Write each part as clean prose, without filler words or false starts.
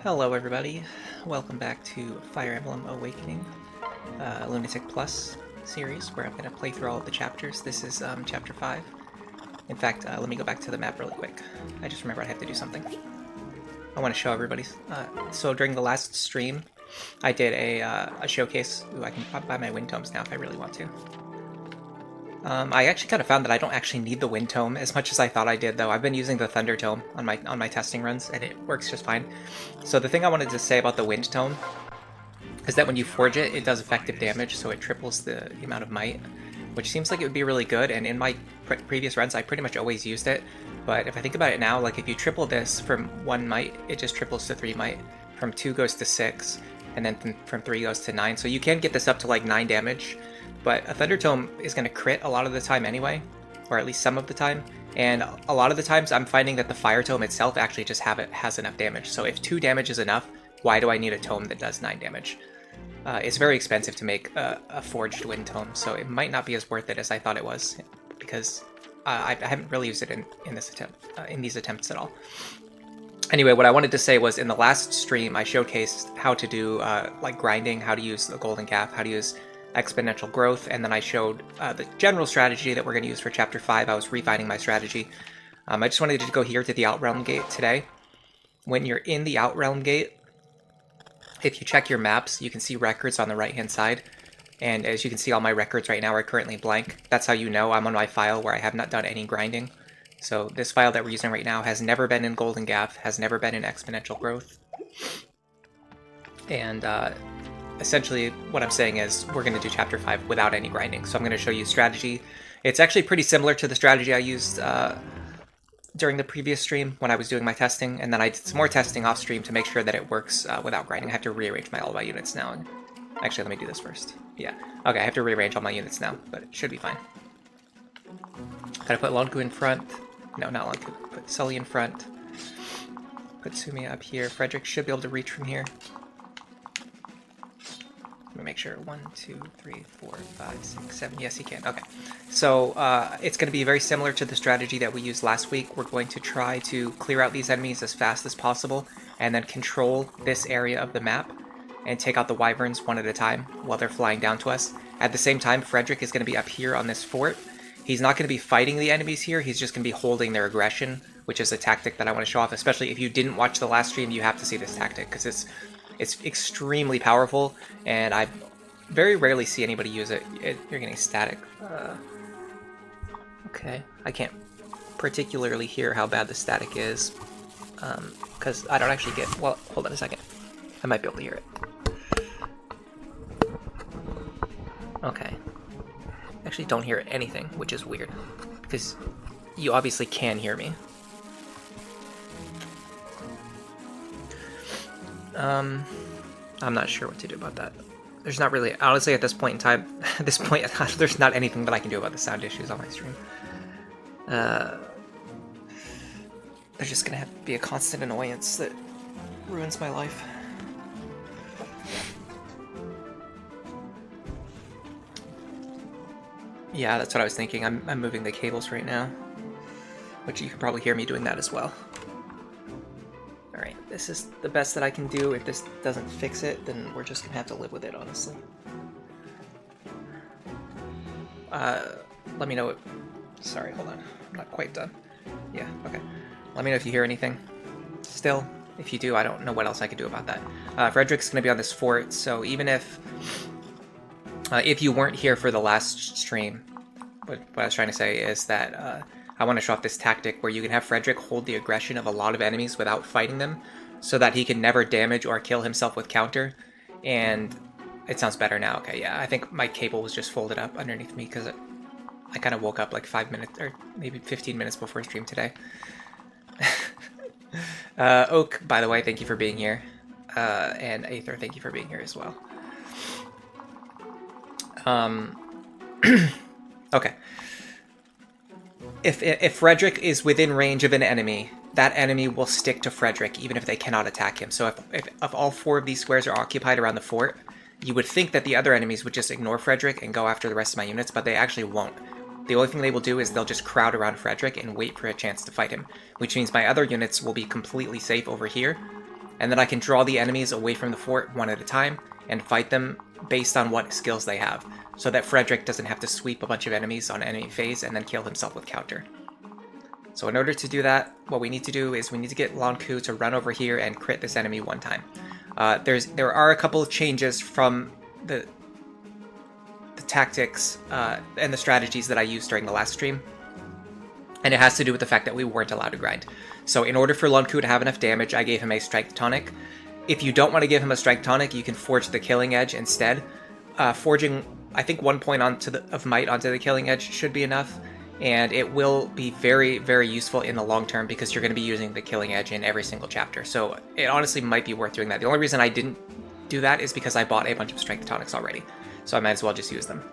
Hello everybody, welcome back to Fire Emblem Awakening, Lunatic Plus series, where I'm going to play through all of the chapters. This is chapter 5. In fact, let me go back to the map really quick. I just remembered I have to do something. I want to show everybody. So during the last stream, I did a showcase. Ooh, I can buy my wind tomes now if I really want to. I actually kind of found that I don't actually need the wind tome as much as I thought I did, though. I've been using the thunder tome on my testing runs, and it works just fine. So the thing I wanted to say about the wind tome is that when you forge it, it does effective damage, so it triples the amount of might, which seems like it would be really good. And in my previous runs, I pretty much always used it. But if I think about it now, like if you triple this from 1 might, it just triples to 3 might. From 2 goes to 6, and then from 3 goes to 9. So you can get this up to like 9 damage. But a Thunder Tome is going to crit a lot of the time anyway, or at least some of the time. And a lot of the times I'm finding that the Fire Tome itself actually just has enough damage. So if 2 damage is enough, why do I need a tome that does 9 damage? It's very expensive to make a forged Wind Tome, so it might not be as worth it as I thought it was, because I haven't really used it in this attempt, in these attempts at all. Anyway, what I wanted to say was in the last stream I showcased how to do like grinding, how to use the Golden Calf, how to use exponential growth, and then I showed the general strategy that we're going to use for Chapter 5. I was refining my strategy. I just wanted to go here to the Outrealm Gate today. When you're in the Outrealm Gate, if you check your maps, you can see records on the right-hand side. And as you can see, all my records right now are currently blank. That's how you know I'm on my file where I have not done any grinding. So this file that we're using right now has never been in Golden Gaff, has never been in exponential growth. And essentially, what I'm saying is we're going to do Chapter 5 without any grinding. So I'm going to show you strategy. It's actually pretty similar to the strategy I used during the previous stream when I was doing my testing. And then I did some more testing off stream to make sure that it works without grinding. I have to rearrange all my units now. Actually, let me do this first. Yeah. Okay, I have to rearrange all my units now, but it should be fine. Gotta put Lon'Qu in front. No, not Lon'Qu. Put Sully in front. Put Sumia up here. Frederick should be able to reach from here. Let me make sure. 1, 2, 3, 4, 5, 6, 7. Yes, he can. Okay. So it's going to be very similar to the strategy that we used last week. We're going to try to clear out these enemies as fast as possible and then control this area of the map and take out the wyverns one at a time while they're flying down to us. At the same time, Frederick is going to be up here on this fort. He's not going to be fighting the enemies here. He's just going to be holding their aggression, which is a tactic that I want to show off. Especially if you didn't watch the last stream, you have to see this tactic because it's extremely powerful, and I very rarely see anybody use it. You're getting static. Okay, I can't particularly hear how bad the static is because I don't actually get... Well, hold on a second. I might be able to hear it. Okay. Actually don't hear anything, which is weird, because you obviously can hear me. I'm not sure what to do about that. There's not really, honestly, at this point in time, there's not anything that I can do about the sound issues on my stream. There's just gonna have to be a constant annoyance that ruins my life. Yeah, that's what I was thinking. I'm moving the cables right now, which you can probably hear me doing that as well. Alright, this is the best that I can do. If this doesn't fix it, then we're just gonna have to live with it, honestly. Let me know. Sorry, hold on. I'm not quite done. Yeah, okay. Let me know if you hear anything. Still, if you do, I don't know what else I can do about that. Frederick's gonna be on this fort, so even if you weren't here for the last stream, what I was trying to say is that I want to show off this tactic where you can have Frederick hold the aggression of a lot of enemies without fighting them, so that he can never damage or kill himself with counter. And it sounds better now. Okay, yeah, I think my cable was just folded up underneath me because I kind of woke up like 5 minutes, or maybe 15 minutes before stream today. Oak, by the way, thank you for being here. And Aether, thank you for being here as well. Okay. If Frederick is within range of an enemy, that enemy will stick to Frederick even if they cannot attack him. So if all 4 of these squares are occupied around the fort, you would think that the other enemies would just ignore Frederick and go after the rest of my units, but they actually won't. The only thing they will do is they'll just crowd around Frederick and wait for a chance to fight him, which means my other units will be completely safe over here, and then I can draw the enemies away from the fort one at a time and fight them based on what skills they have, so that Frederick doesn't have to sweep a bunch of enemies on enemy phase and then kill himself with counter. So in order to do that, what we need to do is we need to get Lon'Qu to run over here and crit this enemy one time. There are a couple of changes from the tactics and the strategies that I used during the last stream, and it has to do with the fact that we weren't allowed to grind. So in order for Lon'Qu to have enough damage, I gave him a Strength Tonic. If you don't want to give him a Strength Tonic, you can forge the Killing Edge instead. Forging, I think, 1 point of Might onto the Killing Edge should be enough, and it will be very, very useful in the long term because you're going to be using the Killing Edge in every single chapter. So it honestly might be worth doing that. The only reason I didn't do that is because I bought a bunch of Strength Tonics already, so I might as well just use them.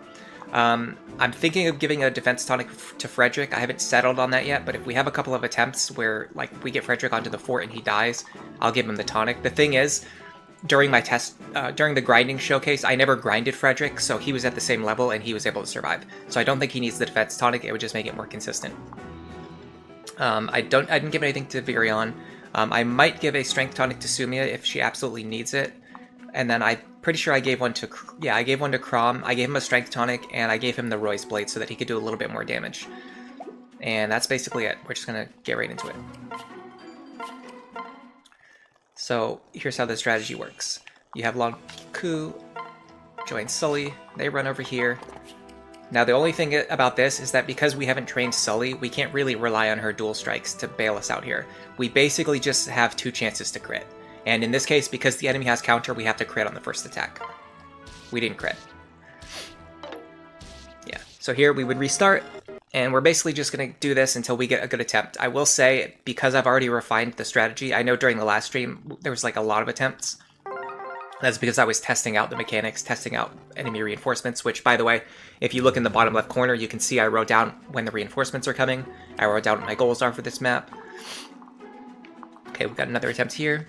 I'm thinking of giving a Defense Tonic to Frederick. I haven't settled on that yet, but if we have a couple of attempts where, like, we get Frederick onto the fort and he dies, I'll give him the tonic. The thing is, during my test, during the grinding showcase, I never grinded Frederick, so he was at the same level and he was able to survive. So I don't think he needs the Defense Tonic. It would just make it more consistent. I didn't give anything to Virion. I might give a Strength Tonic to Sumia if she absolutely needs it. And then I'm pretty sure I gave one to, yeah, I gave one to Chrom. I gave him a Strength Tonic, and I gave him the Roy's Blade so that he could do a little bit more damage. And that's basically it. We're just going to get right into it. So here's how the strategy works. You have Lon'Qu join Sully. They run over here. Now the only thing about this is that because we haven't trained Sully, we can't really rely on her dual strikes to bail us out here. We basically just have 2 chances to crit. And in this case, because the enemy has counter, we have to crit on the first attack. We didn't crit. Yeah, so here we would restart, and we're basically just going to do this until we get a good attempt. I will say, because I've already refined the strategy, I know during the last stream there was like a lot of attempts. That's because I was testing out the mechanics, testing out enemy reinforcements, which, by the way, if you look in the bottom left corner, you can see I wrote down when the reinforcements are coming. I wrote down what my goals are for this map. Okay, we've got another attempt here.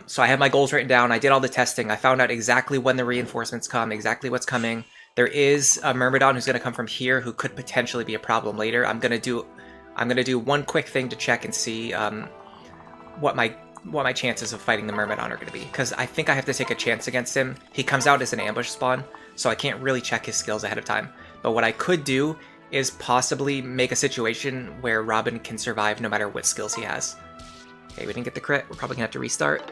So I have my goals written down. I did all the testing. I found out exactly when the reinforcements come, exactly what's coming. There is a Myrmidon who's going to come from here who could potentially be a problem later. I'm going to do one quick thing to check and see what my chances of fighting the Myrmidon are going to be, because I think I have to take a chance against him. He comes out as an ambush spawn, so I can't really check his skills ahead of time. But what I could do is possibly make a situation where Robin can survive no matter what skills he has. Okay, we didn't get the crit. We're probably going to have to restart.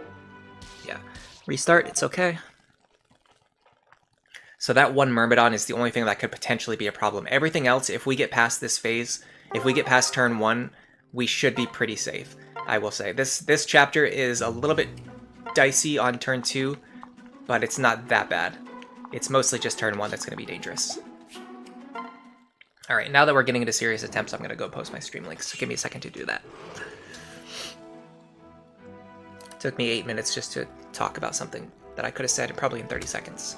Yeah, restart. It's okay. So that one Myrmidon is the only thing that could potentially be a problem. Everything else, if we get past this phase, if we get past turn 1, we should be pretty safe, I will say. This chapter is a little bit dicey on turn 2, but it's not that bad. It's mostly just turn 1 that's going to be dangerous. Alright, now that we're getting into serious attempts, I'm going to go post my stream links. So give me a second to do that. Took me 8 minutes just to talk about something that I could have said probably in 30 seconds.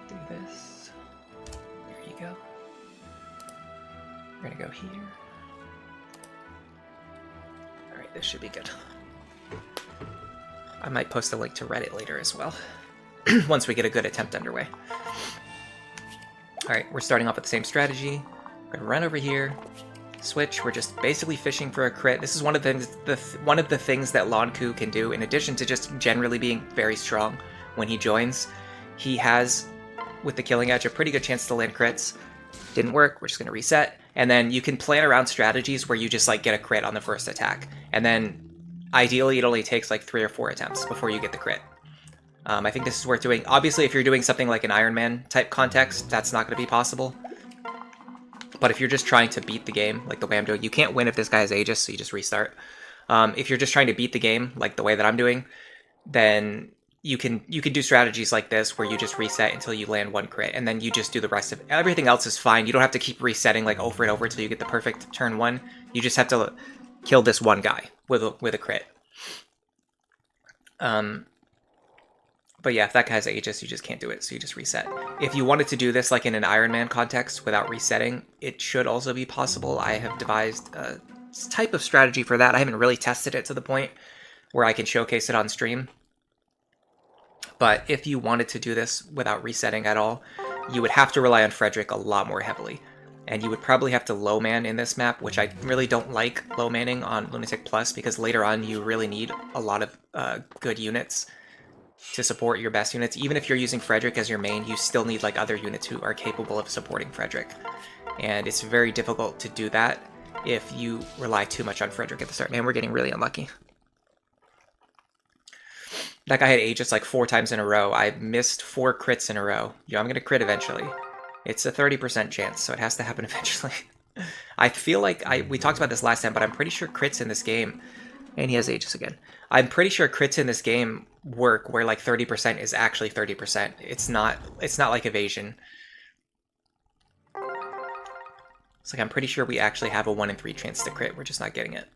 Do this. There you go. We're gonna go here. Alright, this should be good. I might post a link to Reddit later as well, once we get a good attempt underway. Alright, we're starting off with the same strategy. We're gonna run over here. Switch. We're just basically fishing for a crit. This is one of the things that Lon'Qu can do, in addition to just generally being very strong when he joins. He has, with the Killing Edge, a pretty good chance to land crits. Didn't work. We're just going to reset. And then you can plan around strategies where you just like get a crit on the first attack. And then ideally it only takes like 3 or 4 attempts before you get the crit. I think this is worth doing. Obviously, if you're doing something like an Iron Man type context, that's not going to be possible. But if you're just trying to beat the game, like the way I'm doing, you can't win if this guy has Aegis, so you just restart. If you're just trying to beat the game, like the way that I'm doing, then you can do strategies like this where you just reset until you land 1 crit, and then you just do the rest of it. Everything else is fine. You don't have to keep resetting like over and over until you get the perfect turn 1. You just have to kill this one guy with a crit. But yeah, if that guy has Aegis, you just can't do it, so you just reset. If you wanted to do this like in an Iron Man context without resetting, it should also be possible. I have devised a type of strategy for that. I haven't really tested it to the point where I can showcase it on stream. But if you wanted to do this without resetting at all, you would have to rely on Frederick a lot more heavily. and you would probably have to low man in this map, which I really don't like low manning on Lunatic Plus, because later on you really need a lot of good units to support your best units. Even if you're using Frederick as your main, you still need like other units who are capable of supporting Frederick. And it's very difficult to do that if you rely too much on Frederick at the start. Man, we're getting really unlucky. That guy had Aegis like 4 times in a row. I missed 4 crits in a row. I'm going to crit eventually. It's a 30% chance, so it has to happen eventually. I feel like we talked about this last time, but I'm pretty sure crits in this game, and he has Aegis again. I'm pretty sure crits in this game work where like 30% is actually 30%. It's not like evasion. It's like I'm pretty sure we actually have a 1 in 3 chance to crit. We're just not getting it.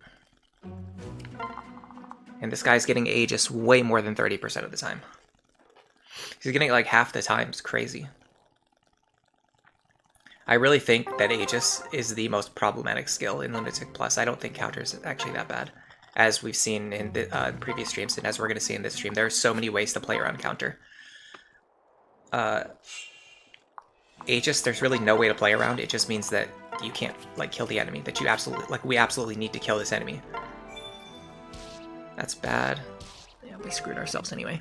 And this guy's getting Aegis way more than 30% of the time. He's getting it like half the time. It's crazy. I really think that Aegis is the most problematic skill in Lunatic Plus. I don't think counter is actually that bad, as we've seen in the previous streams, and as we're going to see in this stream. There are so many ways to play around counter. Aegis, there's really no way to play around. It just means that you can't like kill the enemy. That you absolutely we absolutely need to kill this enemy. That's bad. Yeah, we screwed ourselves anyway.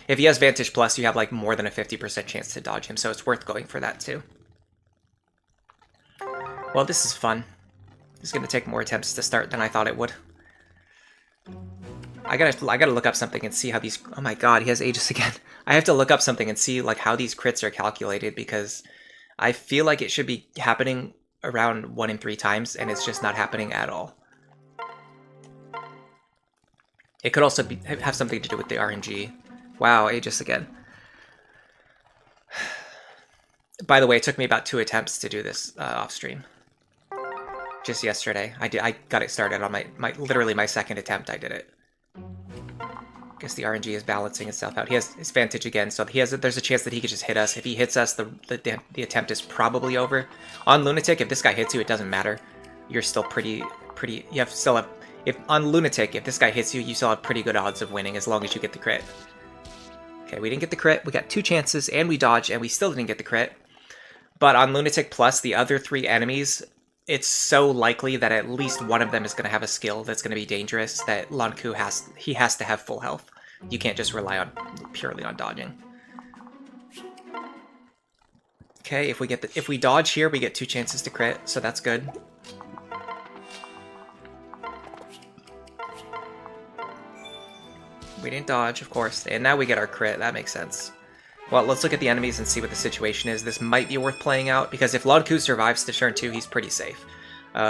If he has Vantage Plus, you have like more than a 50% chance to dodge him, so it's worth going for that too. Well, this is fun. It's going to take more attempts to start than I thought it would. I gotta look up something and see how these... Oh my god, he has Aegis again. I have to look up something and see like how these crits are calculated, because I feel like it should be happening around 1 in 3 times, and it's just not happening at all. It could also have something to do with the RNG. Wow, Aegis again. By the way, it took me about 2 attempts to do this off stream. Just yesterday, I got it started on literally my 2nd attempt. I did it. Guess the RNG is balancing itself out. He has his Vantage again, so there's a chance that he could just hit us. If he hits us, the attempt is probably over. On Lunatic, if this guy hits you, it doesn't matter. You're still on Lunatic, if this guy hits you, you still have pretty good odds of winning as long as you get the crit. Okay, we didn't get the crit. We got 2 chances, and we dodged, and we still didn't get the crit. But on Lunatic Plus, the other 3 enemies, it's so likely that at least one of them is going to have a skill that's going to be dangerous, that Lon'Qu has to have full health. You can't just rely purely on dodging. Okay, if we dodge here, we get 2 chances to crit, so that's good. We didn't dodge, of course, and now we get our crit. That makes sense. Well, let's look at the enemies and see what the situation is. This might be worth playing out, because if Lon'Qu survives to turn 2, he's pretty safe.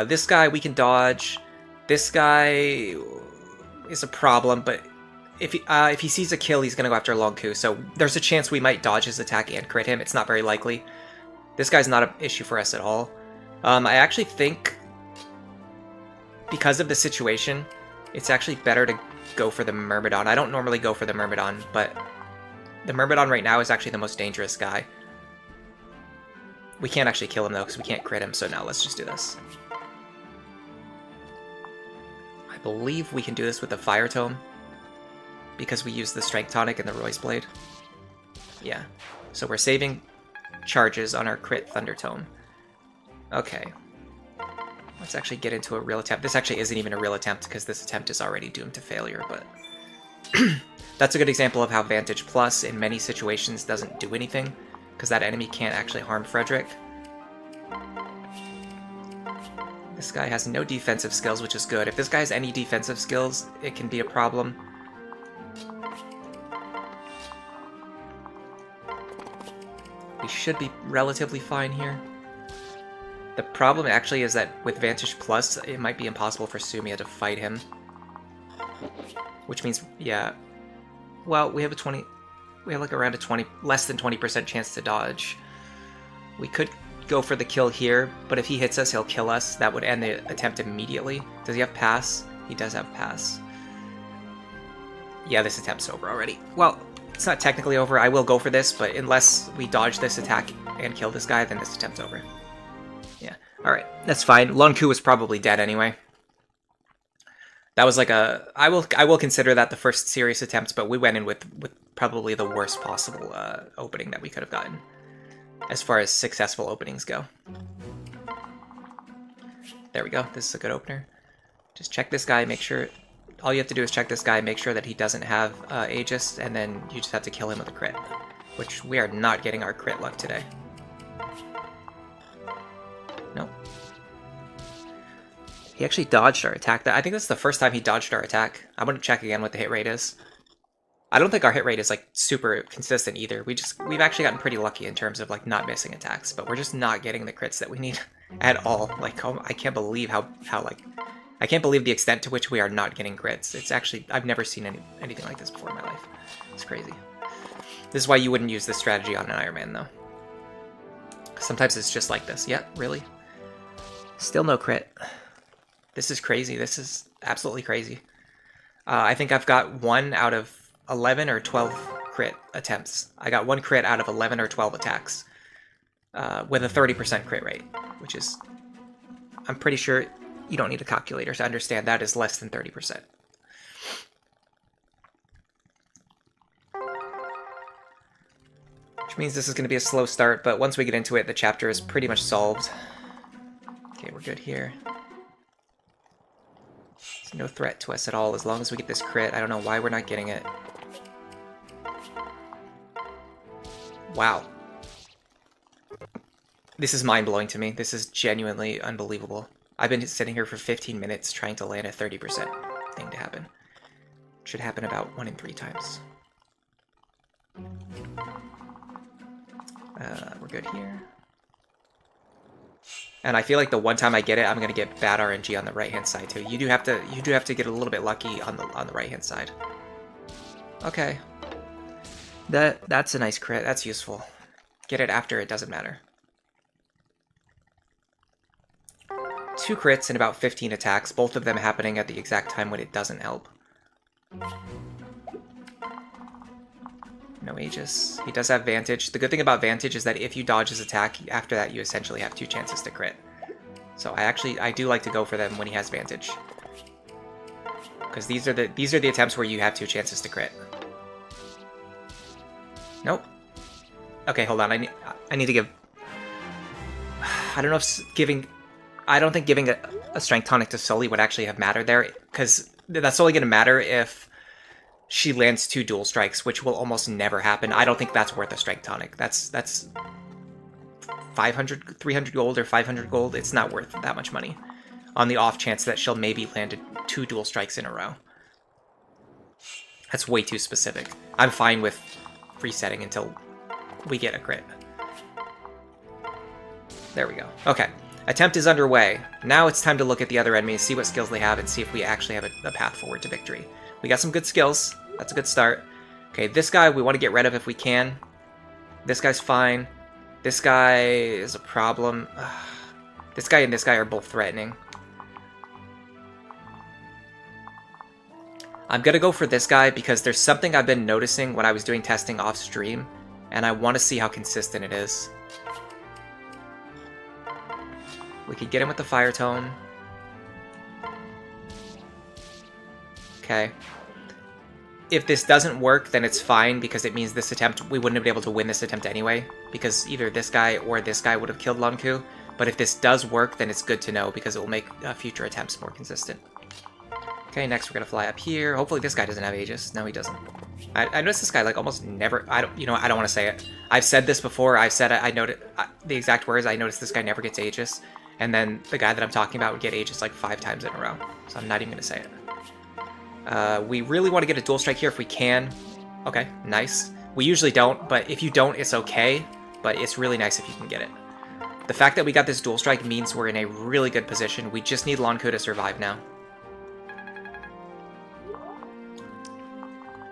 This guy, we can dodge. This guy is a problem, but if he sees a kill, he's going to go after Lon'Qu, so there's a chance we might dodge his attack and crit him. It's not very likely. This guy's not an issue for us at all. I actually think, because of the situation, it's actually better to go for the Myrmidon. I don't normally go for the Myrmidon, but the Myrmidon right now is actually the most dangerous guy. We can't actually kill him though, because we can't crit him, so now let's just do this. I believe we can do this with the Fire Tome, because we use the Strength Tonic and the Roy's Blade. Yeah, so we're saving charges on our crit Thunder Tome. Okay. Let's actually get into a real attempt. This actually isn't even a real attempt, because this attempt is already doomed to failure, but... That's a good example of how Vantage Plus in many situations doesn't do anything, because that enemy can't actually harm Frederick. This guy has no defensive skills, which is good. If this guy has any defensive skills, it can be a problem. We should be relatively fine here. The problem actually is that with Vantage Plus, it might be impossible for Sumia to fight him. Which means, yeah... Well, we have like around a less than 20% chance to dodge. We could go for the kill here, but if he hits us, he'll kill us. That would end the attempt immediately. Does he have pass? He does have pass. Yeah, this attempt's over already. Well, it's not technically over. I will go for this, but unless we dodge this attack and kill this guy, then this attempt's over. Yeah, alright, that's fine. Lon'Qu was probably dead anyway. That was like I will consider that the first serious attempt, but we went in with probably the worst possible opening that we could have gotten, as far as successful openings go. There we go. This is a good opener. Just check this guy, make sure... All you have to do is check this guy, make sure that he doesn't have Aegis, and then you just have to kill him with a crit. Which we are not getting our crit luck today. Nope. He actually dodged our attack. I think that's the first time he dodged our attack. I'm going to check again what the hit rate is. I don't think our hit rate is like super consistent either. We've actually gotten pretty lucky in terms of like not missing attacks, but we're just not getting the crits that we need at all. Like, oh, I can't believe how like... I can't believe the extent to which we are not getting crits. It's actually... I've never seen anything like this before in my life. It's crazy. This is why you wouldn't use this strategy on an Iron Man, though. Sometimes it's just like this. Yep, really? Still no crit. This is crazy. This is absolutely crazy. I think I've got 1 out of 11 or 12 crit attempts. I got 1 crit out of 11 or 12 attacks. With a 30% crit rate, which is... I'm pretty sure you don't need a calculator to understand that is less than 30%. Which means this is going to be a slow start, but once we get into it, the chapter is pretty much solved. Okay, we're good here. It's no threat to us at all as long as we get this crit. I don't know why we're not getting it. Wow. This is mind-blowing to me. This is genuinely unbelievable. I've been sitting here for 15 minutes trying to land a 30% thing to happen. It should happen about 1 in 3 times. We're good here. And I feel like the one time I get it, I'm gonna get bad RNG on the right-hand side too. You do have to get a little bit lucky on the right-hand side. Okay. That's a nice crit. That's useful. Get it after, it doesn't matter. 2 crits and about 15 attacks, both of them happening at the exact time when it doesn't help. No Aegis. He does have Vantage. The good thing about Vantage is that if you dodge his attack, after that you essentially have 2 chances to crit. So I do like to go for them when he has Vantage. Because these are the attempts where you have 2 chances to crit. Nope. Okay, hold on. I need to give... I don't know if giving... I don't think giving a Strength Tonic to Sully would actually have mattered there, because that's only going to matter if she lands 2 dual strikes, which will almost never happen. I don't think that's worth a Strength Tonic. That's 500, 300 gold or 500 gold. It's not worth that much money on the off chance that she'll maybe land 2 dual strikes in a row. That's way too specific. I'm fine with resetting until we get a crit. There we go. Okay. Attempt is underway. Now it's time to look at the other enemies, see what skills they have, and see if we actually have a path forward to victory. We got some good skills. That's a good start. Okay, this guy we want to get rid of if we can. This guy's fine. This guy is a problem. This guy and this guy are both threatening. I'm going to go for this guy because there's something I've been noticing when I was doing testing off stream, and I want to see how consistent it is. We could get him with the Fire Tone. Okay. If this doesn't work, then it's fine, because it means this attempt, we wouldn't have been able to win this attempt anyway, because either this guy or this guy would have killed Lon'Qu. But if this does work, then it's good to know, because it will make future attempts more consistent. Okay, next we're going to fly up here. Hopefully this guy doesn't have Aegis. No, he doesn't. I noticed this guy, like, almost never... I don't want to say it. I've said this before. I've said it. I noted the exact words. I noticed this guy never gets Aegis. And then the guy that I'm talking about would get Aegis like 5 times in a row. So I'm not even going to say it. We really want to get a dual strike here if we can. Okay, nice. We usually don't, but if you don't, it's okay. But it's really nice if you can get it. The fact that we got this dual strike means we're in a really good position. We just need Lon'Qu to survive now.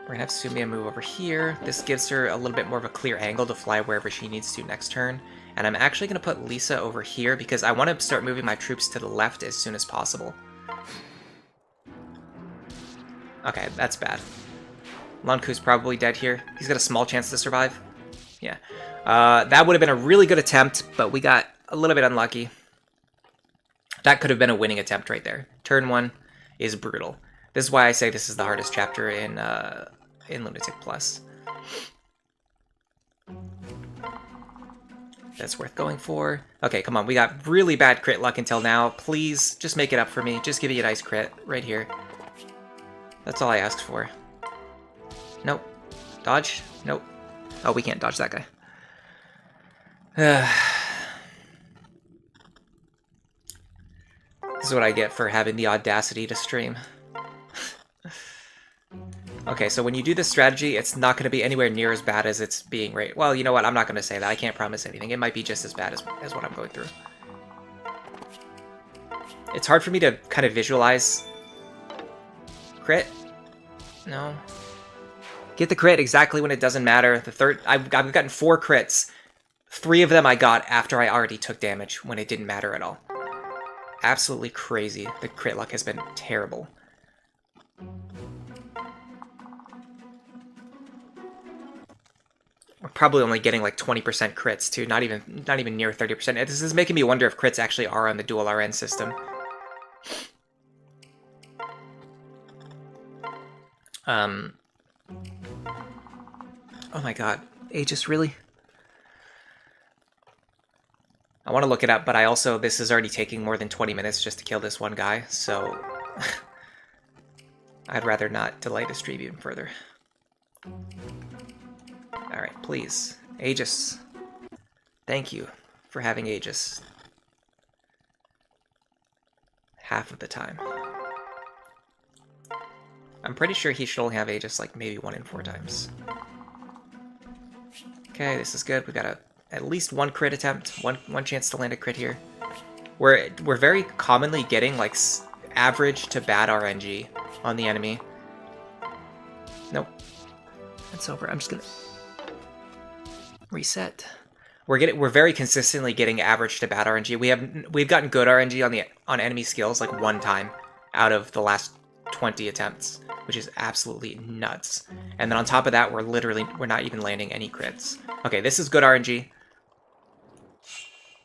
We're going to have Sumia move over here. This gives her a little bit more of a clear angle to fly wherever she needs to next turn. And I'm actually going to put Lisa over here because I want to start moving my troops to the left as soon as possible. Okay, that's bad. Lon'Qu's probably dead here. He's got a small chance to survive. Yeah. That would have been a really good attempt, but we got a little bit unlucky. That could have been a winning attempt right there. Turn 1 is brutal. This is why I say this is the hardest chapter in Lunatic Plus. That's worth going for. Okay, come on. We got really bad crit luck until now. Please, just make it up for me. Just give me a nice crit right here. That's all I asked for. Nope. Dodge? Nope. Oh, we can't dodge that guy. This is what I get for having the audacity to stream. Okay, so when you do this strategy, it's not going to be anywhere near as bad as it's being right. Well, you know what? I'm not going to say that. I can't promise anything. It might be just as bad as what I'm going through. It's hard for me to kind of visualize crit. No. Get the crit exactly when it doesn't matter. The third, I've gotten 4 crits. 3 of them I got after I already took damage when it didn't matter at all. Absolutely crazy. The crit luck has been terrible. We're probably only getting like 20% crits too, not even near 30%. This is making me wonder if crits actually are on the dual RN system. Oh my god, Aegis, really? I want to look it up, but this is already taking more than 20 minutes just to kill this one guy, so I'd rather not delay the stream even further. Alright, please. Aegis. Thank you for having Aegis. Half of the time. I'm pretty sure he should only have Aegis like maybe 1 in 4 times. Okay, this is good. We got at least 1 crit attempt. One chance to land a crit here. We're very commonly getting like average to bad RNG on the enemy. Nope. That's over. I'm just gonna reset. We're very consistently getting average to bad RNG. We've gotten good RNG on enemy skills like 1 time out of the last 20 attempts, which is absolutely nuts. And then on top of that, we're not even landing any crits. Okay, this is good RNG.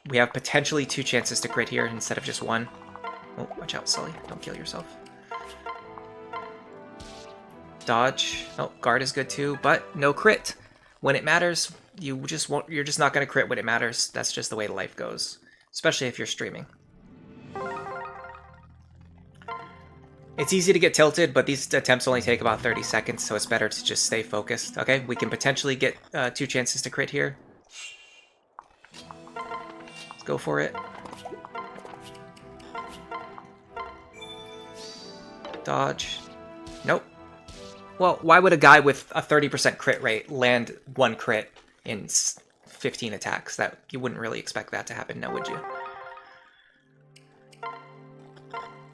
We have potentially 2 chances to crit here instead of just 1. Oh, watch out, Sully. Don't kill yourself. Dodge. Oh, guard is good too, but no crit. When it matters, you're just not going to crit when it matters. That's just the way life goes, especially if you're streaming. It's easy to get tilted, but these attempts only take about 30 seconds, so it's better to just stay focused. Okay, we can potentially get 2 chances to crit here. Let's go for it. Dodge. Nope. Well, why would a guy with a 30% crit rate land 1 crit in 15 attacks? That you wouldn't really expect that to happen, now would you?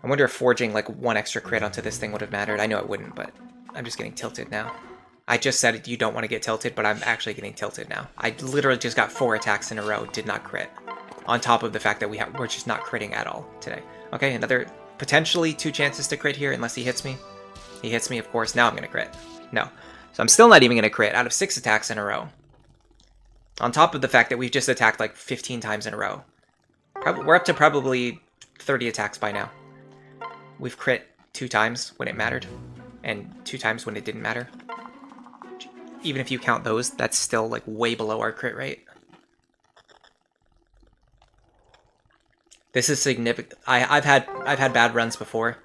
I wonder if forging like 1 extra crit onto this thing would have mattered. I know it wouldn't, but I'm just getting tilted now. I just said you don't want to get tilted, but I'm actually getting tilted now. I literally just got 4 attacks in a row, did not crit. On top of the fact that we're just not critting at all today. Okay, another potentially 2 chances to crit here, unless he hits me. He hits me, of course. Now I'm going to crit. No. So I'm still not even going to crit out of 6 attacks in a row. On top of the fact that we've just attacked like 15 times in a row. We're up to probably 30 attacks by now. We've crit 2 times when it mattered, and 2 times when it didn't matter. Even if you count those, that's still like way below our crit rate. This is significant. I've had bad runs before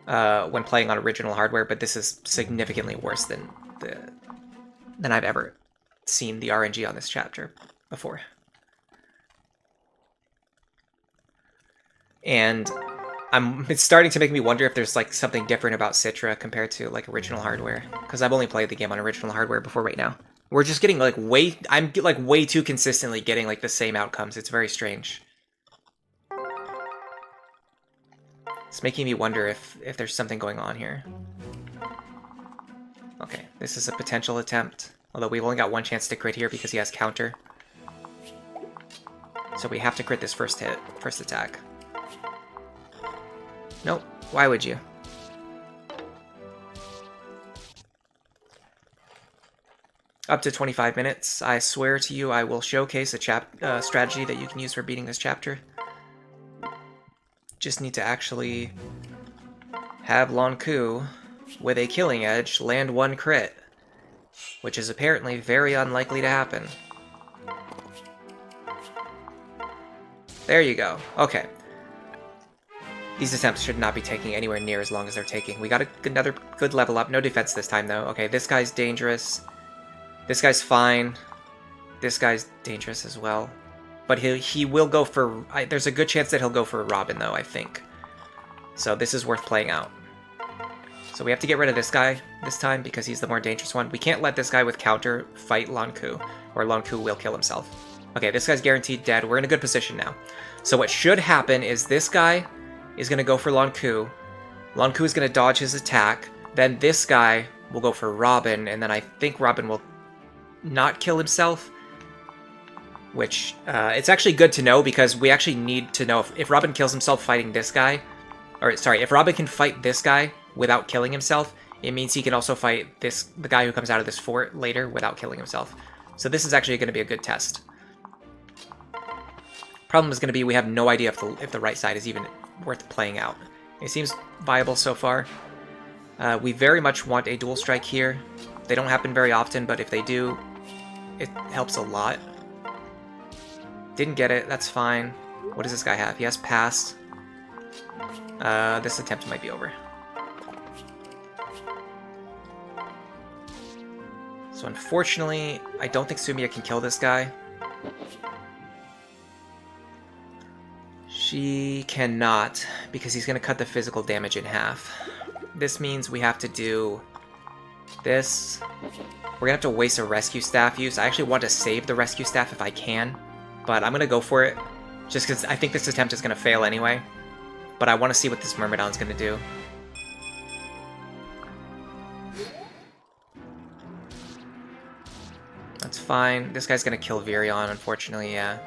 when playing on original hardware, but this is significantly worse than I've ever seen the RNG on this chapter before. And it's starting to make me wonder if there's like something different about Citra compared to like original hardware, because I've only played the game on original hardware before right now. We're just getting like I'm like way too consistently getting like the same outcomes. It's very strange. It's making me wonder if there's something going on here. Okay, this is a potential attempt, although we've only got 1 chance to crit here because he has counter. So we have to crit this first attack. Nope, why would you? Up to 25 minutes. I swear to you, I will showcase a strategy that you can use for beating this chapter. Just need to actually have Lon'Qu with a killing edge land 1 crit, which is apparently very unlikely to happen. There you go. Okay. These attempts should not be taking anywhere near as long as they're taking. We got another good level up. No defense this time, though. Okay, this guy's dangerous. This guy's fine. This guy's dangerous as well. But he will go for... there's a good chance that he'll go for a Robin, though, I think. So this is worth playing out. So we have to get rid of this guy this time because he's the more dangerous one. We can't let this guy with counter fight Lon'Qu, or Lon'Qu will kill himself. Okay, this guy's guaranteed dead. We're in a good position now. So what should happen is this guy is going to go for Lon'Qu. Lon'Qu is going to dodge his attack. Then this guy will go for Robin, and then I think Robin will not kill himself. Which, it's actually good to know because we actually need to know if Robin kills himself fighting this guy. Or, sorry, if Robin can fight this guy without killing himself, it means he can also fight the guy who comes out of this fort later without killing himself. So this is actually going to be a good test. Problem is going to be we have no idea if the right side is even worth playing out. It seems viable so far. We very much want a dual strike here. They don't happen very often, but if they do, it helps a lot. Didn't get it, that's fine. What does this guy have? He has pass. This attempt might be over. So unfortunately, I don't think Sumiya can kill this guy. She cannot, because he's going to cut the physical damage in half. This means we have to do this. We're going to have to waste a rescue staff use. I actually want to save the rescue staff if I can, but I'm going to go for it, just because I think this attempt is going to fail anyway. But I want to see what this Myrmidon's going to do. That's fine. This guy's going to kill Virion, unfortunately, yeah.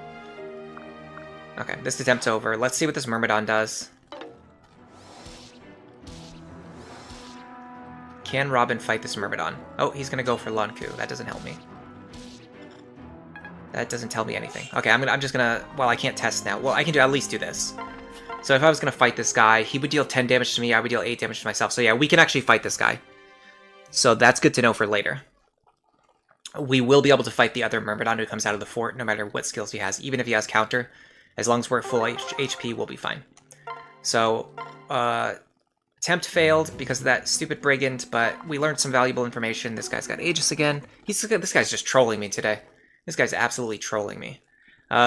Okay, this attempt's over. Let's see what this Myrmidon does. Can Robin fight this Myrmidon? Oh, he's going to go for Lon'Qu. That doesn't help me. That doesn't tell me anything. Okay, I'm just going to... Well, I can't test now. Well, I can at least do this. So if I was going to fight this guy, he would deal 10 damage to me, I would deal 8 damage to myself. So yeah, we can actually fight this guy. So that's good to know for later. We will be able to fight the other Myrmidon who comes out of the fort, no matter what skills he has. Even if he has counter, as long as we're at full HP, we'll be fine. So, attempt failed because of that stupid Brigand, but we learned some valuable information. This guy's got Aegis again. This guy's just trolling me today. This guy's absolutely trolling me.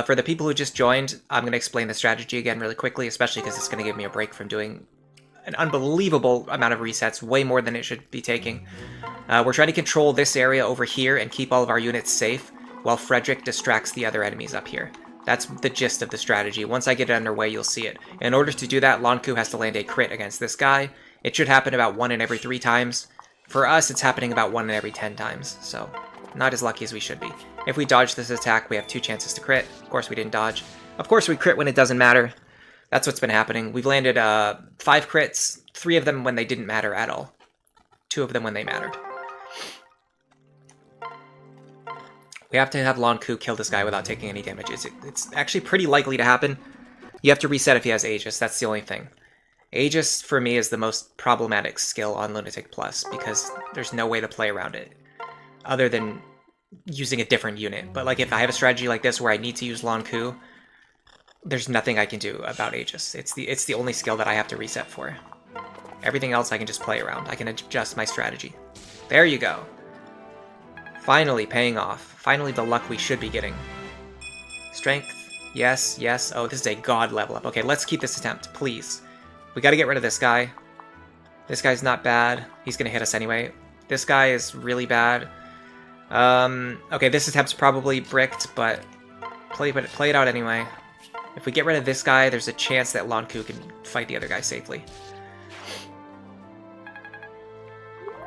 For the people who just joined, I'm going to explain the strategy again really quickly, especially because it's going to give me a break from doing an unbelievable amount of resets, way more than it should be taking. We're trying to control this area over here and keep all of our units safe, while Frederick distracts the other enemies up here. That's the gist of the strategy. Once I get it underway, you'll see it. In order to do that, Lon'Qu has to land a crit against this guy. It should happen about 1 in every 3 times. For us, it's happening about 1 in every 10 times, so not as lucky as we should be. If we dodge this attack, we have 2 chances to crit. Of course, we didn't dodge. Of course, we crit when it doesn't matter. That's what's been happening. We've landed 5 crits, 3 of them when they didn't matter at all. 2 of them when they mattered. We have to have Lon'Qu kill this guy without taking any damage. It's actually pretty likely to happen. You have to reset if he has Aegis, that's the only thing. Aegis, for me, is the most problematic skill on Lunatic Plus, because there's no way to play around it, other than using a different unit. But like if I have a strategy like this where I need to use Lon'Qu, there's nothing I can do about Aegis. It's the only skill that I have to reset for. Everything else I can just play around. I can adjust my strategy. There you go. Finally paying off. Finally the luck we should be getting. Strength. Yes, yes. Oh, this is a god level up. Okay, let's keep this attempt, please. We gotta get rid of this guy. This guy's not bad. He's gonna hit us anyway. This guy is really bad. Okay, this attempt's probably bricked, but play it out anyway. If we get rid of this guy, there's a chance that Lon'Qu can fight the other guy safely.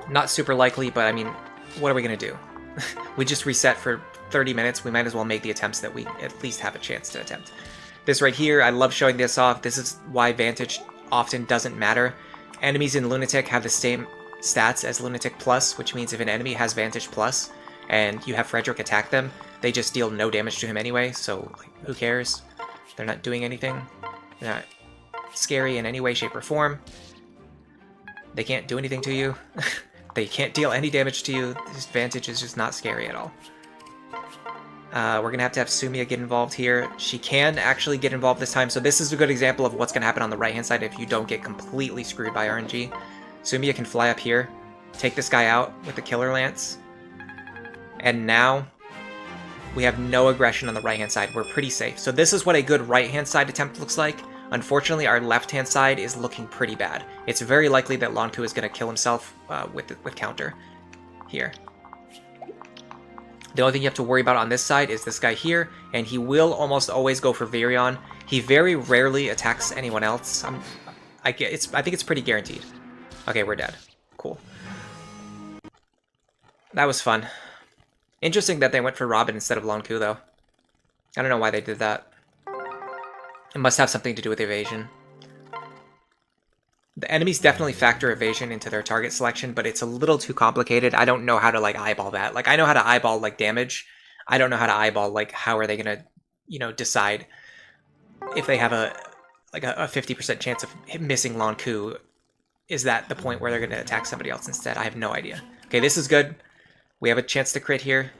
Not super likely, but I mean, what are we gonna do? We just reset for 30 minutes. We might as well make the attempts that we at least have a chance to attempt. This right here, I love showing this off. This is why Vantage often doesn't matter. Enemies in Lunatic have the same stats as Lunatic Plus, which means if an enemy has Vantage Plus and you have Frederick attack them, they just deal no damage to him anyway, so like, who cares? They're not doing anything. They're not scary in any way, shape, or form. They can't do anything to you. They can't deal any damage to you. This Vantage is just not scary at all. We're going to have Sumia get involved here. She can actually get involved this time, so this is a good example of what's going to happen on the right-hand side if you don't get completely screwed by RNG. Sumia can fly up here, take this guy out with the Killer Lance, and now we have no aggression on the right-hand side. We're pretty safe. So this is what a good right-hand side attempt looks like. Unfortunately, our left-hand side is looking pretty bad. It's very likely that Lon'Qu is going to kill himself with counter here. The only thing you have to worry about on this side is this guy here, and he will almost always go for Virion. He very rarely attacks anyone else. I think it's pretty guaranteed. Okay, we're dead. Cool. That was fun. Interesting that they went for Robin instead of Lon'Qu, though. I don't know why they did that. It must have something to do with evasion. The enemies definitely factor evasion into their target selection, but it's a little too complicated. I don't know how to, like, eyeball that. Like, I know how to eyeball, like, damage. I don't know how to eyeball, like, how are they gonna, you know, decide if they have a 50% chance of missing Lon'Qu. Is that the point where they're gonna attack somebody else instead? I have no idea. Okay, this is good. We have a chance to crit here.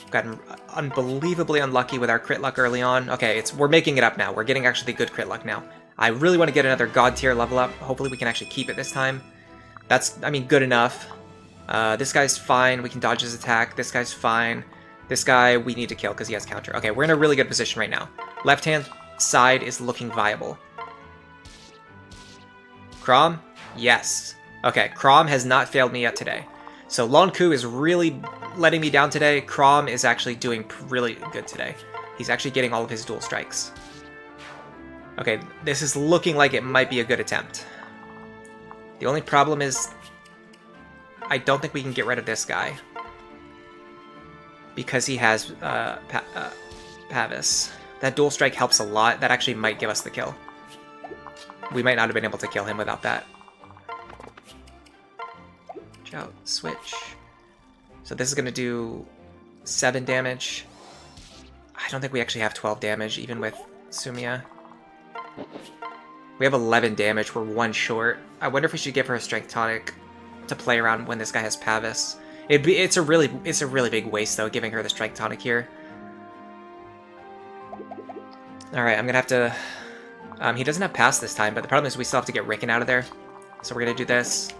Gotten unbelievably unlucky with our crit luck early on. Okay, we're making it up now. We're getting actually good crit luck now. I really want to get another god tier level up. Hopefully we can actually keep it this time. That's, I mean, good enough. This guy's fine. We can dodge his attack. This guy's fine. This guy we need to kill because he has counter. Okay, we're in a really good position right now. Left-hand side is looking viable. Chrom? Yes. Okay, Chrom has not failed me yet today. So Lon'Qu is really letting me down today. Chrom is actually doing really good today. He's actually getting all of his dual strikes. Okay, this is looking like it might be a good attempt. The only problem is I don't think we can get rid of this guy because he has Pavise. That dual strike helps a lot. That actually might give us the kill. We might not have been able to kill him without that. Watch out, switch. So this is going to do 7 damage. I don't think we actually have 12 damage, even with Sumia. We have 11 damage. We're 1 short. I wonder if we should give her a Strength Tonic to play around when this guy has Pavise. It's a really big waste, though, giving her the Strength Tonic here. Alright, I'm going to have to... he doesn't have Pass this time, but the problem is we still have to get Rickon out of there. So we're going to do this.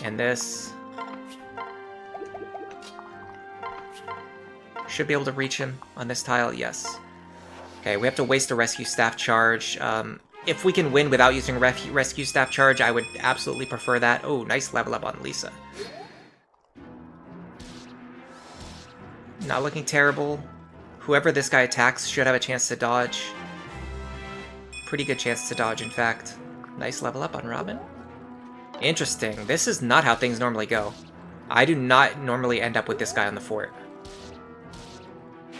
And this. Should be able to reach him on this tile, yes. Okay, we have to waste a Rescue Staff charge. If we can win without using Rescue Staff charge, I would absolutely prefer that. Oh, nice level up on Lisa. Not looking terrible. Whoever this guy attacks should have a chance to dodge. Pretty good chance to dodge, in fact. Nice level up on Robin. Interesting. This is not how things normally go. I do not normally end up with this guy on the fort.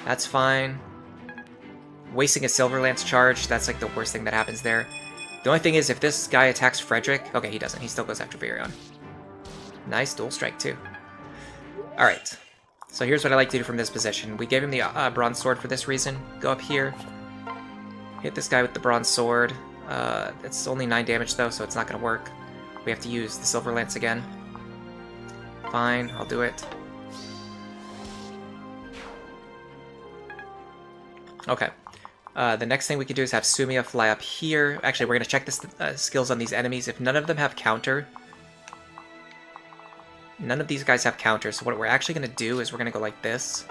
That's fine. Wasting a Silver Lance charge, that's like the worst thing that happens there. The only thing is, if this guy attacks Frederick... Okay, he doesn't. He still goes after Virion. Nice dual strike, too. Alright. So here's what I like to do from this position. We gave him the Bronze Sword for this reason. Go up here. Hit this guy with the Bronze Sword. It's only 9 damage, though, so it's not going to work. We have to use the Silver Lance again. Fine, I'll do it. Okay. The next thing we can do is have Sumia fly up here. Actually, we're going to check the skills on these enemies. If none of them have counter... None of these guys have counter, so what we're actually going to do is we're going to go like this.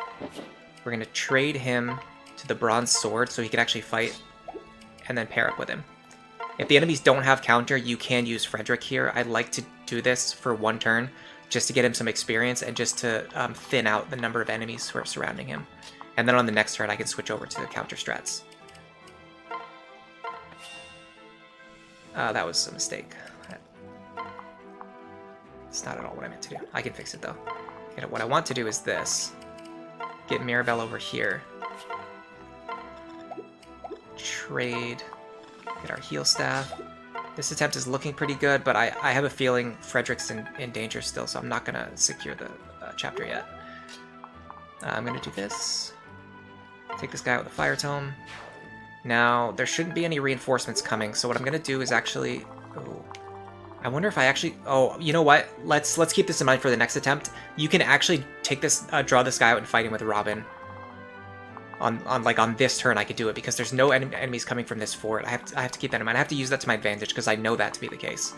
We're going to trade him to the Bronze Sword so he can actually fight, and then pair up with him. If the enemies don't have counter, you can use Frederick here. I'd like to do this for 1 turn, just to get him some experience, and just to thin out the number of enemies who are surrounding him. And then on the next turn, I can switch over to the counter strats. That was a mistake. It's not at all what I meant to do. I can fix it, though. Okay, what I want to do is this. Get Mirabelle over here. Trade. Get our heal staff. This attempt is looking pretty good, but I have a feeling Frederick's in danger still, so I'm not going to secure the chapter yet. I'm going to do this. Take this guy out with the Fire Tome. Now, there shouldn't be any reinforcements coming, so what I'm going to do is actually... Oh, I wonder if I actually... Oh, you know what? Let's keep this in mind for the next attempt. You can actually take this, draw this guy out and fight him with Robin. On this turn, I could do it because there's no enemies coming from this fort. I have to keep that in mind. I have to use that to my advantage because I know that to be the case.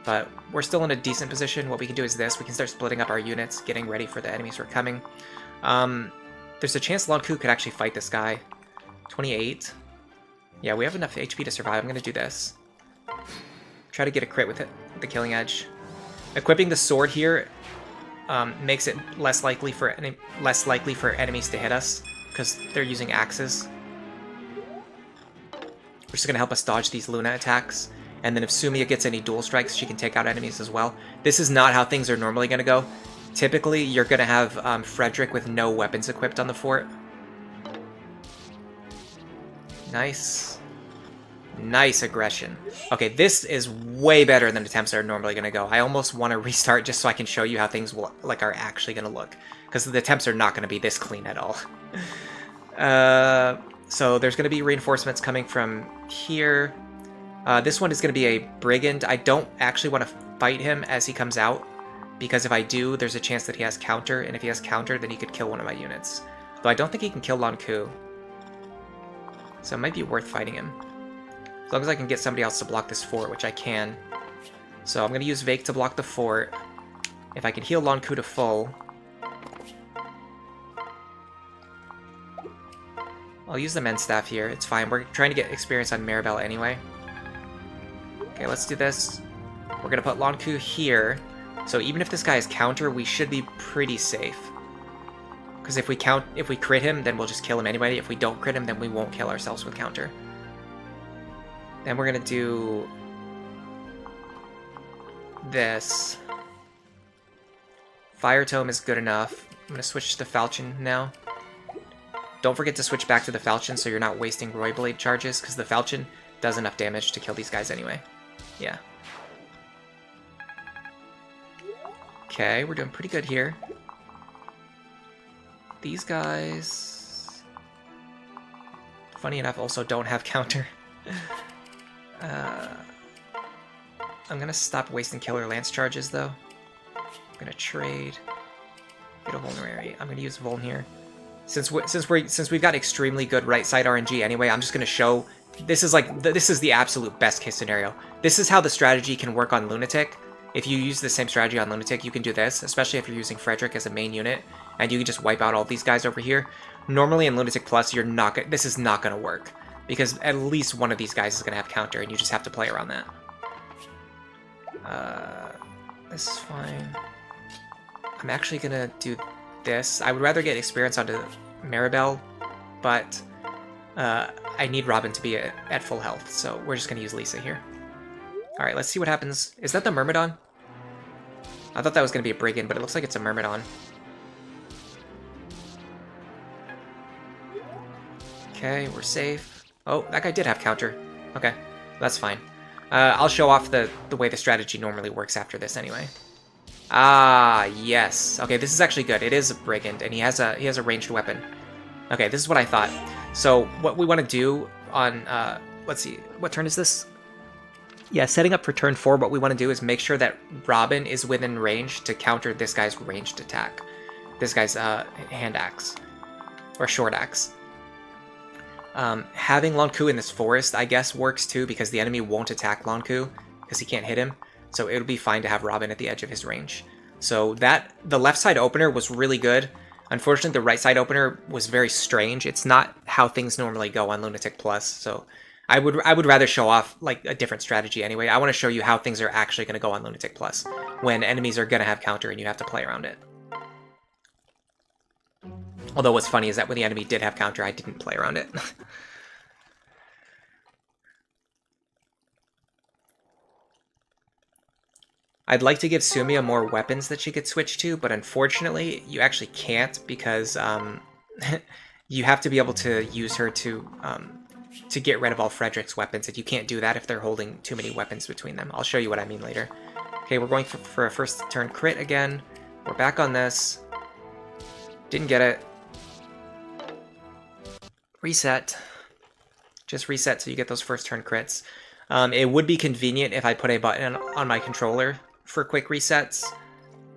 But we're still in a decent position. What we can do is this. We can start splitting up our units, getting ready for the enemies who are coming. There's a chance Lon'Qu could actually fight this guy. 28. Yeah, we have enough HP to survive. I'm going to do this. Try to get a crit with it, with the Killing Edge. Equipping the sword here makes it less likely for enemies to hit us because they're using axes. Which is going to help us dodge these Luna attacks. And then if Sumia gets any dual strikes, she can take out enemies as well. This is not how things are normally going to go. Typically, you're going to have Frederick with no weapons equipped on the fort. Nice. Nice aggression. Okay, this is way better than attempts are normally going to go. I almost want to restart just so I can show you how things will, are actually going to look. Because the attempts are not going to be this clean at all. So there's going to be reinforcements coming from here. This one is going to be a Brigand. I don't actually want to fight him as he comes out, because if I do, there's a chance that he has counter, and if he has counter, then he could kill one of my units. Though I don't think he can kill Lon'Qu. So it might be worth fighting him. As long as I can get somebody else to block this fort, which I can. So I'm going to use Vake to block the fort. If I can heal Lon'Qu to full... I'll use the Men's Staff here. It's fine. We're trying to get experience on Maribel anyway. Okay, let's do this. We're going to put Lon'Qu here. So even if this guy has counter, we should be pretty safe. Because if we crit him, then we'll just kill him anyway. If we don't crit him, then we won't kill ourselves with counter. Then we're going to do this. Fire Tome is good enough. I'm going to switch to the Falchion now. Don't forget to switch back to the Falchion so you're not wasting Roy Blade charges, because the Falchion does enough damage to kill these guys anyway. Yeah. Okay, we're doing pretty good here. These guys, funny enough, also don't have counter. I'm gonna stop wasting Killer Lance charges though. I'm gonna trade. Get a Vulnerary. I'm gonna use Vuln here. Since we've got extremely good right side RNG anyway, I'm just gonna show. This is this is the absolute best case scenario. This is how the strategy can work on Lunatic. If you use the same strategy on Lunatic, you can do this, especially if you're using Frederick as a main unit, and you can just wipe out all these guys over here. Normally in Lunatic Plus, this is not gonna work, because at least one of these guys is gonna have counter, and you just have to play around that. This is fine. I'm actually gonna do this. I would rather get experience onto Maribel, but I need Robin to be at full health, so we're just gonna use Lisa here. Alright, let's see what happens. Is that the Myrmidon? I thought that was gonna be a Brigand, but it looks like it's a Myrmidon. Okay, we're safe. Oh, that guy did have counter. Okay, that's fine. I'll show off the way the strategy normally works after this anyway. Ah, yes. Okay, this is actually good. It is a Brigand, and he has a ranged weapon. Okay, this is what I thought. So what we want to do on, let's see, what turn is this? Yeah, setting up for turn 4, what we want to do is make sure that Robin is within range to counter this guy's ranged attack. This guy's hand axe, or short axe. Having Lon'Qu in this forest, I guess, works too, because the enemy won't attack Lon'Qu, because he can't hit him. So it'll be fine to have Robin at the edge of his range. So the left side opener was really good. Unfortunately, the right side opener was very strange. It's not how things normally go on Lunatic Plus, so I would rather show off like a different strategy anyway. I want to show you how things are actually going to go on Lunatic Plus, when enemies are going to have counter and you have to play around it. Although what's funny is that when the enemy did have counter, I didn't play around it. I'd like to give Sumia more weapons that she could switch to, but unfortunately, you actually can't, because you have to be able to use her to get rid of all Frederick's weapons, and you can't do that if they're holding too many weapons between them. I'll show you what I mean later. Okay, we're going for a first turn crit again. We're back on this. Didn't get it. Reset. Just reset so you get those first turn crits. It would be convenient if I put a button on my controller for quick resets,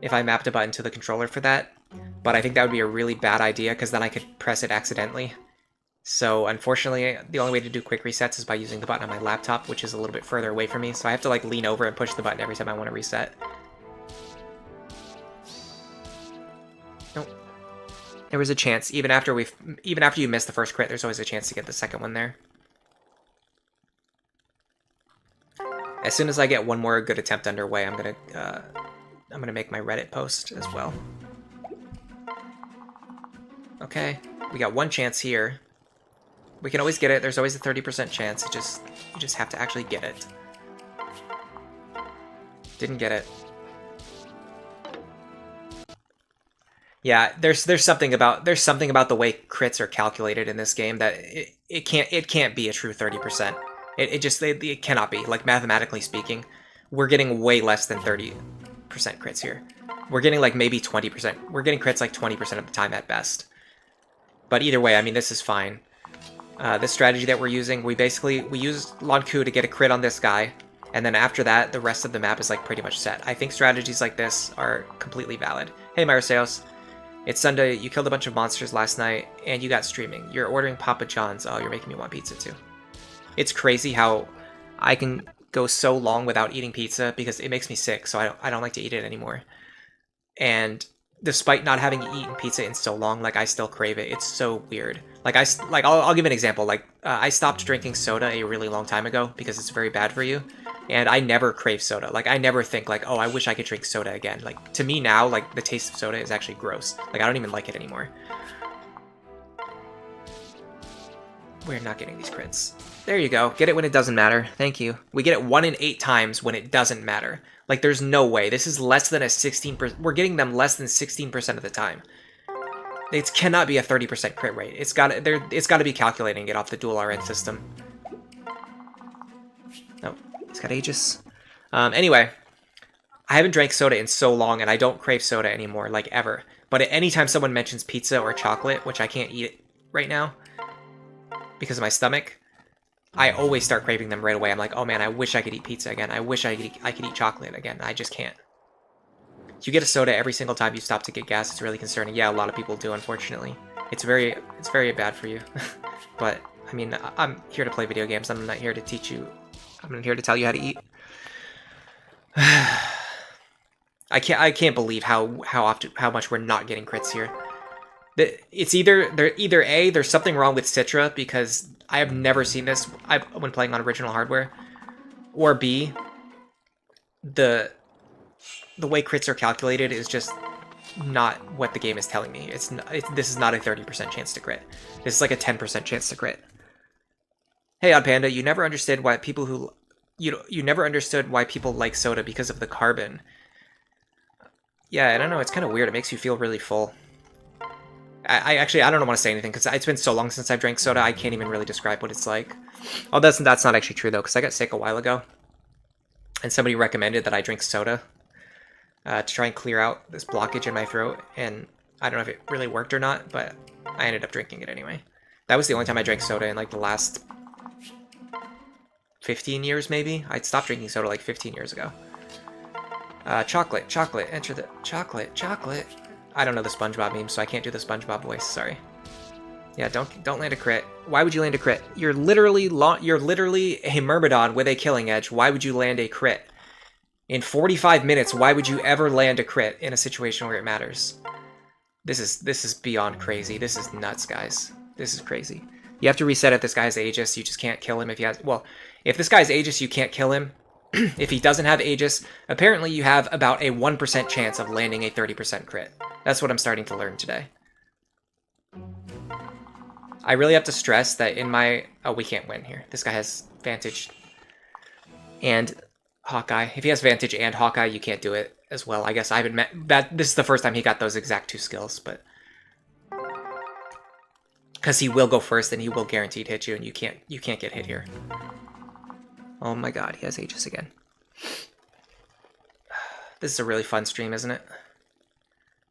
if I mapped a button to the controller for that, but I think that would be a really bad idea because then I could press it accidentally. So unfortunately, the only way to do quick resets is by using the button on my laptop, which is a little bit further away from me, so I have to like lean over and push the button every time I want to reset. Nope. There was a chance, even after you miss the first crit, there's always a chance to get the second one there. As soon as I get one more good attempt underway, I'm gonna make my Reddit post as well. Okay, we got one chance here. We can always get it. There's always a 30% chance. You just have to actually get it. Didn't get it. Yeah, there's something about the way crits are calculated in this game that it can't be a true 30%. It cannot be. Like, mathematically speaking, we're getting way less than 30% crits here. We're getting like maybe 20%. We're getting crits like 20% of the time at best. But either way, I mean, this is fine. This strategy that we're using, we use Lon'Qu to get a crit on this guy, and then after that, the rest of the map is like pretty much set. I think strategies like this are completely valid. Hey, Myroseos. It's Sunday, you killed a bunch of monsters last night, and you got streaming. You're ordering Papa John's. Oh, you're making me want pizza too. It's crazy how I can go so long without eating pizza because it makes me sick, so I don't like to eat it anymore. And despite not having eaten pizza in so long, like, I still crave it. It's so weird. Like, I'll give an example. Like, I stopped drinking soda a really long time ago because it's very bad for you. And I never crave soda. Like, I never think, like, oh, I wish I could drink soda again. Like, to me now, like, the taste of soda is actually gross. Like, I don't even like it anymore. We're not getting these crits. There you go. Get it when it doesn't matter. Thank you. We get it 1 in 8 times when it doesn't matter. Like, there's no way. This is less than a 16%. We're getting them less than 16% of the time. It cannot be a 30% crit rate. It's got to be calculating it off the dual RN system. Oh, he's got Aegis. Anyway, I haven't drank soda in so long, and I don't crave soda anymore, like, ever. But at any time someone mentions pizza or chocolate, which I can't eat it right now because of my stomach, I always start craving them right away. I'm like, oh man, I wish I could eat pizza again. I wish I could eat chocolate again. I just can't. You get a soda every single time you stop to get gas. It's really concerning. Yeah, a lot of people do, unfortunately. It's very bad for you. But I mean, I'm here to play video games. I'm not here to teach you. I'm here to tell you how to eat. I can't believe how much we're not getting crits here. It's either A, there's something wrong with Citra because I have never seen this when playing on original hardware, or B, the way crits are calculated is just not what the game is telling me. This is not a 30% chance to crit. This is like a 10% chance to crit. Hey, Odd Panda, you never understood why people you never understood why people like soda because of the carbon. Yeah, I don't know. It's kind of weird. It makes you feel really full. I actually don't want to say anything because it's been so long since I've drank soda. I can't even really describe what it's like. Oh, that's not actually true though, because I got sick a while ago, and somebody recommended that I drink soda to try and clear out this blockage in my throat. And I don't know if it really worked or not, but I ended up drinking it anyway. That was the only time I drank soda in like the last 15 years, maybe. I stopped drinking soda like 15 years ago. Chocolate, enter the chocolate. I don't know the SpongeBob meme, so I can't do the SpongeBob voice. Sorry. Yeah, don't land a crit. Why would you land a crit? You're literally a Myrmidon with a killing edge. Why would you land a crit? In 45 minutes, why would you ever land a crit in a situation where it matters? This is beyond crazy. This is nuts, guys. This is crazy. You have to reset if this guy has Aegis. You just can't kill him if he has... Well, if this guy has Aegis, you can't kill him. If he doesn't have Aegis, apparently you have about a 1% chance of landing a 30% crit. That's what I'm starting to learn today. I really have to stress that in my... Oh, we can't win here. This guy has Vantage and Hawkeye. If he has Vantage and Hawkeye, you can't do it as well. I guess I haven't met... This is the first time he got those exact 2 skills, but... Because he will go first, and he will guaranteed hit you, and you can't get hit here. Oh my god, he has Aegis again. This is a really fun stream, isn't it?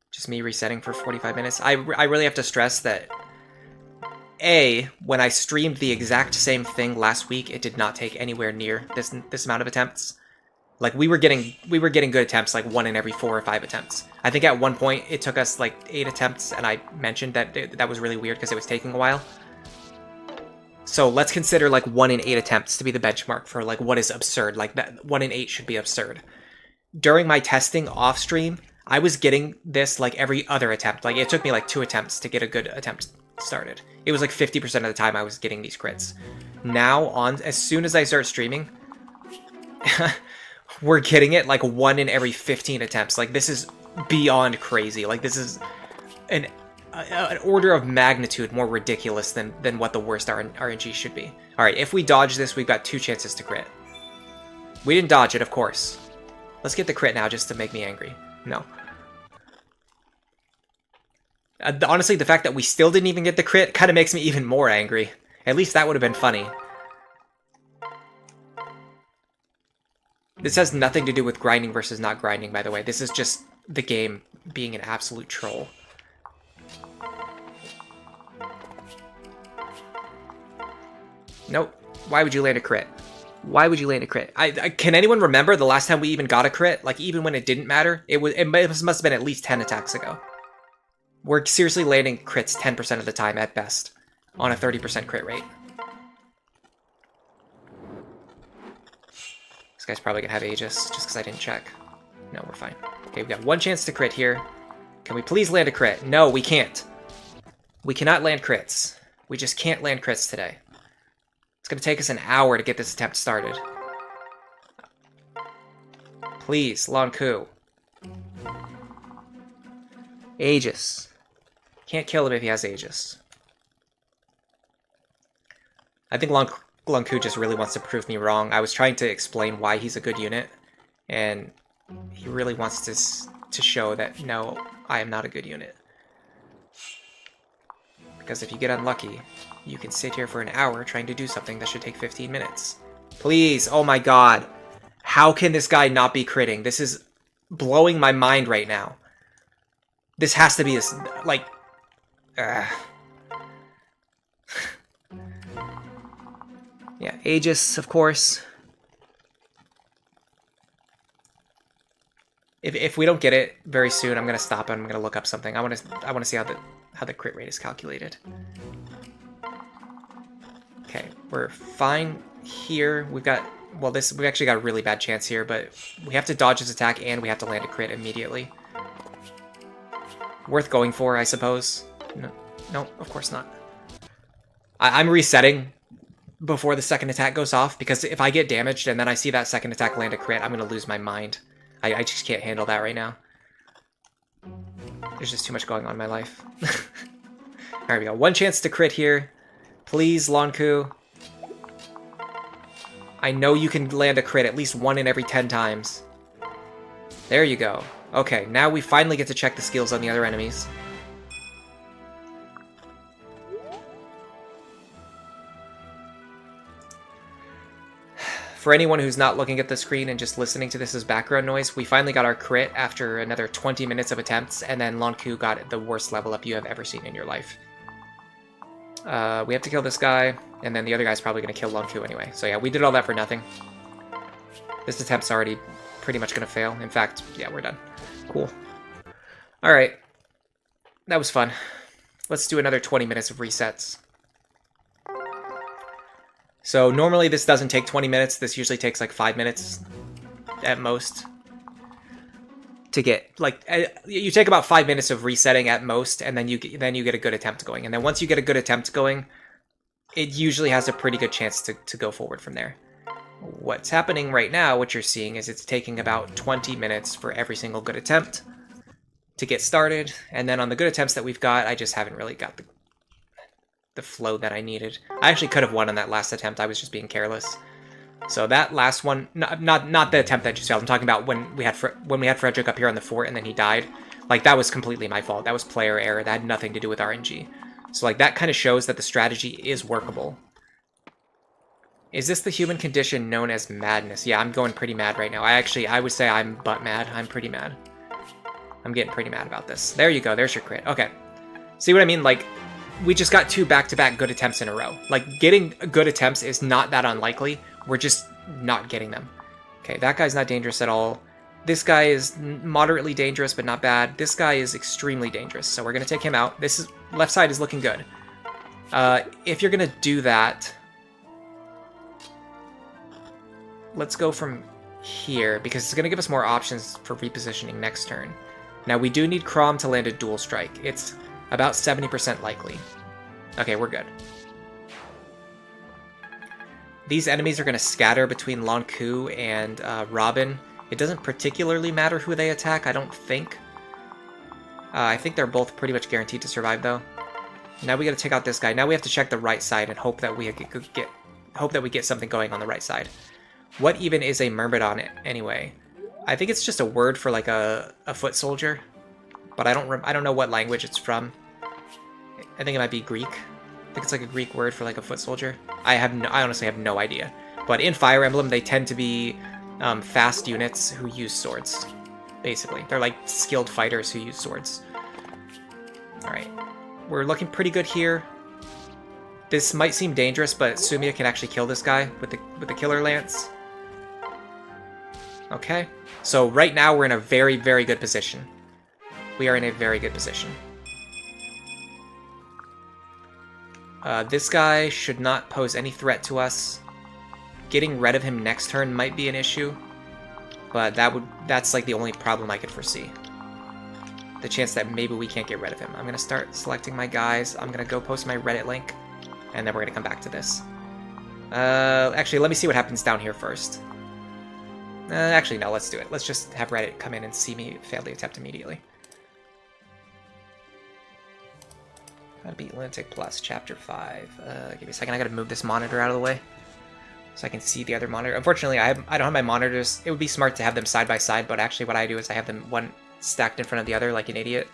Just me resetting for 45 minutes. I really have to stress that When I streamed the exact same thing last week, it did not take anywhere near this amount of attempts. Like, we were getting good attempts, like 1 in every 4 or 5 attempts. I think at one point it took us like 8 attempts, and I mentioned that that was really weird because it was taking a while. So let's consider like 1 in 8 attempts to be the benchmark for like what is absurd. Like that 1 in 8 should be absurd. During my testing off stream, I was getting this like every other attempt. Like it took me like 2 attempts to get a good attempt started. It was like 50% of the time I was getting these crits. Now as soon as I start streaming, we're getting it like 1 in every 15 attempts. Like this is beyond crazy. Like this is an order of magnitude more ridiculous than what the worst RNG should be. All right, if we dodge this, we've got 2 chances to crit. We didn't dodge it, of course. Let's get the crit now just to make me angry. No. Honestly, the fact that we still didn't even get the crit kind of makes me even more angry. At least that would have been funny. This has nothing to do with grinding versus not grinding, by the way. This is just the game being an absolute troll. Nope. Why would you land a crit? Why would you land a crit? Can anyone remember the last time we even got a crit? Like, even when it didn't matter? It must have been at least 10 attacks ago. We're seriously landing crits 10% of the time at best on a 30% crit rate. This guy's probably gonna have Aegis just because I didn't check. No, we're fine. Okay, we've got 1 chance to crit here. Can we please land a crit? No, we can't. We cannot land crits. We just can't land crits today. It's gonna take us an hour to get this attempt started. Please, Lon'Qu. Aegis. Can't kill him if he has Aegis. I think Lon'Qu just really wants to prove me wrong. I was trying to explain why he's a good unit, and he really wants to show that, no, I am not a good unit. Because if you get unlucky, you can sit here for an hour trying to do something that should take 15 minutes. Please, oh my god. How can this guy not be critting? This is blowing my mind right now. This has to be this, like... Yeah, Aegis, of course. If we don't get it very soon, I'm gonna stop and I'm gonna look up something. I want to see how the crit rate is calculated. Okay, we're fine here. We've got, well, we actually got a really bad chance here, but we have to dodge his attack and we have to land a crit immediately. Worth going for, I suppose. No, of course not. I'm resetting before the second attack goes off, because if I get damaged and then I see that second attack land a crit, I'm going to lose my mind. I just can't handle that right now. There's just too much going on in my life. Alright, we got 1 chance to crit here. Please, Lon'Qu. I know you can land a crit at least 1 in every 10 times. There you go. Okay, now we finally get to check the skills on the other enemies. For anyone who's not looking at the screen and just listening to this as background noise, we finally got our crit after another 20 minutes of attempts, and then Lon'Qu got the worst level up you have ever seen in your life. We have to kill this guy, and then the other guy's probably going to kill Lon'Qu anyway. So yeah, we did all that for nothing. This attempt's already pretty much going to fail. In fact, yeah, we're done. Cool. Alright. That was fun. Let's do another 20 minutes of resets. So normally this doesn't take 20 minutes. This usually takes like 5 minutes at most to get, like, you take about 5 minutes of resetting at most, and then you get a good attempt going. And then once you get a good attempt going, it usually has a pretty good chance to go forward from there. What's happening right now, what you're seeing, is it's taking about 20 minutes for every single good attempt to get started. And then on the good attempts that we've got, I just haven't really got the flow that I needed. I actually could have won on that last attempt. I was just being careless. So that last one, not the attempt that just failed. I'm talking about when we had Frederick up here on the fort and then he died. Like, that was completely my fault. That was player error. That had nothing to do with RNG. So like, that kind of shows that the strategy is workable. Is this the human condition known as madness? Yeah, I'm going pretty mad right now. I would say I'm butt mad. I'm pretty mad. I'm getting pretty mad about this. There you go. There's your crit. Okay. See what I mean? Like, we just got 2 back-to-back good attempts in a row. Like, getting good attempts is not that unlikely. We're just not getting them. Okay, that guy's not dangerous at all. This guy is moderately dangerous, but not bad. This guy is extremely dangerous, so we're going to take him out. This is left side is looking good. If you're going to do that, let's go from here, because it's going to give us more options for repositioning next turn. Now, we do need Chrom to land a dual strike. It's about 70% likely. Okay, we're good. These enemies are going to scatter between Lon'Qu and Robin. It doesn't particularly matter who they attack, I don't think. I think they're both pretty much guaranteed to survive, though. Now we got to take out this guy. Now we have to check the right side and hope that we get something going on the right side. What even is a Myrmidon anyway? I think it's just a word for like a foot soldier, but I don't know what language it's from. I think it might be Greek. I think it's like a Greek word for like a foot soldier. I honestly have no idea. But in Fire Emblem, they tend to be fast units who use swords. Basically, they're like skilled fighters who use swords. All right, we're looking pretty good here. This might seem dangerous, but Sumiya can actually kill this guy with the killer lance. Okay, so right now we're in a very, very good position. We are in a very good position. This guy should not pose any threat to us. Getting rid of him next turn might be an issue, but that's like the only problem I could foresee. The chance that maybe we can't get rid of him. I'm gonna start selecting my guys. I'm gonna go post my Reddit link, and then we're gonna come back to this. Actually, let me see what happens down here first. Actually, no, let's do it. Let's just have Reddit come in and see me fail the attempt immediately. How to beat Lunatic Plus, Chapter 5. Give me a second, I gotta move this monitor out of the way so I can see the other monitor. Unfortunately, I don't have my monitors. It would be smart to have them side by side, but actually what I do is I have them one stacked in front of the other like an idiot.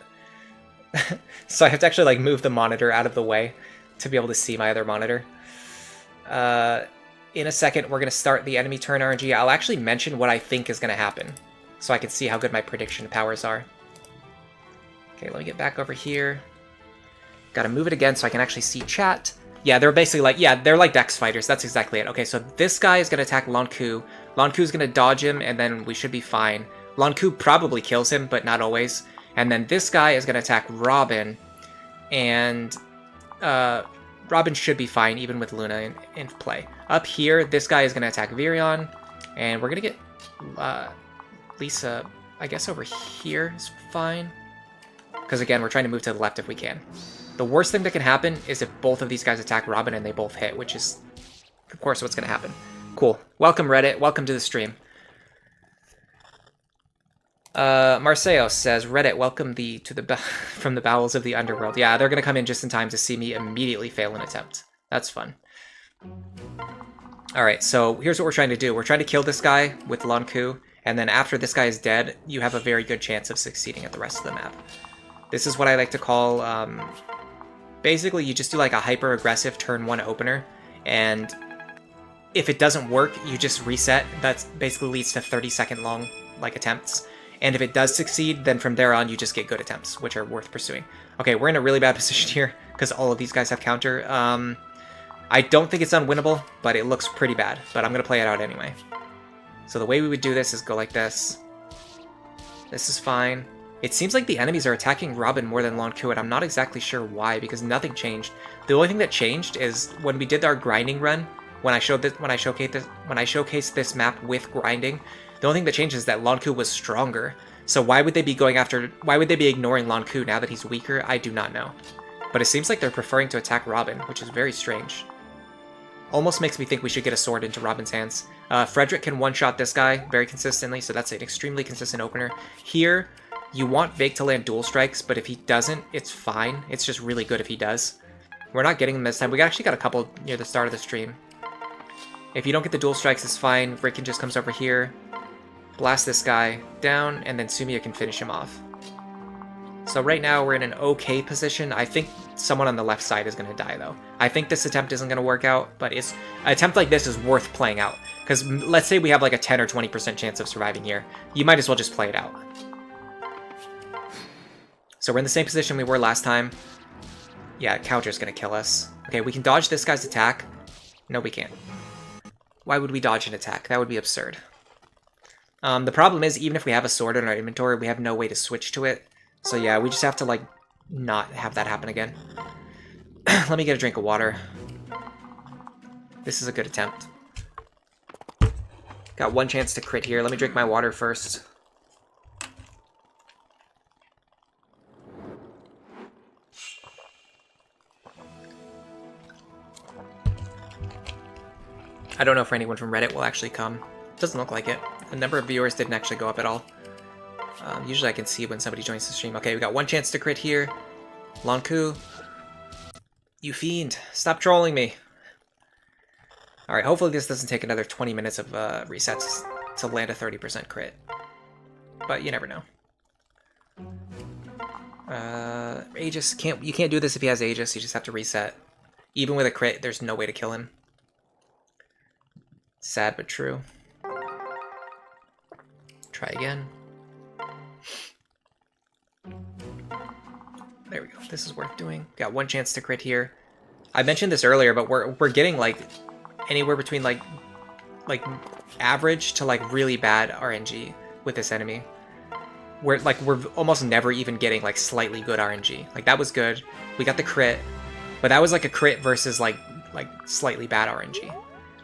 So I have to actually like move the monitor out of the way to be able to see my other monitor. In a second, we're going to start the enemy turn RNG. I'll actually mention what I think is going to happen so I can see how good my prediction powers are. Okay, let me get back over here. Got to move it again so I can actually see chat. Yeah, they're basically like, yeah, they're like Dex fighters. That's exactly it. Okay, so this guy is going to attack Lon'Qu. Lon'Qu's going to dodge him, and then we should be fine. Lon'Qu probably kills him, but not always. And then this guy is going to attack Robin, and Robin should be fine, even with Luna in play. Up here, this guy is going to attack Virion, and we're going to get Lisa, I guess, over here is fine. Because, again, we're trying to move to the left if we can. The worst thing that can happen is if both of these guys attack Robin and they both hit, which is, of course, what's going to happen. Cool. Welcome, Reddit. Welcome to the stream. Marceo says, Reddit, welcome from the bowels of the underworld. Yeah, they're going to come in just in time to see me immediately fail an attempt. That's fun. Alright, so here's what we're trying to do. We're trying to kill this guy with Lon'Qu, and then after this guy is dead, you have a very good chance of succeeding at the rest of the map. This is what I like to call, basically you just do like a hyper-aggressive turn 1 opener, and if it doesn't work, you just reset. That basically leads to 30-second long like attempts. And if it does succeed, then from there on, you just get good attempts, which are worth pursuing. Okay, we're in a really bad position here, because all of these guys have counter. I don't think it's unwinnable, but it looks pretty bad. But I'm going to play it out anyway. So the way we would do this is go like this. This is fine. It seems like the enemies are attacking Robin more than Lon'Qu, and I'm not exactly sure why, because nothing changed. The only thing that changed is when we did our grinding run, when I showcased this map with grinding, the only thing that changed is that Lon'Qu was stronger. So why would they be ignoring Lon'Qu now that he's weaker? I do not know. But it seems like they're preferring to attack Robin, which is very strange. Almost makes me think we should get a sword into Robin's hands. Frederick can one-shot this guy very consistently, so that's an extremely consistent opener. Here, you want Vake to land dual strikes, but if he doesn't, it's fine. It's just really good if he does. We're not getting them this time. We actually got a couple near the start of the stream. If you don't get the dual strikes, it's fine. Ricken just comes over here, blast this guy down, and then Sumiya can finish him off. So right now we're in an okay position. I think someone on the left side is going to die, though. I think this attempt isn't going to work out, but an attempt like this is worth playing out. Because let's say we have like a 10 or 20% chance of surviving here. You might as well just play it out. So we're in the same position we were last time. Yeah, counter's gonna kill us. Okay, we can dodge this guy's attack. No, we can't. Why would we dodge an attack? That would be absurd. The problem is, even if we have a sword in our inventory, we have no way to switch to it. So yeah, we just have to, like, not have that happen again. Let me get a drink of water. This is a good attempt. Got one chance to crit here. Let me drink my water first. I don't know if anyone from Reddit will actually come. Doesn't look like it. The number of viewers didn't actually go up at all. Usually I can see when somebody joins the stream. Okay, we got one chance to crit here. Lon'Qu. You fiend. Stop trolling me. Alright, hopefully this doesn't take another 20 minutes of resets to land a 30% crit. But you never know. Aegis, you can't do this if he has Aegis, you just have to reset. Even with a crit, there's no way to kill him. Sad but true. Try again. There we go. This is worth doing. Got one chance to crit here. I mentioned this earlier, but we're getting like anywhere between like average to like really bad RNG with this enemy. We're almost never even getting like slightly good RNG. Like that was good. We got the crit, but that was like a crit versus like slightly bad RNG.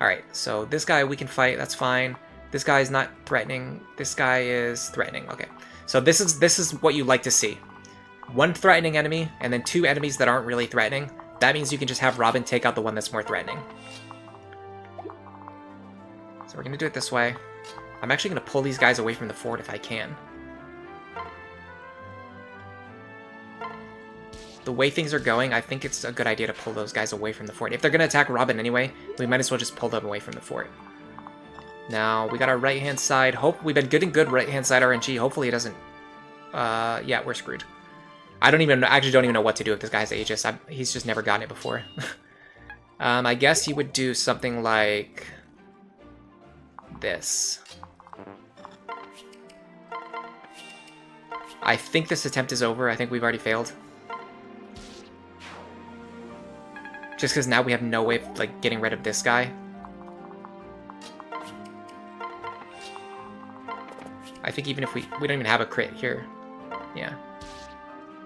All right, so this guy we can fight. That's fine. This guy is not threatening. This guy is threatening. Okay, so this is what you like to see. One threatening enemy, and then two enemies that aren't really threatening. That means you can just have Robin take out the one that's more threatening. So we're going to do it this way. I'm actually going to pull these guys away from the fort if I can. The way things are going, I think it's a good idea to pull those guys away from the fort. If they're going to attack Robin anyway, we might as well just pull them away from the fort. Now, we got our right-hand side. We've been getting good right-hand side RNG. Hopefully it doesn't... yeah, we're screwed. I actually don't even know what to do if this guy has Aegis. He's just never gotten it before. I guess he would do something like this. I think this attempt is over. I think we've already failed. Just because now we have no way of like getting rid of this guy. I think even if we don't even have a crit here. Yeah.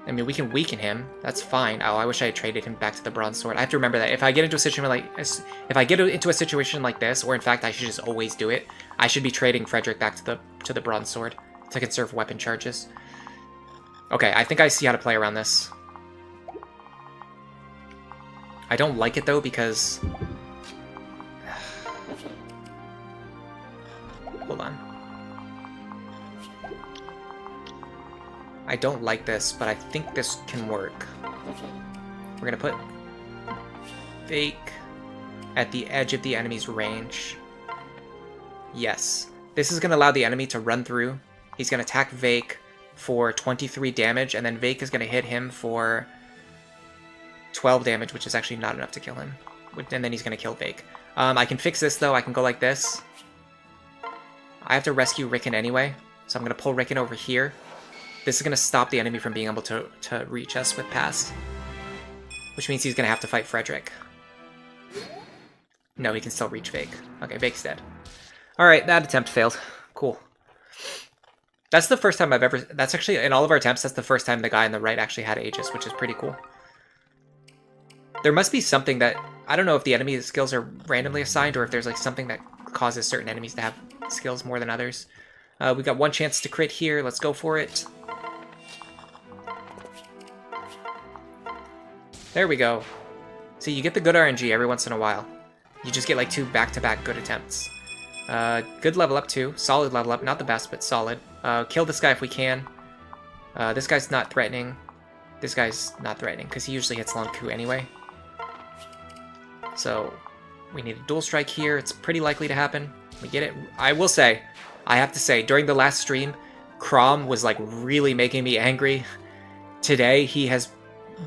I mean, we can weaken him. That's fine. Oh, I wish I had traded him back to the bronze sword. I have to remember that if I get into a situation like this, or in fact I should just always do it, I should be trading Frederick back to the bronze sword to conserve weapon charges. Okay, I think I see how to play around this. I don't like it though because... Hold on. I don't like this, but I think this can work. We're gonna put Fake at the edge of the enemy's range. Yes. This is gonna allow the enemy to run through. He's gonna attack Vake for 23 damage, and then Vake is gonna hit him for 12 damage, which is actually not enough to kill him. And then he's gonna kill Vake. I can fix this though. I can go like this. I have to rescue Rickon anyway, so I'm gonna pull Rickon over here. This is going to stop the enemy from being able to reach us with pass. Which means he's going to have to fight Frederick. No, he can still reach Vake. Okay, Vake's dead. Alright, that attempt failed. Cool. That's the first time I've ever... That's actually, in all of our attempts, that's the first time the guy on the right actually had Aegis, which is pretty cool. There must be something that... I don't know if the enemy skills are randomly assigned, or if there's like something that causes certain enemies to have skills more than others. We got one chance to crit here. Let's go for it. There we go. See, you get the good RNG every once in a while. You just get like 2 back-to-back good attempts. Good level up too. Solid level up. Not the best, but solid. Kill this guy if we can. This guy's not threatening. This guy's not threatening, because he usually hits Lon'Qu anyway. So, we need a dual strike here. It's pretty likely to happen. We get it. I will say, I have to say, during the last stream, Chrom was like really making me angry. Today, he has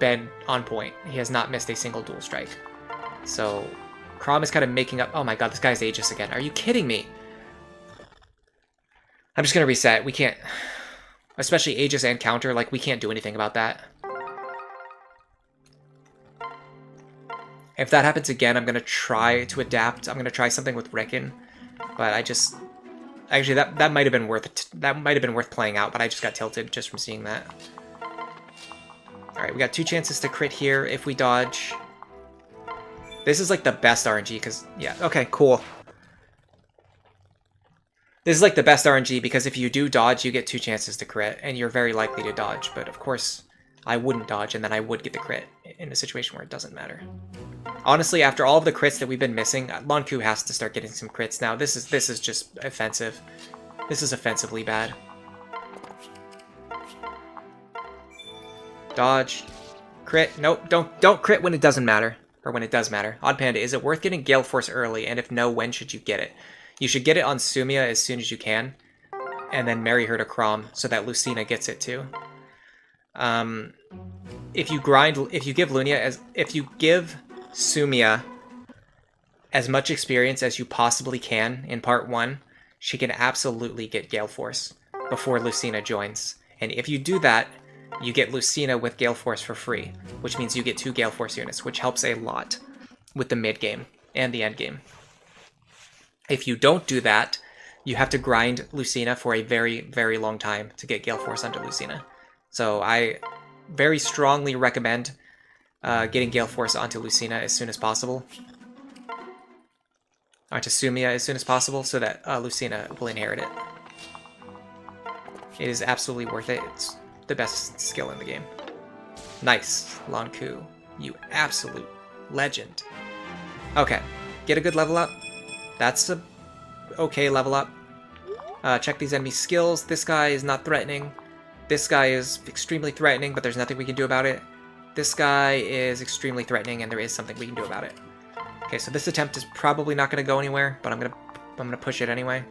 been on point. He has not missed a single dual strike. So, Chrom is kind of making up... Oh my god, this guy's Aegis again. Are you kidding me? I'm just going to reset. We can't... Especially Aegis and counter, like, we can't do anything about that. If that happens again, I'm going to try to adapt. I'm going to try something with Ricken, but I just... Actually, that might have been worth playing out, but I just got tilted just from seeing that. Alright, we got 2 chances to crit here if we dodge. This is like the best RNG, because... Yeah, okay, cool. This is like the best RNG, because if you do dodge, you get 2 chances to crit, and you're very likely to dodge, but of course, I wouldn't dodge, and then I would get the crit in a situation where it doesn't matter. Honestly, after all of the crits that we've been missing, Lon'Qu has to start getting some crits now. This is just offensive. This is offensively bad. Dodge. Crit. Nope, don't crit when it doesn't matter. Or when it does matter. Odd Panda, is it worth getting Gale Force early? And if no, when should you get it? You should get it on Sumia as soon as you can. And then marry her to Chrom so that Lucina gets it too. If you give Sumia as much experience as you possibly can in part 1, she can absolutely get Gale Force before Lucina joins. And if you do that, you get Lucina with Gale Force for free, which means you get 2 Gale Force units, which helps a lot with the mid game and the end game. If you don't do that, you have to grind Lucina for a very, very long time to get Gale Force onto Lucina. So I very strongly recommend getting Gale Force onto Lucina as soon as possible. Onto Sumia as soon as possible, so that Lucina will inherit it. It is absolutely worth it. It's the best skill in the game. Nice, Lon'Qu. You absolute legend. Okay, get a good level up. That's a okay level up. Check these enemy skills. This guy is not threatening. This guy is extremely threatening, but there's nothing we can do about it. This guy is extremely threatening, and there is something we can do about it. Okay, so this attempt is probably not going to go anywhere, but I'm gonna push it anyway.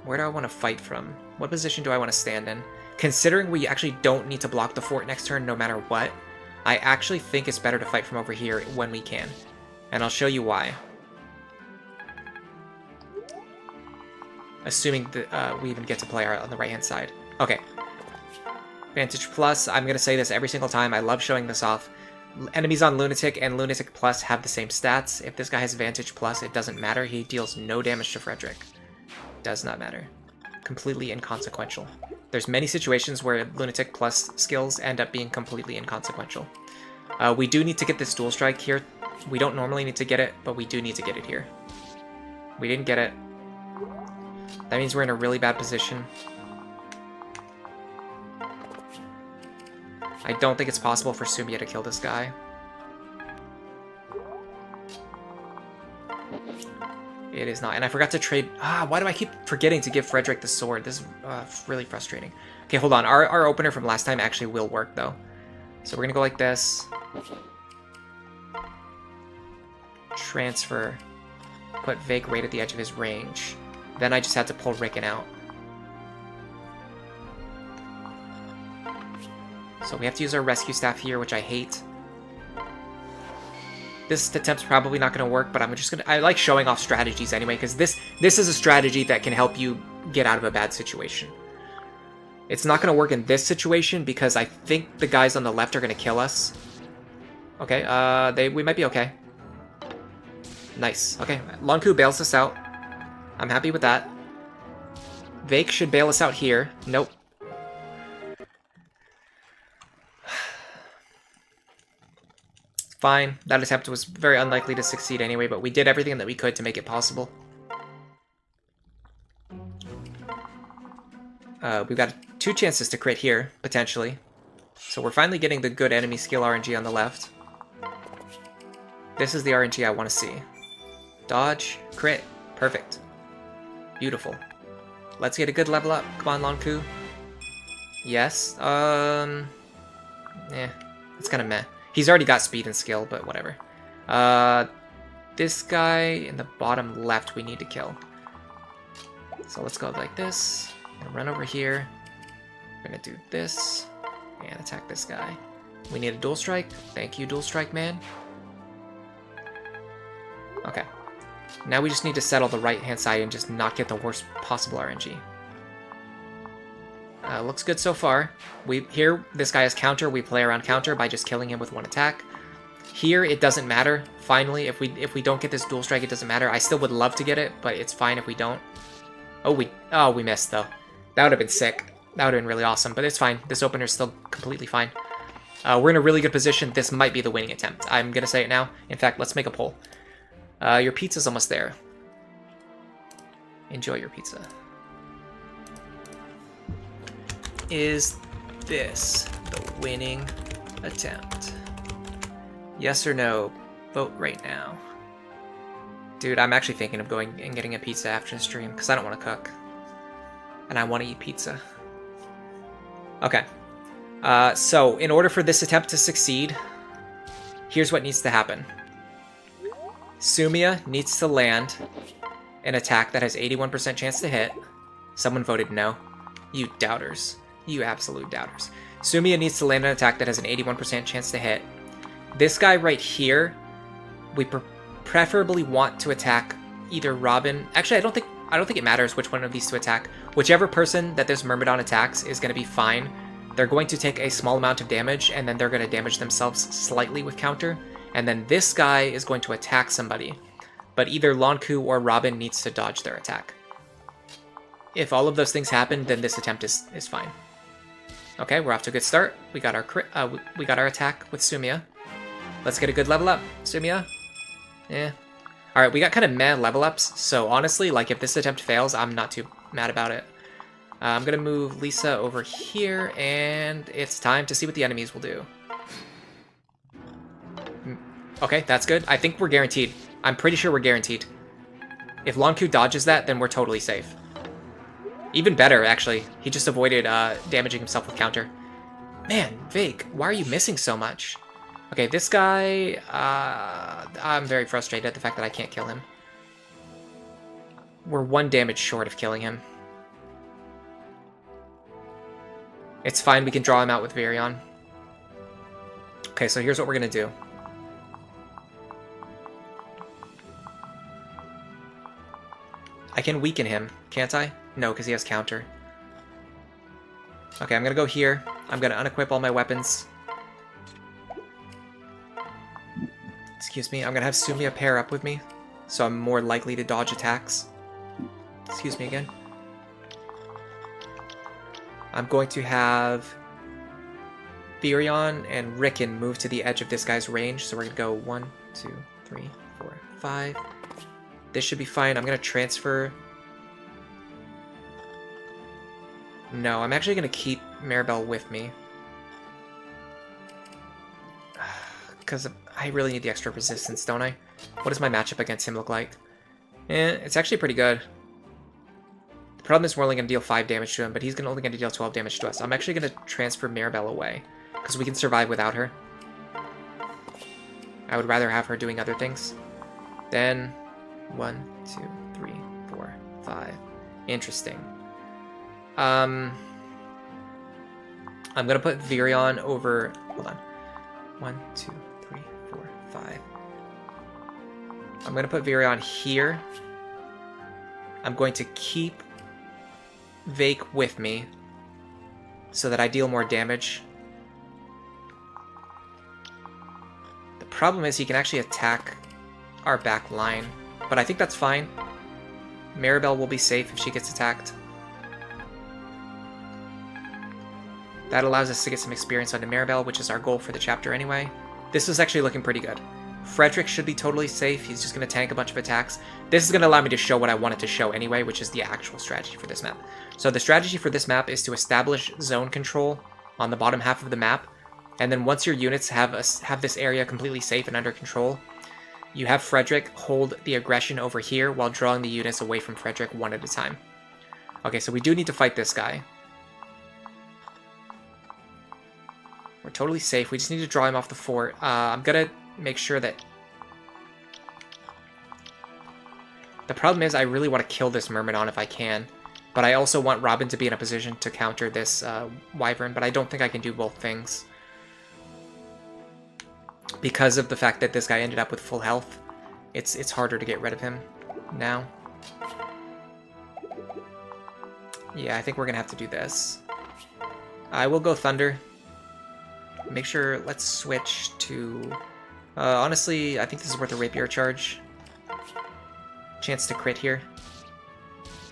Where do I want to fight from? What position do I want to stand in? Considering we actually don't need to block the fort next turn no matter what, I actually think it's better to fight from over here when we can. And I'll show you why. Assuming that we even get to play on the right-hand side. Okay. Vantage Plus, I'm going to say this every single time. I love showing this off. Enemies on Lunatic and Lunatic Plus have the same stats. If this guy has Vantage Plus, it doesn't matter. He deals no damage to Frederick. Does not matter. Completely inconsequential. There's many situations where Lunatic Plus skills end up being completely inconsequential. We do need to get this dual strike here. We don't normally need to get it, but we do need to get it here. We didn't get it. That means we're in a really bad position. I don't think it's possible for Sumia to kill this guy. It is not. And I forgot to trade... why do I keep forgetting to give Frederick the sword? This is really frustrating. Okay, hold on. Our opener from last time actually will work, though. So we're going to go like this. Transfer. Put Vake right at the edge of his range. Then I just had to pull Ricken out. So we have to use our rescue staff here, which I hate. This attempt's probably not going to work, but I like showing off strategies anyway, because this is a strategy that can help you get out of a bad situation. It's not going to work in this situation, because I think the guys on the left are going to kill us. Okay, we might be okay. Nice. Okay, Lon'Qu bails us out. I'm happy with that. Vake should bail us out here. Nope. Fine. That attempt was very unlikely to succeed anyway, but we did everything that we could to make it possible. We've got 2 chances to crit here, potentially. So we're finally getting the good enemy skill RNG on the left. This is the RNG I want to see. Dodge, crit, perfect. Beautiful. Let's get a good level up. Come on, Lon'Qu. Yes. It's kind of meh. He's already got speed and skill, but whatever. This guy in the bottom left we need to kill. So let's go like this. I'm gonna run over here. We're gonna do this. And attack this guy. We need a dual strike. Thank you, dual strike man. Okay. Now we just need to settle the right-hand side and just not get the worst possible RNG. Looks good so far. Here, this guy has counter. We play around counter by just killing him with 1 attack. Here, it doesn't matter. Finally, if we don't get this dual strike, it doesn't matter. I still would love to get it, but it's fine if we don't. Oh, we missed, though. That would have been sick. That would have been really awesome, but it's fine. This opener's still completely fine. We're in a really good position. This might be the winning attempt. I'm going to say it now. In fact, let's make a poll. Your pizza's almost there. Enjoy your pizza. Is this the winning attempt? Yes or no? Vote right now. Dude, I'm actually thinking of going and getting a pizza after the stream because I don't want to cook. And I want to eat pizza. Okay. So, in order for this attempt to succeed, here's what needs to happen. Sumia needs to land an attack that has 81% chance to hit. Someone voted no. You doubters. You absolute doubters. Sumia needs to land an attack that has an 81% chance to hit. This guy right here, we preferably want to attack either Robin. Actually, I don't think it matters which one of these to attack. Whichever person that this Myrmidon attacks is going to be fine. They're going to take a small amount of damage, and then they're going to damage themselves slightly with counter. And then this guy is going to attack somebody. But either Lon'Qu or Robin needs to dodge their attack. If all of those things happen, then this attempt is fine. Okay, we're off to a good start. We got our attack with Sumia. Let's get a good level up, Sumia. Yeah. Alright, we got kind of meh level ups, so honestly, like, if this attempt fails, I'm not too mad about it. I'm gonna move Lisa over here, and it's time to see what the enemies will do. Okay, that's good. I think we're guaranteed. I'm pretty sure we're guaranteed. If Lon'Qu dodges that, then we're totally safe. Even better, actually. He just avoided damaging himself with counter. Man, Vake, why are you missing so much? Okay, this guy, I'm very frustrated at the fact that I can't kill him. We're 1 damage short of killing him. It's fine, we can draw him out with Virion. Okay, so here's what we're going to do. I can weaken him, can't I? No, because he has counter. Okay, I'm going to go here. I'm going to unequip all my weapons. Excuse me, I'm going to have Sumia pair up with me, so I'm more likely to dodge attacks. Excuse me again. I'm going to have Virion and Rickon move to the edge of this guy's range, so we're going to go 1, 2, 3, 4, 5. This should be fine. I'm going to transfer... No, I'm actually going to keep Maribel with me. Because I really need the extra resistance, don't I? What does my matchup against him look like? It's actually pretty good. The problem is we're only going to deal 5 damage to him, but he's only going to deal 12 damage to us. I'm actually going to transfer Maribel away, because we can survive without her. I would rather have her doing other things. Then, 1, 2, 3, 4, 5. Interesting. I'm going to put Virion over... Hold on. 1, 2, 3, 4, 5. I'm going to put Virion here. I'm going to keep Vake with me so that I deal more damage. The problem is he can actually attack our back line, but I think that's fine. Maribel will be safe if she gets attacked. That allows us to get some experience onto Maribel, which is our goal for the chapter anyway. This is actually looking pretty good. Frederick should be totally safe. He's just going to tank a bunch of attacks. This is going to allow me to show what I wanted to show anyway, which is the actual strategy for this map. So the strategy for this map is to establish zone control on the bottom half of the map. And then once your units have this area completely safe and under control, you have Frederick hold the aggression over here while drawing the units away from Frederick one at a time. Okay, so we do need to fight this guy. We're totally safe. We just need to draw him off the fort. I'm going to make sure that... The problem is I really want to kill this Myrmidon if I can. But I also want Robin to be in a position to counter this Wyvern. But I don't think I can do both things. Because of the fact that this guy ended up with full health. It's harder to get rid of him now. Yeah, I think we're going to have to do this. I will go Thunder. Make sure, let's switch to... Honestly, I think this is worth a rapier charge. Chance to crit here.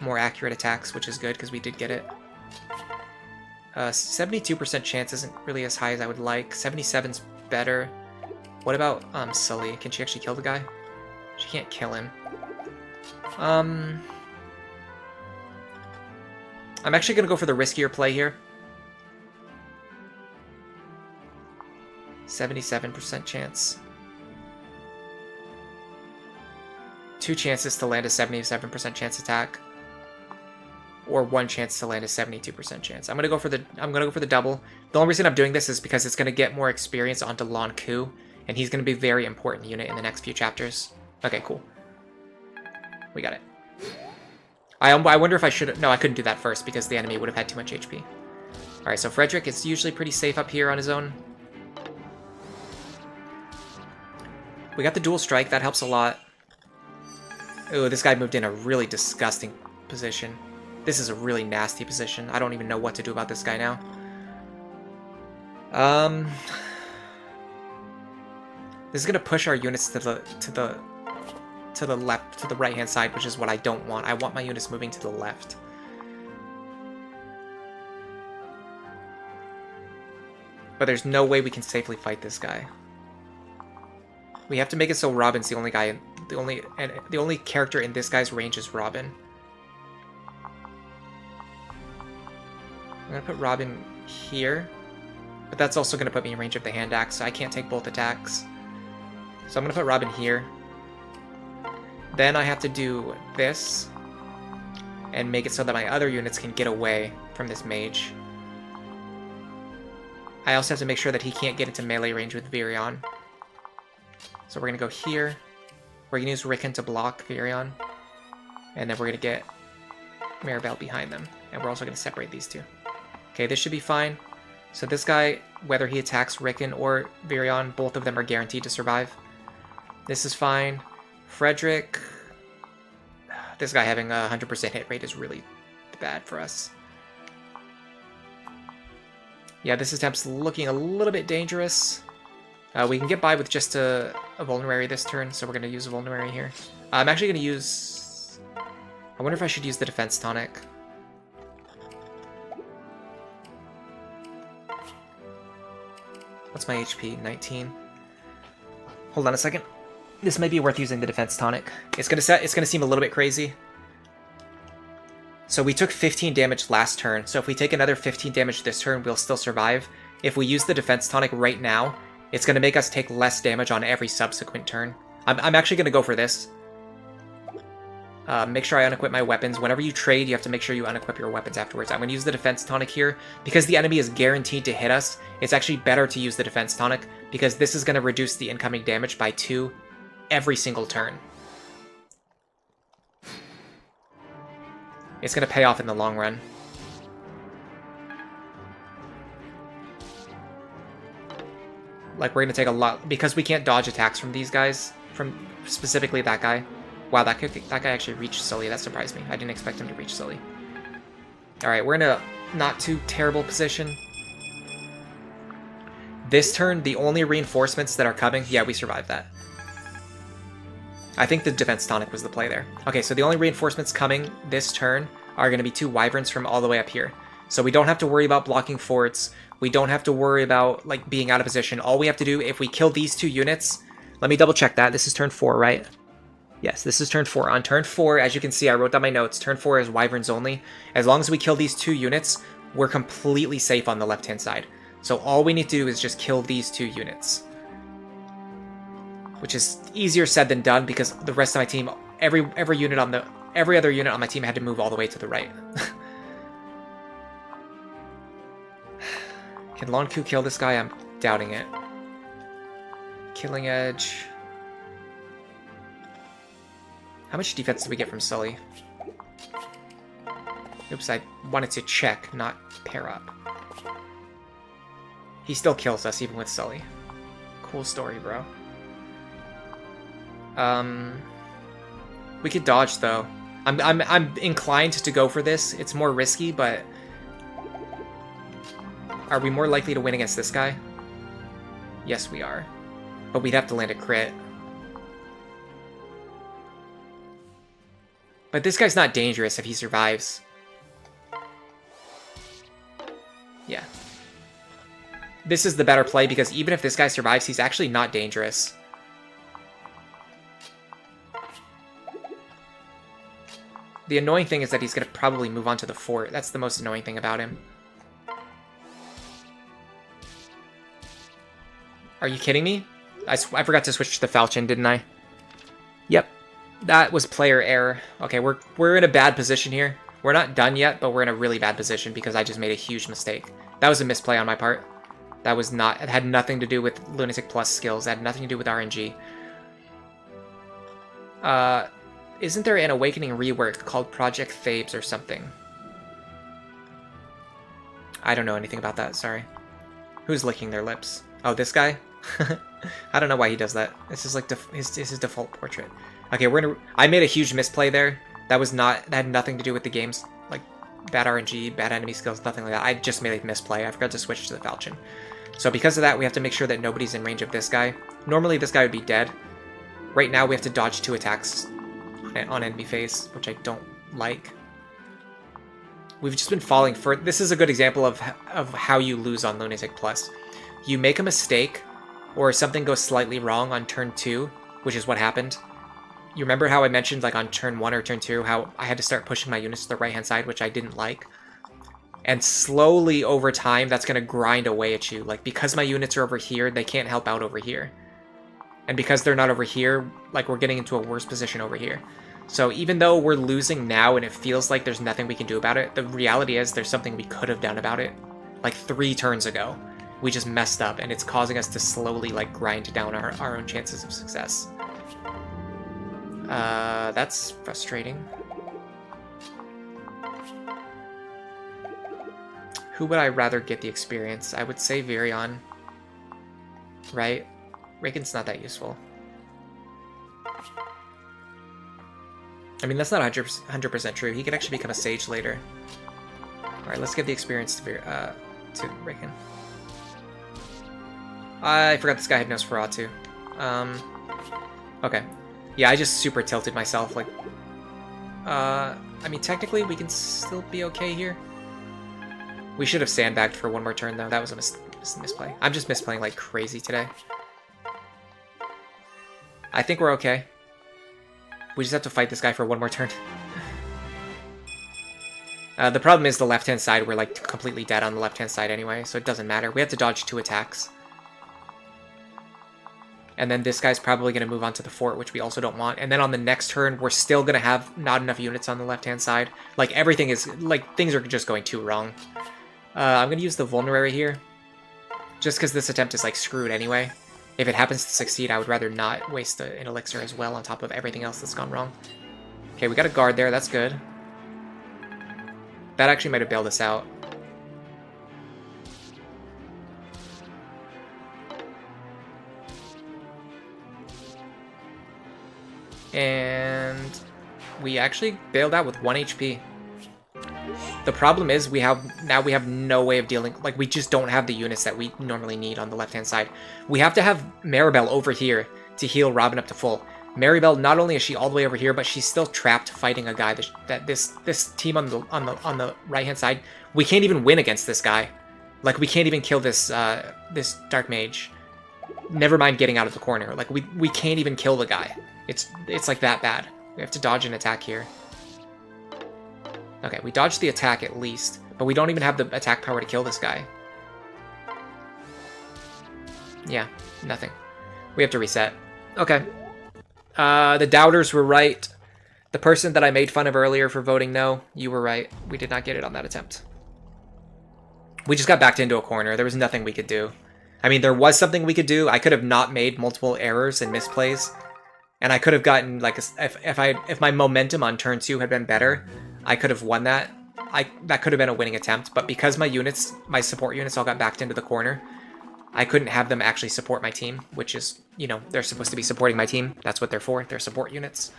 More accurate attacks, which is good because we did get it. 72% chance isn't really as high as I would like. 77's better. What about Sully? Can she actually kill the guy? She can't kill him. I'm actually going to go for the riskier play here. 77% chance. 2 chances to land a 77% chance attack. Or 1 chance to land a 72% chance. I'm gonna go for the double. The only reason I'm doing this is because it's gonna get more experience onto Lon'Qu, and he's gonna be a very important unit in the next few chapters. Okay, cool. We got it. I wonder if I should. No, I couldn't do that first because the enemy would have had too much HP. All right, so Frederick is usually pretty safe up here on his own. We got the dual strike. That helps a lot. Ooh, this guy moved in a really disgusting position. This is a really nasty position. I don't even know what to do about this guy now. This is gonna push our units to the left, to the right hand side, which is what I don't want. I want my units moving to the left. But there's no way we can safely fight this guy. We have to make it so Robin's the only guy, the only character in this guy's range is Robin. I'm gonna put Robin here, but that's also gonna put me in range of the hand axe, so I can't take both attacks. So I'm gonna put Robin here. Then I have to do this and make it so that my other units can get away from this mage. I also have to make sure that he can't get into melee range with Virion. So we're gonna go here. We're gonna use Rickon to block Virion, and then we're gonna get Maribel behind them, and we're also gonna separate these two. Okay, this should be fine. So this guy, whether he attacks Rickon or Virion, both of them are guaranteed to survive. This is fine. Frederick, this guy having a 100% hit rate is really bad for us. Yeah, this attempt's looking a little bit dangerous. We can get by with just a vulnerary this turn, so we're going to use a vulnerary here. I'm actually going to use... I wonder if I should use the defense tonic. What's my HP? 19. Hold on a second. This might be worth using the defense tonic. It's gonna seem a little bit crazy. So we took 15 damage last turn, so if we take another 15 damage this turn, we'll still survive. If we use the defense tonic right now, it's gonna make us take less damage on every subsequent turn. I'm actually gonna go for this. Make sure I unequip my weapons. Whenever you trade, you have to make sure you unequip your weapons afterwards. I'm going to use the defense tonic here. Because the enemy is guaranteed to hit us, it's actually better to use the defense tonic, because this is going to reduce the incoming damage by 2 every single turn. It's going to pay off in the long run. Like, we're going to take a lot... Because we can't dodge attacks from these guys, from specifically that guy. Wow, that guy actually reached Sully. That surprised me. I didn't expect him to reach Sully. Alright, we're in a not too terrible position. This turn, the only reinforcements that are coming... Yeah, we survived that. I think the defense tonic was the play there. Okay, so the only reinforcements coming this turn are going to be 2 wyverns from all the way up here. So we don't have to worry about blocking forts. We don't have to worry about, like, being out of position. All we have to do, if we kill these 2 units... Let me double check that. This is turn 4, right? Yes, this is turn 4. On turn 4, as you can see, I wrote down my notes. Turn 4 is wyverns only. As long as we kill these 2 units, we're completely safe on the left-hand side. So all we need to do is just kill these 2 units. Which is easier said than done, because the rest of my team, every other unit on my team had to move all the way to the right. Can Lon'Qu kill this guy? I'm doubting it. Killing Edge. How much defense did we get from Sully? Oops, I wanted to check, not pair up. He still kills us, even with Sully. Cool story, bro. We could dodge, though. I'm inclined to go for this. It's more risky, but... Are we more likely to win against this guy? Yes, we are. But we'd have to land a crit. But this guy's not dangerous if he survives. Yeah. This is the better play because even if this guy survives, he's actually not dangerous. The annoying thing is that he's going to probably move on to the fort. That's the most annoying thing about him. Are you kidding me? I forgot to switch to the falchion, didn't I? Yep. That was player error. Okay, we're in a bad position here. We're not done yet, but we're in a really bad position because I just made a huge mistake. That was a misplay on my part. That was not... It had nothing to do with Lunatic Plus skills. It had nothing to do with RNG. Isn't there an Awakening rework called Project Thebes or something? I don't know anything about that, sorry. Who's licking their lips? Oh, this guy? I don't know why he does that. This is like his default portrait. Okay, I made a huge misplay there. That had nothing to do with the game's, like, bad RNG, bad enemy skills, nothing like that. I just made a misplay. I forgot to switch to the falchion. So because of that, we have to make sure that nobody's in range of this guy. Normally, this guy would be dead. Right now, we have to dodge 2 attacks on enemy phase, which I don't like. We've just been falling for... This is a good example of how you lose on Lunatic Plus. You make a mistake, or something goes slightly wrong on turn 2, which is what happened. You remember how I mentioned, like, on turn 1 or turn 2, how I had to start pushing my units to the right-hand side, which I didn't like? And slowly, over time, that's going to grind away at you. Like, because my units are over here, they can't help out over here. And because they're not over here, like, we're getting into a worse position over here. So even though we're losing now and it feels like there's nothing we can do about it, the reality is there's something we could have done about it, like 3 turns ago. We just messed up, and it's causing us to slowly, like, grind down our own chances of success. That's frustrating. Who would I rather get the experience? I would say Virion. Right? Raken's not that useful. I mean, that's not 100% true. He could actually become a sage later. Alright, let's give the experience to Raken. I forgot this guy had Nosferatu. Okay. Yeah, I just super tilted myself. Like, I mean, technically, we can still be okay here. We should have sandbagged for 1 more turn, though. That was a misplay. I'm just misplaying like crazy today. I think we're okay. We just have to fight this guy for 1 more turn. The problem is the left-hand side. We're, like, completely dead on the left-hand side anyway, so it doesn't matter. We have to dodge 2 attacks. And then this guy's probably going to move on to the fort, which we also don't want. And then on the next turn, we're still going to have not enough units on the left-hand side. Like, everything is... Like, things are just going too wrong. I'm going to use the Vulnerary here. Just because this attempt is, like, screwed anyway. If it happens to succeed, I would rather not waste an Elixir as well on top of everything else that's gone wrong. Okay, we got a guard there. That's good. That actually might have bailed us out. And we actually bailed out with 1 HP. The problem is we have no way of dealing, like, we just don't have the units that we normally need on the left-hand side. We have to have Maribel over here to heal Robin up to full. Maribel, not only is she all the way over here, but she's still trapped fighting a guy that this team on the right-hand side, we can't even win against this guy. Like, we can't even kill this this Dark Mage. Never mind getting out of the corner. Like, we can't even kill the guy. It's like that bad. We have to dodge an attack here. Okay, we dodged the attack at least, but we don't even have the attack power to kill this guy. Yeah, nothing. We have to reset. Okay. The doubters were right. The person that I made fun of earlier for voting no, you were right. We did not get it on that attempt. We just got backed into a corner. There was nothing we could do. I mean, there was something we could do. I could have not made multiple errors and misplays, and I could have gotten, like, if my momentum on turn 2 had been better, I could have won that. That could have been a winning attempt, but because my support units all got backed into the corner, I couldn't have them actually support my team, which is, you know, they're supposed to be supporting my team. That's what they're for. They're support units.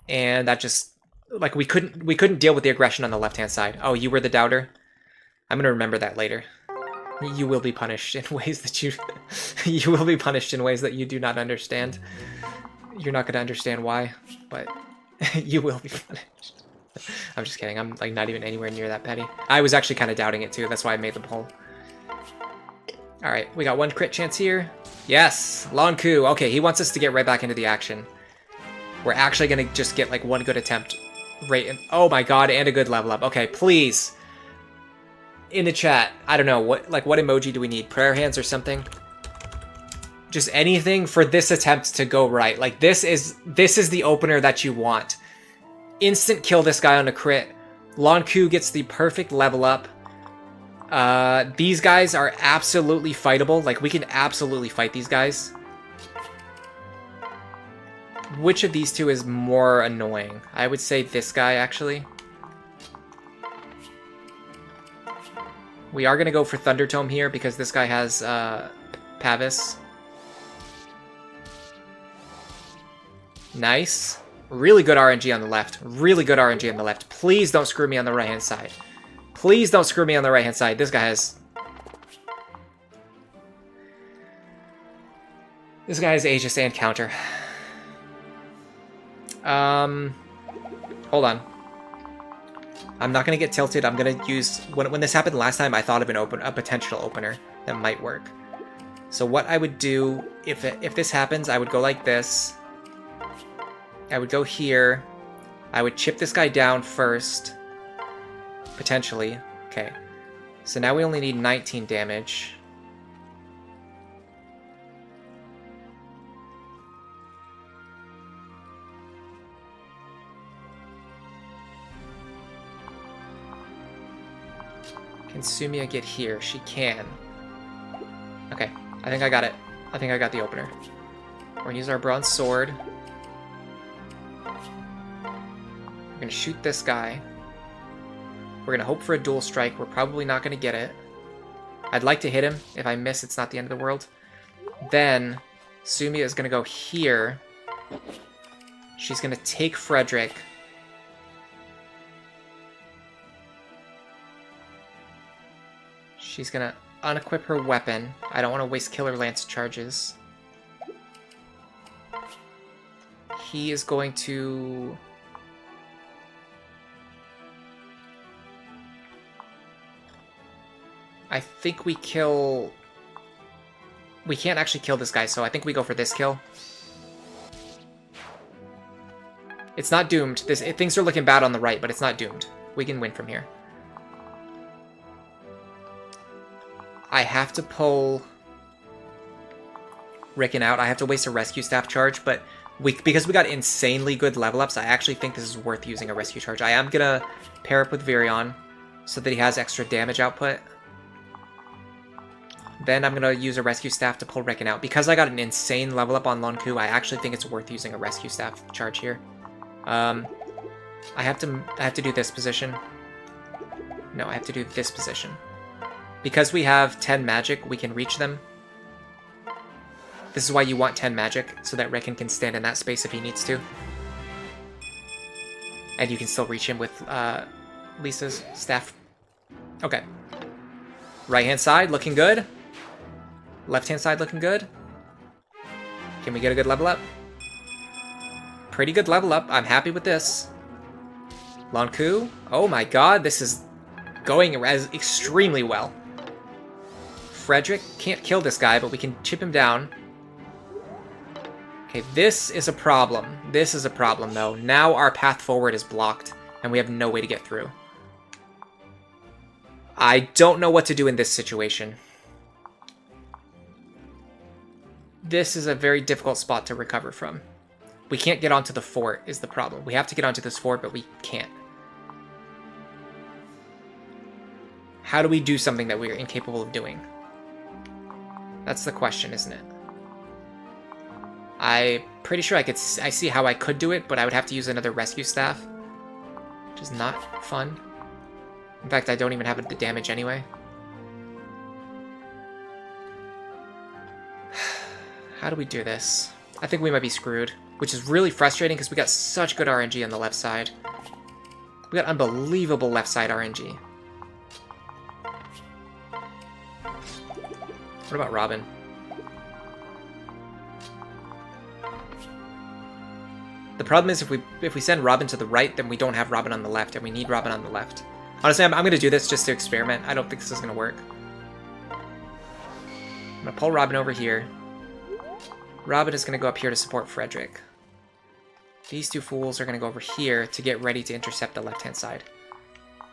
And that just, like, we couldn't deal with the aggression on the left-hand side. Oh, you were the doubter? I'm going to remember that later. You will be punished in ways that you... you will be punished in ways that you do not understand. You're not going to understand why, but you will be punished. I'm just kidding. I'm like not even anywhere near that petty. I was actually kind of doubting it too. That's why I made the poll. All right, we got one crit chance here. Yes, Lon'Qu. Okay, he wants us to get right back into the action. We're actually going to just get like one good attempt. Right in, oh my god, and a good level up. Okay, please. In the chat, I don't know, what emoji do we need? Prayer hands or something? Just anything for this attempt to go right. Like this is the opener that you want. Instant kill this guy on a crit. Lon'Qu gets the perfect level up. These guys are absolutely fightable. Like we can absolutely fight these guys. Which of these two is more annoying? I would say this guy, actually. We are going to go for Thunder Tome here because this guy has Pavise. Nice. Really good RNG on the left. Really good RNG on the left. Please don't screw me on the right-hand side. Please don't screw me on the right-hand side. This guy has... This guy has Aegis and counter. Hold on. I'm not going to get tilted. I'm going to use... When this happened last time, I thought of a potential opener that might work. So what I would do, if this happens, I would go like this. I would go here. I would chip this guy down first. Potentially. Okay. So now we only need 19 damage. Can Sumia get here? She can. Okay, I think I got it. I think I got the opener. We're gonna use our bronze sword. We're gonna shoot this guy. We're gonna hope for a dual strike. We're probably not gonna get it. I'd like to hit him. If I miss, it's not the end of the world. Then Sumia is gonna go here. She's gonna take Frederick. She's gonna unequip her weapon. I don't want to waste Killer Lance charges. He is going to... I think we kill... We can't actually kill this guy, so I think we go for this kill. It's not doomed. Things are looking bad on the right, but it's not doomed. We can win from here. I have to pull Rickon out. I have to waste a rescue staff charge, but because we got insanely good level ups, I actually think this is worth using a rescue charge. I am gonna pair up with Virion so that he has extra damage output. Then I'm gonna use a rescue staff to pull Rickon out. Because I got an insane level up on Lon'Qu, I actually think it's worth using a rescue staff charge here. I have to do this position. No, I have to do this position. Because we have 10 magic, we can reach them. This is why you want 10 magic, so that Rickon can stand in that space if he needs to. And you can still reach him with Lisa's staff. Okay. Right-hand side, looking good. Left-hand side, looking good. Can we get a good level up? Pretty good level up. I'm happy with this. Lon'Qu. Oh my god, this is going extremely well. Frederick can't kill this guy, but we can chip him down. Okay, this is a problem. This is a problem, though. Now our path forward is blocked, and we have no way to get through. I don't know what to do in this situation. This is a very difficult spot to recover from. We can't get onto the fort, is the problem. We have to get onto this fort, but we can't. How do we do something that we're incapable of doing? That's the question, isn't it? I'm pretty sure I see how I could do it, but I would have to use another rescue staff, which is not fun. In fact, I don't even have the damage anyway. How do we do this? I think we might be screwed, which is really frustrating because we got such good RNG on the left side. We got unbelievable left side RNG. What about Robin? The problem is if we send Robin to the right, then we don't have Robin on the left, and we need Robin on the left. Honestly, I'm going to do this just to experiment. I don't think this is going to work. I'm going to pull Robin over here. Robin is going to go up here to support Frederick. These two fools are going to go over here to get ready to intercept the left-hand side.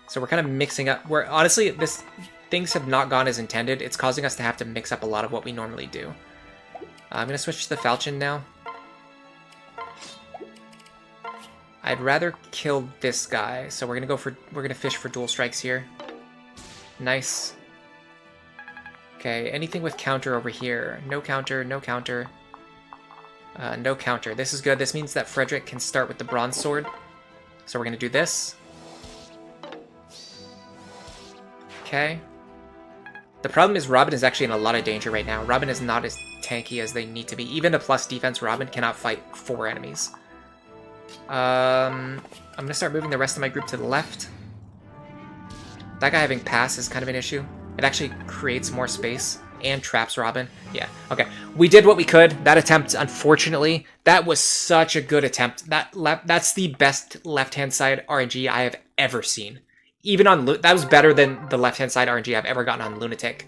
So we're kind of mixing up. Honestly, things have not gone as intended. It's causing us to have to mix up a lot of what we normally do. I'm going to switch to the Falchion now. I'd rather kill this guy, so we're gonna fish for dual strikes here. Nice. Okay, anything with counter over here. No counter, no counter. No counter. This is good. This means that Frederick can start with the bronze sword. So we're gonna do this. Okay. The problem is Robin is actually in a lot of danger right now. Robin is not as tanky as they need to be. Even a plus defense Robin cannot fight 4 enemies. I'm going to start moving the rest of my group to the left. That guy having pass is kind of an issue. It actually creates more space and traps Robin. Yeah, okay. We did what we could. That attempt, unfortunately, that was such a good attempt. That's the best left-hand side RNG I have ever seen. Even on... That was better than the left-hand side RNG I've ever gotten on Lunatic.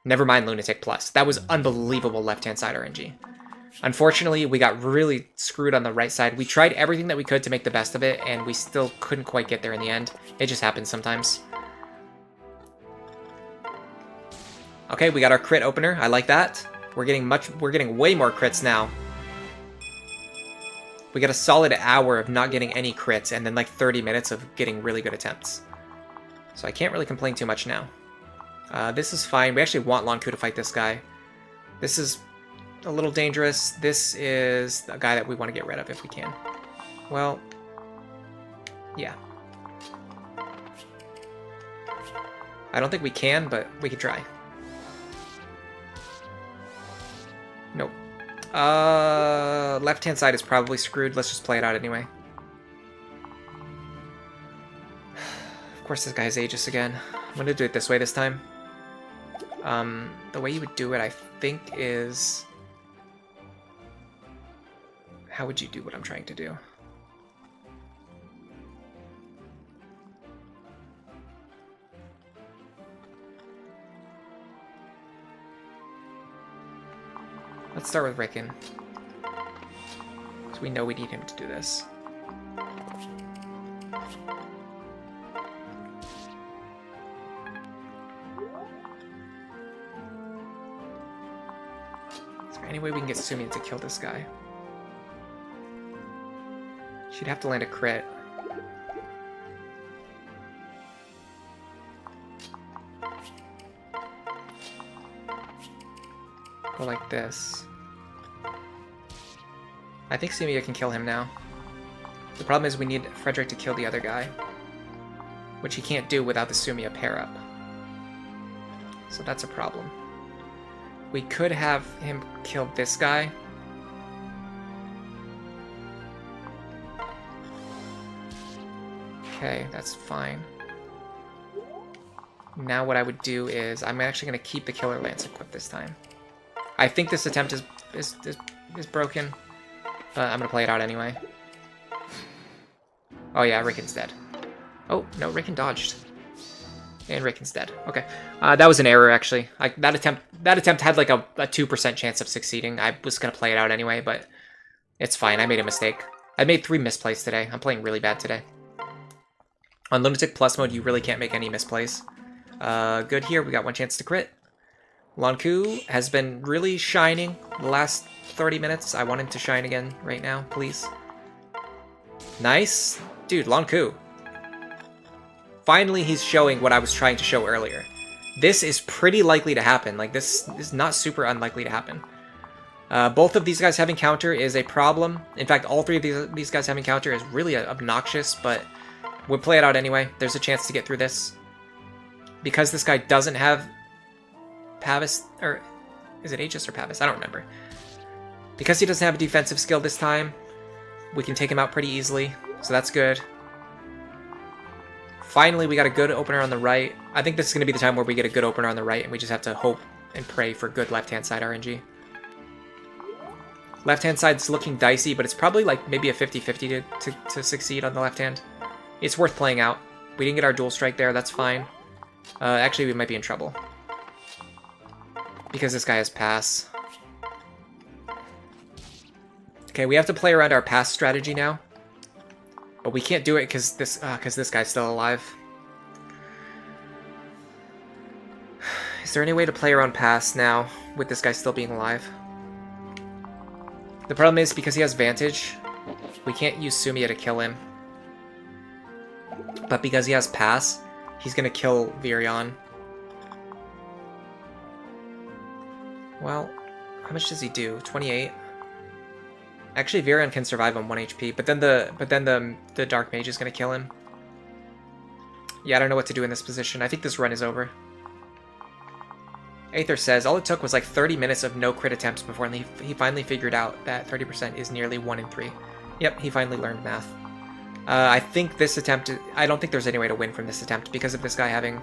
Never mind Lunatic Plus. That was unbelievable left-hand side RNG. Unfortunately, we got really screwed on the right side. We tried everything that we could to make the best of it, and we still couldn't quite get there in the end. It just happens sometimes. Okay, we got our crit opener. I like that. We're getting way more crits now. We got a solid hour of not getting any crits, and then like 30 minutes of getting really good attempts. So I can't really complain too much now. This is fine. We actually want Lon'Qu to fight this guy. This is a little dangerous. This is a guy that we want to get rid of if we can. Well, yeah. I don't think we can, but we can try. Nope. Left-hand side is probably screwed. Let's just play it out anyway. Of course, this guy has Aegis again. I'm going to do it this way this time. The way you would do it, I think, is... How would you do what I'm trying to do? Let's start with Rickon. So we know we need him to do this. Is there any way we can get Sumian to kill this guy? She'd have to land a crit. Go like this. I think Sumian can kill him now. The problem is we need Frederick to kill the other guy, which he can't do without the Sumian pair-up. So that's a problem. We could have him kill this guy. Okay, that's fine. Now what I would do is I'm actually going to keep the Killer Lance equipped this time. I think this attempt is broken, but I'm going to play it out anyway. Oh yeah, Rickon's dead. Oh, no, Rickon dodged. And Rickon's dead. Okay. That was an error, actually. That attempt had like a 2% chance of succeeding. I was going to play it out anyway, but it's fine. I made a mistake. I made 3 misplays today. I'm playing really bad today. On Lunatic Plus mode, you really can't make any misplays. Good here. We got 1 chance to crit. Lon'Qu has been really shining the last 30 minutes. I want him to shine again right now, please. Nice. Dude, Lon'Qu. Finally, he's showing what I was trying to show earlier. This is pretty likely to happen. Like, this is not super unlikely to happen. Both of these guys having counter is a problem. In fact, all 3 of these guys having counter is really obnoxious, but we'll play it out anyway. There's a chance to get through this. Because this guy doesn't have Pavise, or is it Aegis or Pavise? I don't remember. Because he doesn't have a defensive skill this time, we can take him out pretty easily, so that's good. Finally, we got a good opener on the right. I think this is going to be the time where we get a good opener on the right, and we just have to hope and pray for good left-hand side RNG. Left-hand side's looking dicey, but it's probably like maybe a 50-50 to succeed on the left hand. It's worth playing out. We didn't get our dual strike there, that's fine. Actually, we might be in trouble. Because this guy has pass. Okay, we have to play around our pass strategy now. But we can't do it because this guy's still alive. Is there any way to play around pass now with this guy still being alive? The problem is, because he has Vantage, we can't use Sumiya to kill him. But because he has Pass, he's going to kill Virion. Well, how much does he do? 28? Actually, Virion can survive on 1 HP, but then the Dark Mage is going to kill him. Yeah, I don't know what to do in this position. I think this run is over. Aether says, all it took was like 30 minutes of no crit attempts before he finally figured out that 30% is nearly 1 in 3. Yep, he finally learned math. I think this attempt, I don't think there's any way to win from this attempt because of this guy having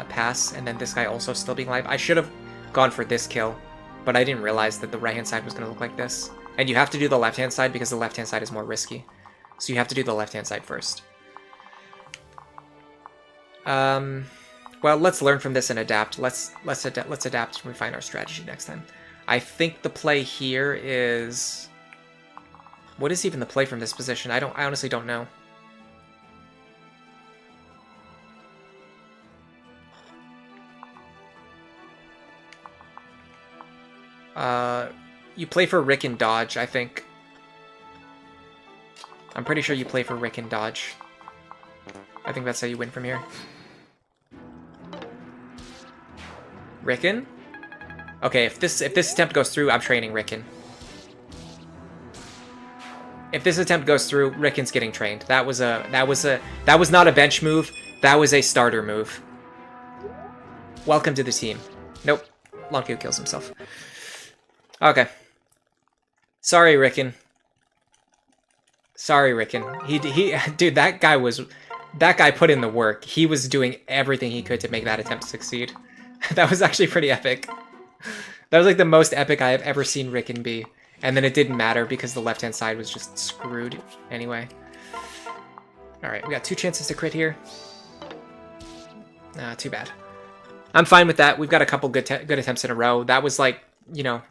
pass and then this guy also still being alive. I should have gone for this kill, but I didn't realize that the right-hand side was going to look like this. And you have to do the left-hand side because the left-hand side is more risky. So you have to do the left-hand side first. Well, let's learn from this and adapt. Let's adapt and refine our strategy next time. I think the play here is... What is even the play from this position? I honestly don't know. You play for Rick and dodge, I think. I'm pretty sure you play for Rick and dodge. I think that's how you win from here. Rickon? Okay, if this attempt goes through, I'm training Rickon. If this attempt goes through, Rickon's getting trained. That was not a bench move. That was a starter move. Welcome to the team. Nope. Lon'Qu kills himself. Okay. Sorry, Rickon. Sorry, Rickon. Dude, that guy put in the work. He was doing everything he could to make that attempt succeed. That was actually pretty epic. That was like the most epic I have ever seen Rickon be. And then it didn't matter because the left-hand side was just screwed anyway. Alright, we got 2 chances to crit here. Too bad. I'm fine with that. We've got a couple good attempts in a row. That was like, you know...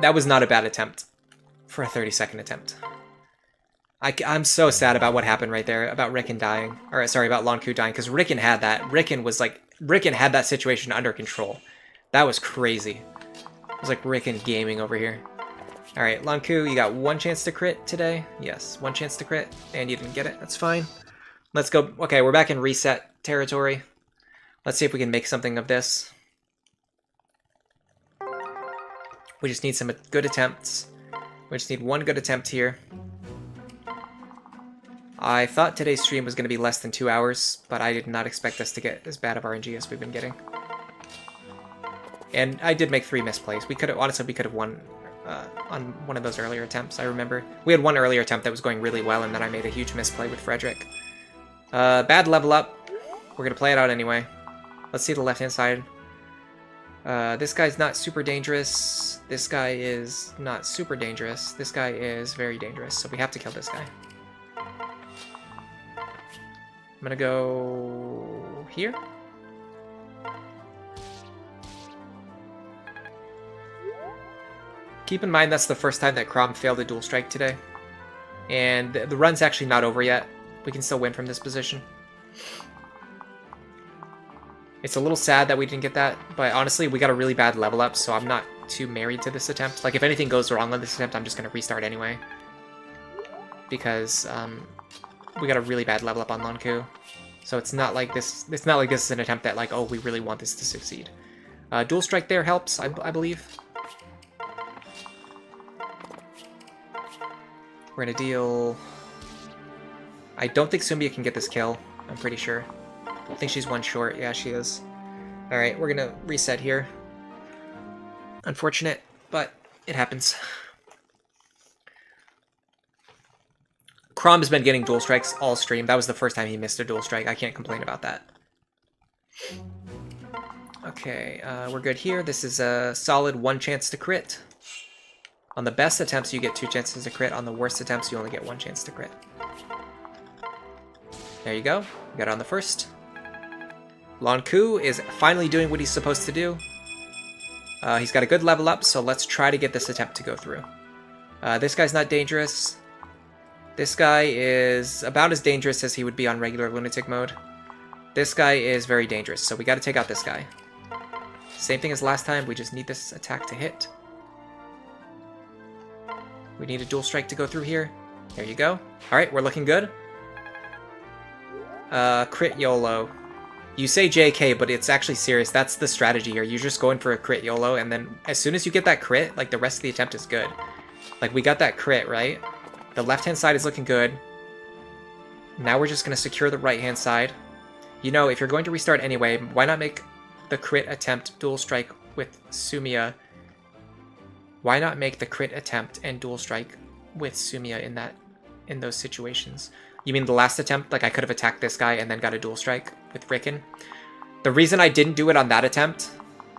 That was not a bad attempt for a 30-second attempt. I'm so sad about what happened right there, about Rickon dying. Or, sorry, about Lon'Qu dying, because Rickon had that. Rickon had that situation under control. That was crazy. It was like Rickon gaming over here. Alright, Lon'Qu, you got 1 chance to crit today. Yes, 1 chance to crit, and you didn't get it. That's fine. Let's go. Okay, we're back in reset territory. Let's see if we can make something of this. We just need some good attempts. We just need 1 good attempt here. I thought today's stream was going to be less than 2 hours, but I did not expect us to get as bad of RNG as we've been getting. And I did make 3 misplays. We could have, honestly, we could have won on one of those earlier attempts, I remember. We had 1 earlier attempt that was going really well, and then I made a huge misplay with Frederick. Bad level up. We're going to play it out anyway. Let's see the left-hand side. This guy's not super dangerous. This guy is not super dangerous. This guy is very dangerous, so we have to kill this guy. I'm gonna go here. Keep in mind that's the first time that Chrom failed a dual strike today. And the run's actually not over yet. We can still win from this position. It's a little sad that we didn't get that, but honestly, we got a really bad level up, so I'm not too married to this attempt. Like, if anything goes wrong on this attempt, I'm just gonna restart anyway. Because, we got a really bad level up on Lon'Qu. So it's not like this is an attempt that, like, oh, we really want this to succeed. Dual strike there helps, I believe. We're gonna deal... I don't think Sumiya can get this kill, I'm pretty sure. I think she's 1 short. Yeah, she is. Alright, we're gonna reset here. Unfortunate, but it happens. Chrom has been getting dual strikes all stream. That was the first time he missed a dual strike. I can't complain about that. Okay, we're good here. This is a solid 1 chance to crit. On the best attempts, you get 2 chances to crit. On the worst attempts, you only get 1 chance to crit. There you go. You got it on the first. Lon'Qu is finally doing what he's supposed to do. He's got a good level up, so let's try to get this attempt to go through. This guy's not dangerous. This guy is about as dangerous as he would be on regular Lunatic mode. This guy is very dangerous, so we got to take out this guy. Same thing as last time, we just need this attack to hit. We need a dual strike to go through here. There you go. Alright, we're looking good. Crit YOLO. You say JK, but it's actually serious. That's the strategy here. You're just going for a crit YOLO, and then as soon as you get that crit, like, the rest of the attempt is good. Like, we got that crit, right? The left-hand side is looking good. Now we're just going to secure the right-hand side. You know, if you're going to restart anyway, why not make the crit attempt dual strike with Sumiya? Why not make the crit attempt and dual strike with Sumiya in those situations? You mean the last attempt? Like, I could have attacked this guy and then got a dual strike with Riken. The reason I didn't do it on that attempt,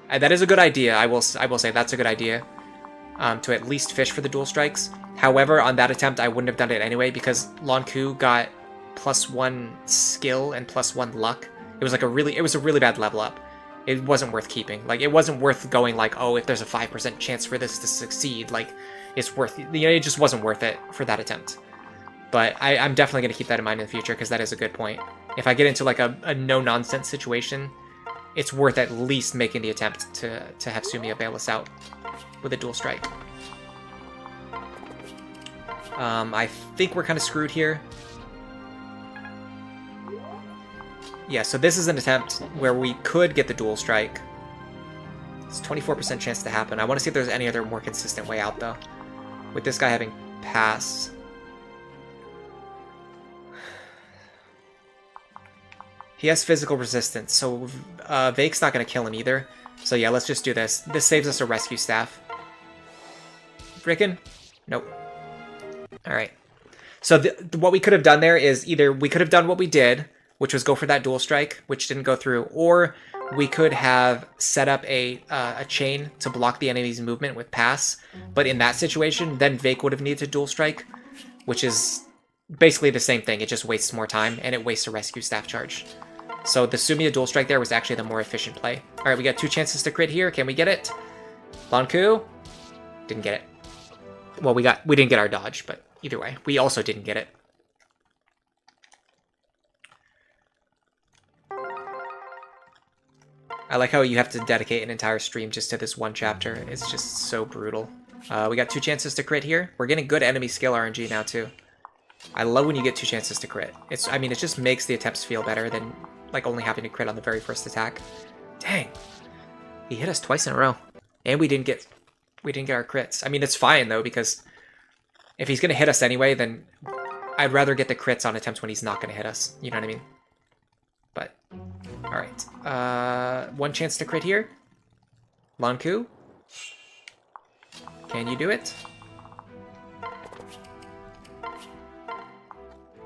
that is a good idea. I will say that's a good idea, to at least fish for the dual strikes. However, on that attempt, I wouldn't have done it anyway because Lon'Qu got +1 skill and +1 luck. It was a really bad level up. It wasn't worth keeping. Like, it wasn't worth going like, oh, if there's a 5% chance for this to succeed, like, it's worth, you know, it just wasn't worth it for that attempt. But I'm definitely going to keep that in mind in the future because that is a good point. If I get into like a no-nonsense situation, it's worth at least making the attempt to have Sumiya bail us out with a dual strike. I think we're kind of screwed here. Yeah, so this is an attempt where we could get the dual strike. It's 24% chance to happen. I want to see if there's any other more consistent way out, though. With this guy having pass. He has physical resistance, so Vake's not going to kill him either. So yeah, let's just do this. This saves us a rescue staff. Riken? Nope. Alright. So what we could have done there is either we could have done what we did, which was go for that dual strike, which didn't go through, or we could have set up a chain to block the enemy's movement with pass. But in that situation, then Vake would have needed to dual strike, which is basically the same thing. It just wastes more time, and it wastes a rescue staff charge. So the Sumiya dual strike there was actually the more efficient play. Alright, we got 2 chances to crit here. Can we get it? Lon'Qu? Didn't get it. Well, we didn't get our dodge, but either way, we also didn't get it. I like how you have to dedicate an entire stream just to this one chapter. It's just so brutal. We got 2 chances to crit here. We're getting good enemy skill RNG now, too. I love when you get 2 chances to crit. I mean, it just makes the attempts feel better than, like, only having to crit on the very first attack. Dang. He hit us twice in a row. And we didn't get our crits. I mean, it's fine, though, because if he's going to hit us anyway, then I'd rather get the crits on attempts when he's not going to hit us. You know what I mean? But, alright. 1 chance to crit here. Lon'Qu. Can you do it?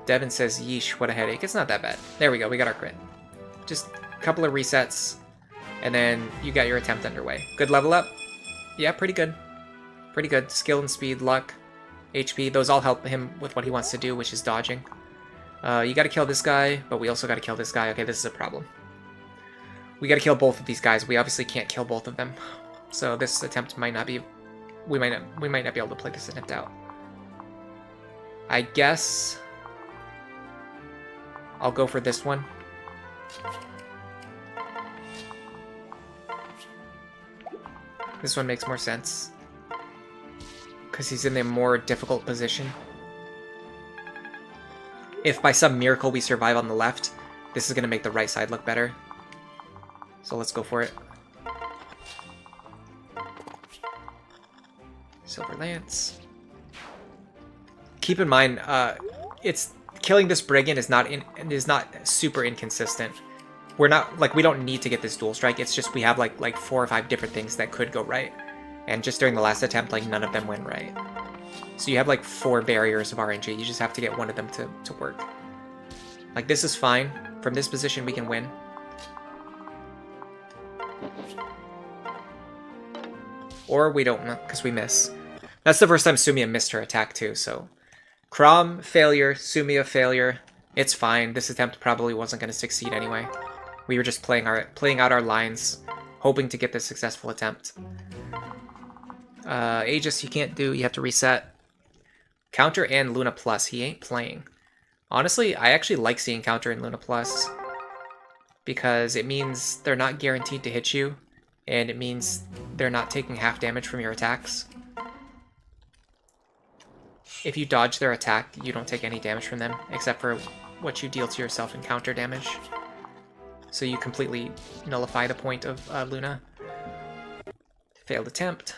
Devin says, yeesh, what a headache. It's not that bad. There we go, we got our crit. Just a couple of resets, and then you got your attempt underway. Good level up? Yeah, pretty good. Pretty good. Skill and speed, luck, HP, those all help him with what he wants to do, which is dodging. You gotta kill this guy, but we also gotta kill this guy. Okay, this is a problem. We gotta kill both of these guys. We obviously can't kill both of them. So this attempt might not be... We might not be able to play this attempt out. I guess... I'll go for this one. This one makes more sense. Because he's in a more difficult position. If by some miracle we survive on the left, this is going to make the right side look better. So let's go for it. Silver Lance. Keep in mind, killing this brigand is not super inconsistent. We're not we don't need to get this dual strike. It's just we have like 4 or 5 different things that could go right, and just during the last attempt, like none of them went right. So you have like 4 barriers of RNG. You just have to get one of them to work. Like this is fine. From this position, we can win. Or we don't, because we miss. That's the first time Sumia missed her attack too, so... Chrom, failure. Sumia, failure. It's fine. This attempt probably wasn't going to succeed anyway. We were just playing out our lines, hoping to get this successful attempt. Aegis you can't do. You have to reset. Counter and Luna Plus. He ain't playing. Honestly, I actually like seeing Counter and Luna Plus, because it means they're not guaranteed to hit you, and it means they're not taking half damage from your attacks. If you dodge their attack, you don't take any damage from them, except for what you deal to yourself in counter damage. So you completely nullify the point of Luna. Failed attempt.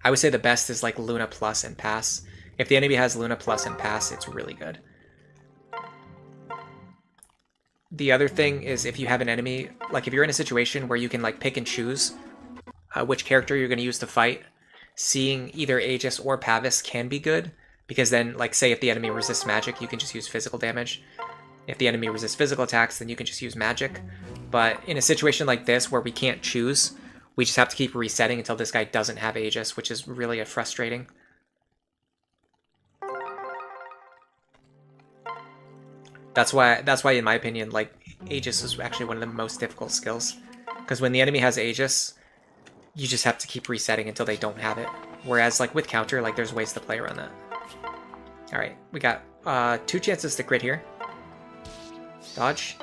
I would say the best is like Luna Plus and Pass. If the enemy has Luna Plus and Pass, it's really good. The other thing is if you have an enemy, like if you're in a situation where you can like pick and choose which character you're going to use to fight, seeing either Aegis or Pavise can be good, because then, like, say if the enemy resists magic, you can just use physical damage. If the enemy resists physical attacks, then you can just use magic. But in a situation like this, where we can't choose, we just have to keep resetting until this guy doesn't have Aegis, which is really frustrating. That's why, in my opinion, like, Aegis is actually one of the most difficult skills. Because when the enemy has Aegis, you just have to keep resetting until they don't have it. Whereas, like, with counter, like, there's ways to play around that. Alright, we got 2 chances to crit here. Dodge.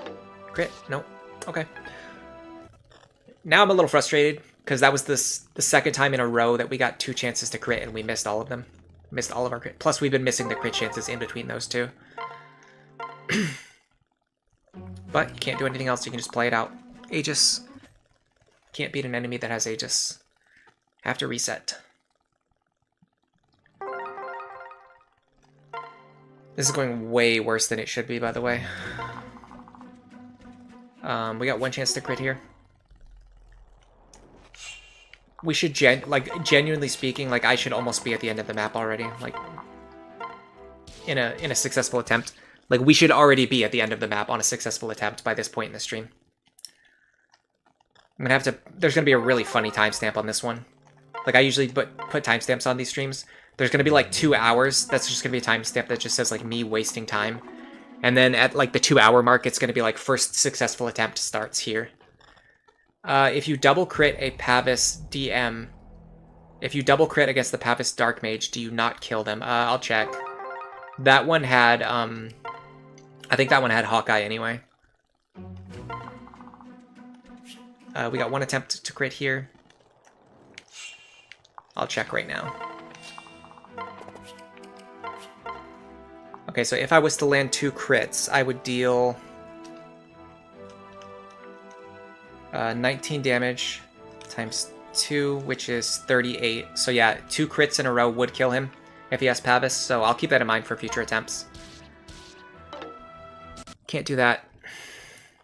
Crit. Nope. Okay. Now I'm a little frustrated, because that was the second time in a row that we got 2 chances to crit, and we missed all of them. Missed all of our crit. Plus, we've been missing the crit chances in between those two. But you can't do anything else, you can just play it out. Aegis. Can't beat an enemy that has Aegis. Have to reset. This is going way worse than it should be, by the way. We got 1 chance to crit here. We should, genuinely speaking, like, I should almost be at the end of the map already. Like, in a successful attempt. Like, we should already be at the end of the map on a successful attempt by this point in the stream. I'm gonna have to... There's gonna be a really funny timestamp on this one. Like, I usually put timestamps on these streams. There's gonna be, like, 2 hours. That's just gonna be a timestamp that just says, like, me wasting time. And then at, like, the 2-hour mark, it's gonna be, like, first successful attempt starts here. If you double crit a Pavise DM... If you double crit against the Pavise Dark Mage, do you not kill them? I'll check. That one had, I think that one had Hawkeye anyway. We got 1 attempt to crit here. I'll check right now. Okay, so if I was to land 2 crits, I would deal 19 damage times 2, which is 38. So yeah, 2 crits in a row would kill him if he has Pavise, so I'll keep that in mind for future attempts. Can't do that.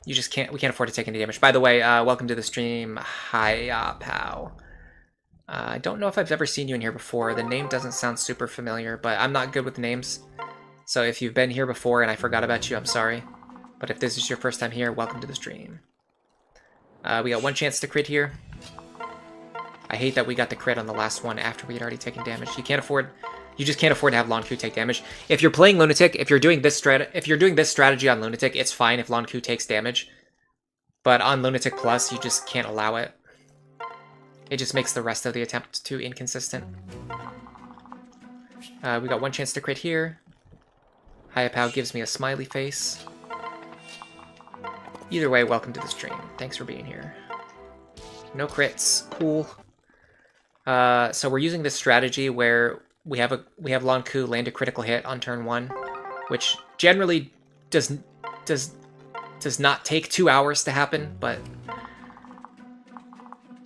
You just can't, we can't afford to take any damage. By the way, welcome to the stream. Hi, Pow. I don't know if I've ever seen you in here before. The name doesn't sound super familiar, but I'm not good with names. So if you've been here before and I forgot about you, I'm sorry. But if this is your first time here, welcome to the stream. We got 1 chance to crit here. I hate that we got the crit on the last one after we had already taken damage. You just can't afford to have Lon'Qu take damage. If you're playing Lunatic, if you're doing this strategy on Lunatic, it's fine if Lon'Qu takes damage. But on Lunatic Plus, you just can't allow it. It just makes the rest of the attempt too inconsistent. We got 1 chance to crit here. Hayapow gives me a smiley face. Either way, welcome to the stream. Thanks for being here. No crits. Cool. So we're using this strategy where we have Lon'Qu land a critical hit on turn 1, which generally does not take 2 hours to happen, but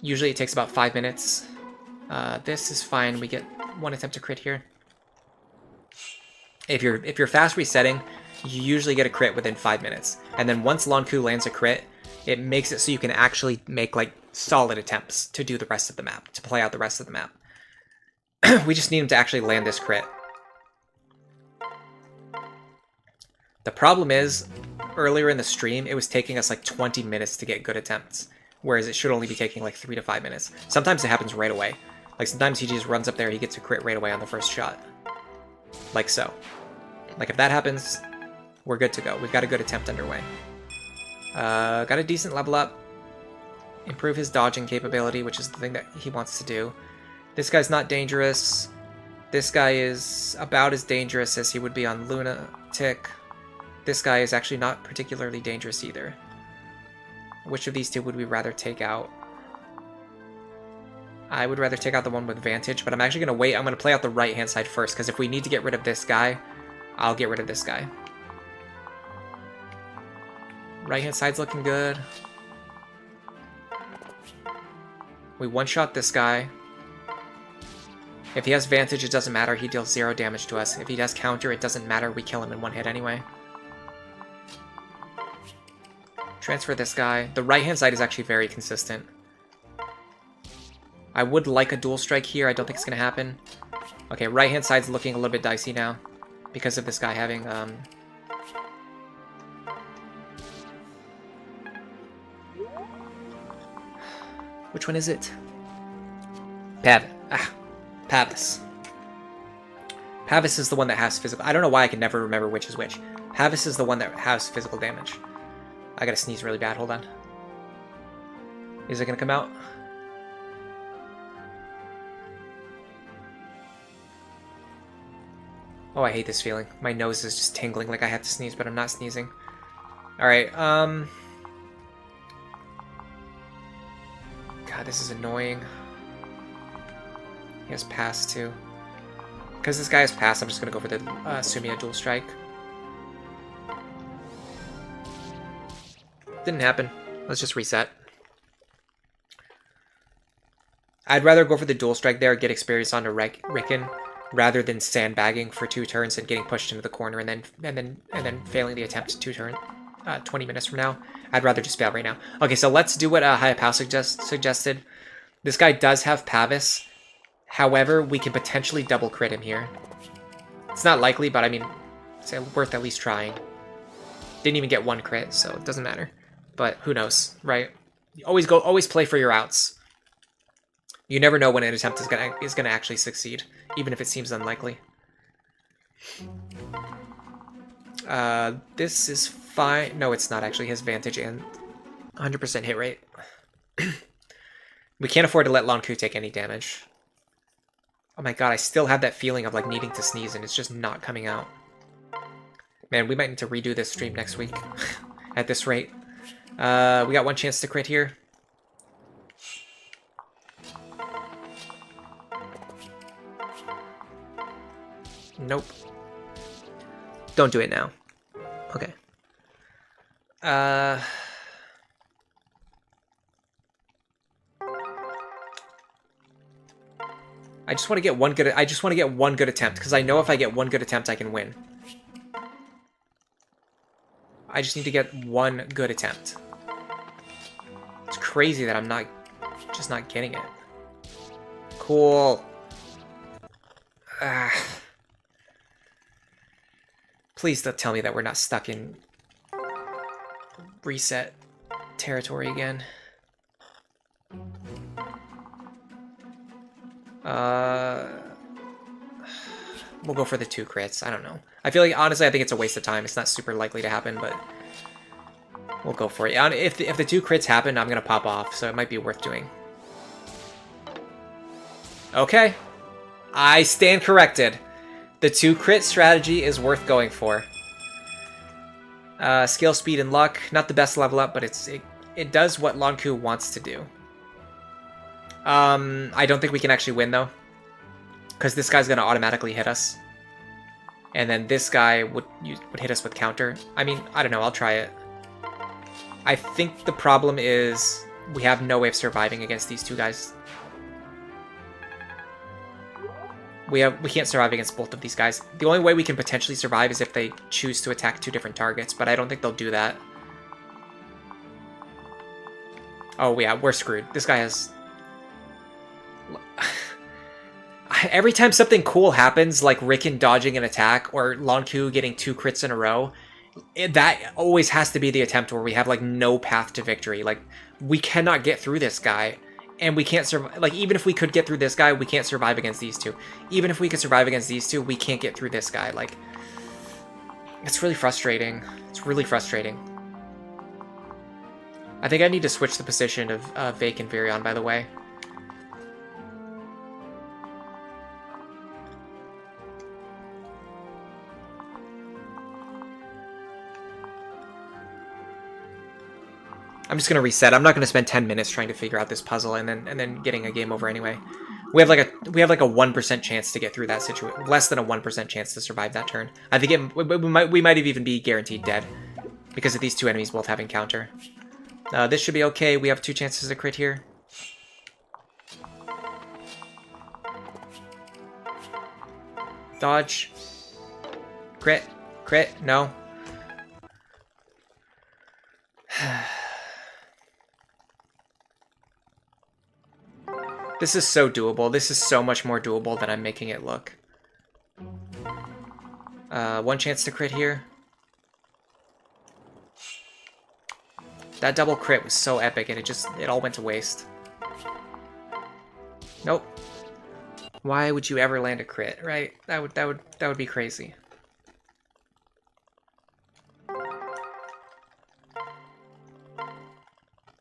usually it takes about 5 minutes. This is fine. We get 1 attempt to crit here. If you're fast resetting, you usually get a crit within 5 minutes, and then once Lon'Qu lands a crit, it makes it so you can actually make like solid attempts to do the rest of the map, to play out the rest of the map. We just need him to actually land this crit. The problem is, earlier in the stream, it was taking us like 20 minutes to get good attempts. whereas it should only be taking like 3 to 5 minutes. Sometimes it happens right away. Like sometimes he just runs up there, he gets a crit right away on the first shot. Like so. Like if that happens, we're good to go. We've got a good attempt underway. Got a decent level up. Improve his dodging capability, which is the thing that he wants to do. This guy's not dangerous. This guy is about as dangerous as he would be on Lunatic. This guy is actually not particularly dangerous either. Which of these two would we rather take out? I would rather take out the one with Vantage, but I'm actually going to wait. I'm going to play out the right-hand side first, because if we need to get rid of this guy, I'll get rid of this guy. Right-hand side's looking good. We one-shot this guy. If he has Vantage, it doesn't matter. He deals 0 damage to us. If he does counter, it doesn't matter. We kill him in 1 hit anyway. Transfer this guy. The right-hand side is actually very consistent. I would like a dual strike here. I don't think it's going to happen. Okay, right-hand side's looking a little bit dicey now because of this guy having... Which one is it? Pavise. Pavise is the one that has physical... I don't know why I can never remember which is which. Pavise is the one that has physical damage. I gotta sneeze really bad. Hold on. Is it gonna come out? Oh, I hate this feeling. My nose is just tingling like I have to sneeze, but I'm not sneezing. Alright, God, this is annoying. He has pass, too. Because this guy has pass, I'm just gonna go for the Sumia dual strike. Didn't happen. Let's just reset. I'd rather go for the dual strike there, get experience onto Riken, rather than sandbagging for 2 turns and getting pushed into the corner and then failing the attempt 20 minutes from now. I'd rather just fail right now. Okay, so let's do what Hayapao suggested. This guy does have Pavise. However, we can potentially double crit him here. It's not likely, but I mean, it's worth at least trying. Didn't even get 1 crit, so it doesn't matter. But who knows, right? You always play for your outs. You never know when an attempt is gonna actually succeed, even if it seems unlikely. This is fine. No, it's not actually. His Vantage and 100% hit rate. We can't afford to let Lon'Qu take any damage. Oh my god, I still have that feeling of like needing to sneeze and it's just not coming out. Man, we might need to redo this stream next week at this rate. We got 1 chance to crit here. Nope. Don't do it now. Okay. I just want to get one good attempt, because I know if I get 1 good attempt I can win. I just need to get 1 good attempt. It's crazy that I'm just not getting it. Cool. Please don't tell me that we're not stuck in reset territory again. We'll go for the 2 crits. I don't know. I feel like, honestly, I think it's a waste of time. It's not super likely to happen, but we'll go for it. If the 2 crits happen, I'm going to pop off, so it might be worth doing. Okay. I stand corrected. The 2 crit strategy is worth going for. Skill, speed, and luck. Not the best level up, but it does what Lon'Qu wants to do. I don't think we can actually win, though. Because this guy's going to automatically hit us. And then this guy would hit us with counter. I mean, I don't know. I'll try it. I think the problem is we have no way of surviving against these 2 guys. We can't survive against both of these guys. The only way we can potentially survive is if they choose to attack 2 different targets, but I don't think they'll do that. Oh, yeah, we're screwed. This guy has... Every time something cool happens, like Riken dodging an attack or Lon'Qu getting 2 crits in a row, that always has to be the attempt where we have like no path to victory. Like we cannot get through this guy, and we can't survive. Like even if we could get through this guy, we can't survive against these two. Even if we could survive against these two, we can't get through this guy. Like it's really frustrating. It's really frustrating. I think I need to switch the position of Vake and Virion, by the way. I'm just gonna reset. I'm not gonna spend 10 minutes trying to figure out this puzzle and then getting a game over anyway. We have like a 1% chance to get through that situation. Less than a 1% chance to survive that turn. I think we might even be guaranteed dead because of these two enemies both having counter. This should be okay. We have 2 chances to crit here. Dodge. Crit. Crit. No. This is so doable. This is so much more doable than I'm making it look. 1 chance to crit here. That double crit was so epic, and it all went to waste. Nope. Why would you ever land a crit, right? That would be crazy.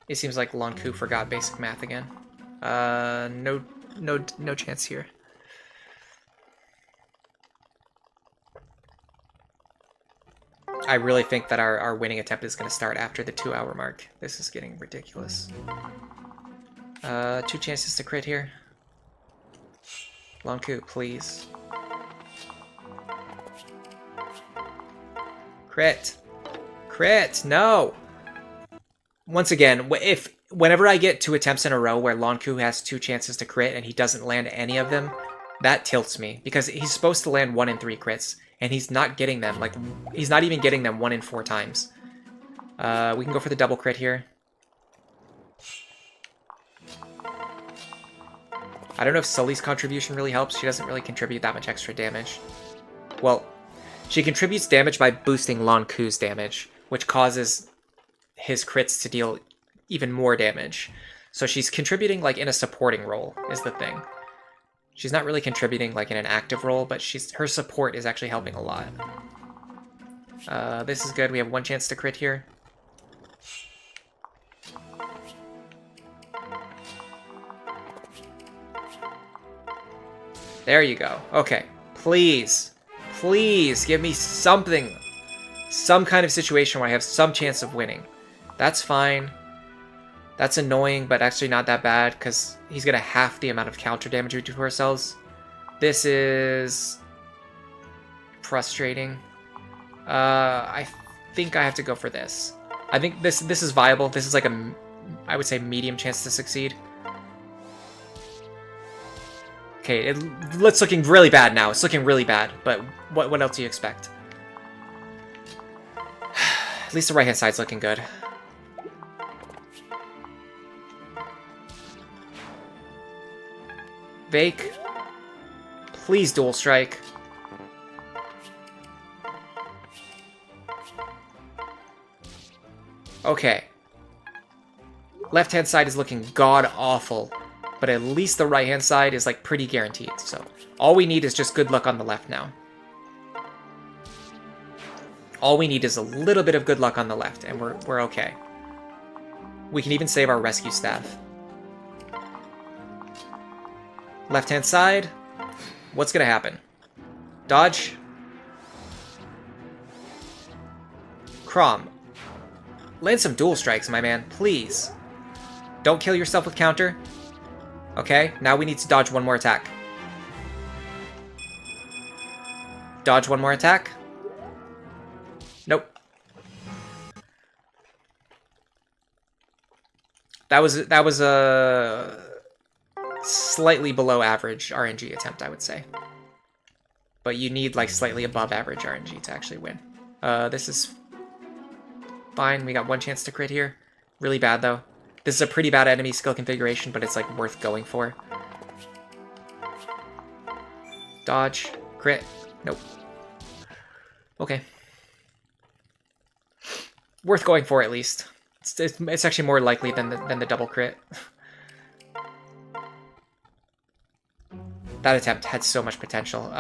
It seems like Lon'Qu forgot basic math again. No chance here. I really think that our winning attempt is going to start after the 2-hour mark. This is getting ridiculous. 2 chances to crit here. Lon'Qu, please. Crit. Crit, no! Once again, whenever I get 2 attempts in a row where Lon'Qu has 2 chances to crit and he doesn't land any of them, that tilts me. Because he's supposed to land 1 in 3 crits, and he's not getting them. Like, he's not even getting them 1 in 4 times. We can go for the double crit here. I don't know if Sully's contribution really helps. She doesn't really contribute that much extra damage. Well, she contributes damage by boosting Lon'Qu's damage, which causes his crits to deal even more damage. So she's contributing like in a supporting role is the thing. She's not really contributing like in an active role, but her support is actually helping a lot. This is good. We have 1 chance to crit here. There you go. Okay. Please. Please give me something. Some kind of situation where I have some chance of winning. That's fine. That's annoying, but actually not that bad, because he's going to half the amount of counter damage we do to ourselves. This is frustrating. I think I have to go for this. I think this is viable. This is like a, I would say, medium chance to succeed. Okay, it's looking really bad now. It's looking really bad, but what else do you expect? At least the right-hand side's looking good. Vake. Please dual strike. Okay. Left-hand side is looking god-awful, but at least the right-hand side is like pretty guaranteed. So all we need is just good luck on the left now. All we need is a little bit of good luck on the left, and we're okay. We can even save our rescue staff. Left-hand side. What's gonna happen? Dodge. Chrom. Land some dual strikes, my man, please. Don't kill yourself with counter. Okay, now we need to dodge 1 more attack. Dodge 1 more attack. Nope. That was a slightly below average RNG attempt, I would say. But you need like slightly above average RNG to actually win. This is fine. We got 1 chance to crit here. Really bad though. This is a pretty bad enemy skill configuration, but it's like worth going for. Dodge. Crit. Nope. Okay. worth going for at least. It's actually more likely than the double crit. That attempt had so much potential.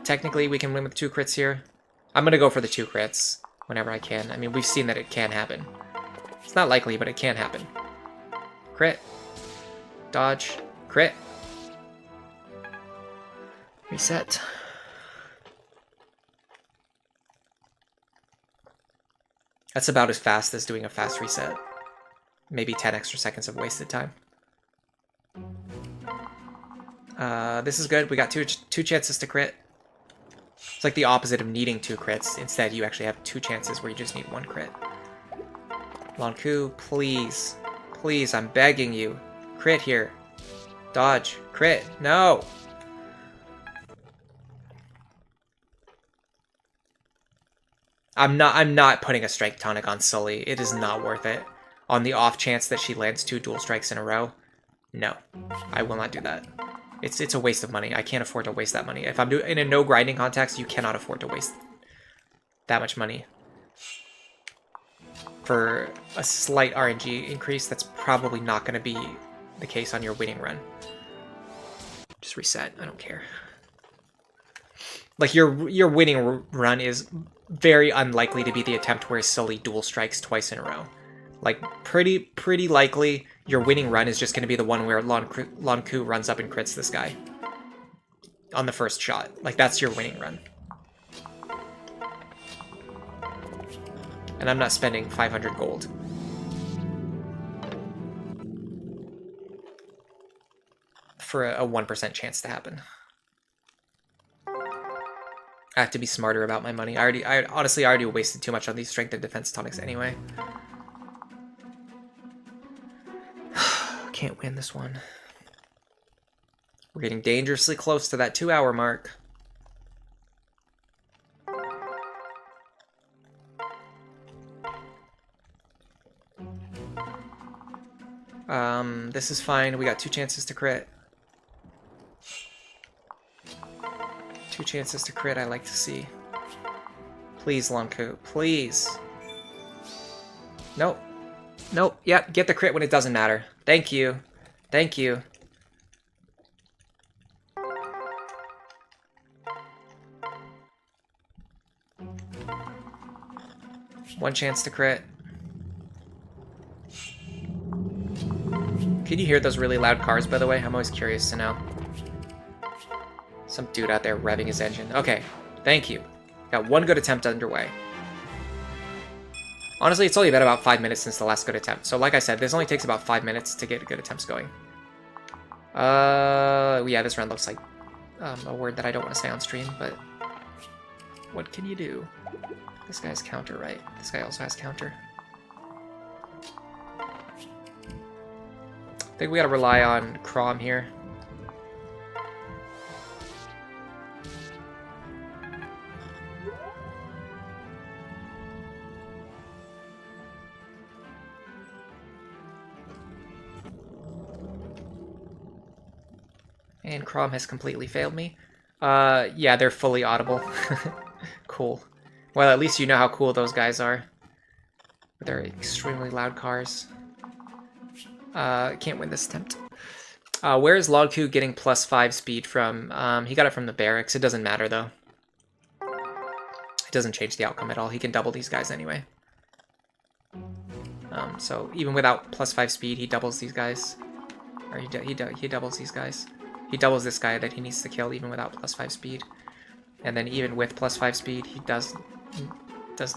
Technically, we can win with 2 crits here. I'm going to go for the 2 crits whenever I can. I mean, we've seen that it can happen. It's not likely, but it can happen. Crit. Dodge. Crit. Reset. That's about as fast as doing a fast reset. Maybe 10 extra seconds of wasted time. This is good. We got two chances to crit. It's like the opposite of needing 2 crits. Instead, you actually have 2 chances where you just need 1 crit. Lon'Qu, please. Please, I'm begging you. Crit here. Dodge. Crit. No! I'm not putting a strike tonic on Sully. It is not worth it. On the off chance that she lands 2 dual strikes in a row. No. I will not do that. It's a waste of money. I can't afford to waste that money. If I'm in a no grinding context, you cannot afford to waste that much money for a slight RNG increase. That's probably not going to be the case on your winning run. Just reset. I don't care. Like your winning run is very unlikely to be the attempt where Sully dual strikes twice in a row. Like pretty likely your winning run is just going to be the one where Lon'Qu runs up and crits this guy on the first shot. Like that's your winning run. And I'm not spending 500 gold. For a 1% chance to happen. I have to be smarter about my money. I honestly already wasted too much on these strength and defense tonics anyway. Can't win this one. We're getting dangerously close to that 2-hour mark. This is fine. We got 2 chances to crit. 2 chances to crit, I like to see. Please, Lon'Qu, please. Nope. Nope. Yep, get the crit when it doesn't matter. Thank you. Thank you. One chance to crit. Can you hear those really loud cars, by the way? I'm always curious to know. Some dude out there revving his engine. Okay, thank you. Got 1 good attempt underway. Honestly, it's only been about 5 minutes since the last good attempt. So like I said, this only takes about 5 minutes to get good attempts going. Yeah, this round looks like a word that I don't want to say on stream, but what can you do? This guy has counter, right? This guy also has counter. I think we gotta rely on Chrom here. And Chrom has completely failed me. Yeah, they're fully audible. Cool. Well, at least you know how cool those guys are. They're extremely loud cars. Can't win this attempt. Where is Lon'Qu getting +5 speed from? He got it from the barracks. It doesn't matter, though. It doesn't change the outcome at all. He can double these guys anyway. So even without +5 speed, he doubles these guys. Or he doubles these guys. He doubles this guy that he needs to kill even without +5 speed. And then even with +5 speed, he does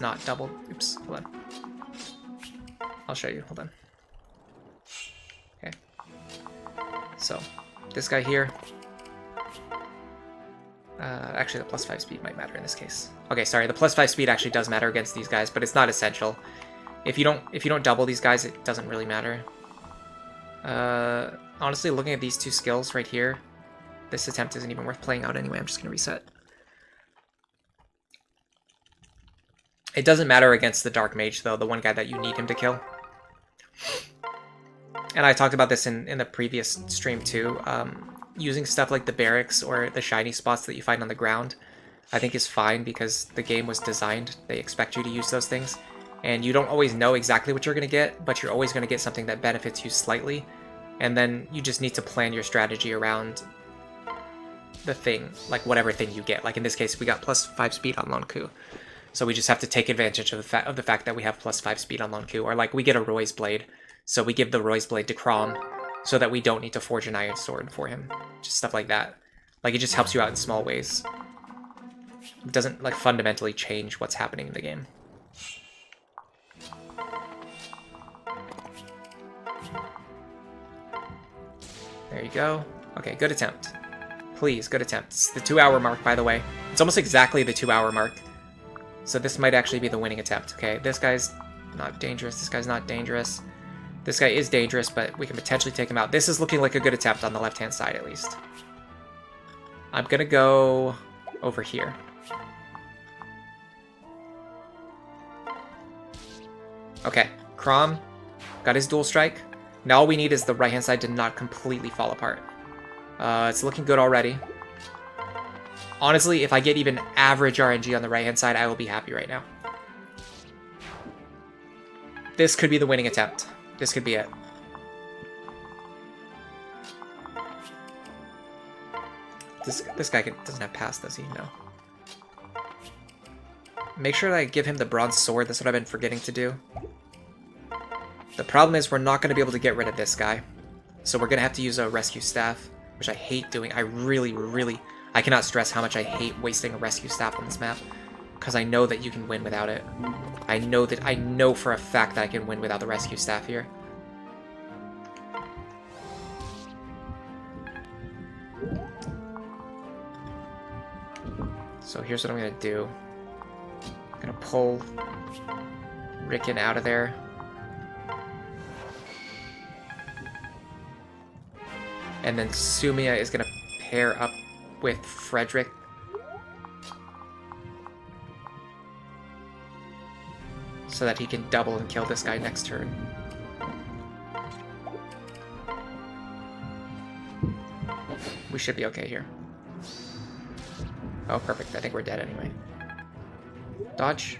not double. Oops, hold on. I'll show you, hold on. Okay. So, this guy here. Actually, the +5 speed might matter in this case. Okay, sorry, the +5 speed actually does matter against these guys, but it's not essential. If you don't double these guys, it doesn't really matter. Honestly, looking at these 2 skills right here, this attempt isn't even worth playing out anyway. I'm just going to reset. It doesn't matter against the Dark Mage, though, the one guy that you need him to kill. And I talked about this in the previous stream, too. Using stuff like the barracks or the shiny spots that you find on the ground I think is fine because the game was designed. They expect you to use those things. And you don't always know exactly what you're going to get, but you're always going to get something that benefits you slightly. And then you just need to plan your strategy around the thing, like whatever thing you get. Like in this case, we got +5 speed on Lon'Qu. So we just have to take advantage of the fact that we have +5 speed on Lon'Qu. Or like we get a Roy's Blade, so we give the Roy's Blade to Chrom so that we don't need to forge an Iron Sword for him. Just stuff like that. Like it just helps you out in small ways. It doesn't like fundamentally change what's happening in the game. There you go. Okay, good attempt. Please, good attempt. It's the 2-hour mark, by the way. It's almost exactly the 2-hour mark. So this might actually be the winning attempt. Okay, this guy's not dangerous. This guy's not dangerous. This guy is dangerous, but we can potentially take him out. This is looking like a good attempt on the left-hand side, at least. I'm gonna go over here. Okay, Chrom got his dual strike. Now all we need is the right-hand side to not completely fall apart. It's looking good already. Honestly, if I get even average RNG on the right-hand side, I will be happy right now. This could be the winning attempt. This could be it. This guy doesn't have pass, does he? No. Make sure that I give him the bronze sword. That's what I've been forgetting to do. The problem is we're not going to be able to get rid of this guy. So we're going to have to use a rescue staff, which I hate doing. I cannot stress how much I hate wasting a rescue staff on this map. Because I know that you can win without it. I know for a fact that I can win without the rescue staff here. So here's what I'm going to do. I'm going to pull Rickon out of there. And then Sumia is going to pair up with Frederick. So that he can double and kill this guy next turn. We should be okay here. Oh, perfect. I think we're dead anyway. Dodge.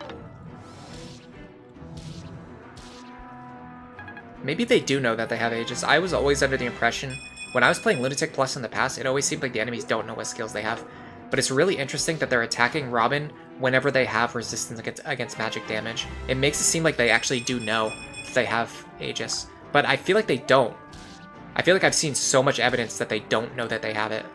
Maybe they do know that they have Aegis. I was always under the impression, when I was playing Lunatic Plus in the past, it always seemed like the enemies don't know what skills they have. But it's really interesting that they're attacking Robin whenever they have resistance against magic damage. It makes it seem like they actually do know that they have Aegis. But I feel like they don't. I feel like I've seen so much evidence that they don't know that they have it.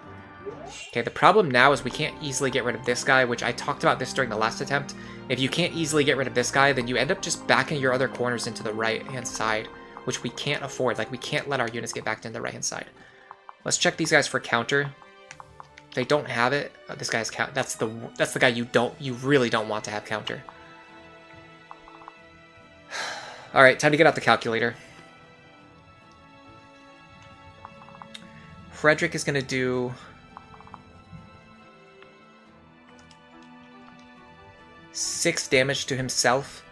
Okay, the problem now is we can't easily get rid of this guy, which I talked about this during the last attempt. If you can't easily get rid of this guy, then you end up just backing your other corners into the right-hand side, which we can't afford. Like, we can't let our units get back into the right-hand side. Let's check these guys for counter. They don't have it. This guy's count. That's the guy you really don't want to have counter. All right, time to get out the calculator. Frederick is going to do 6 damage to himself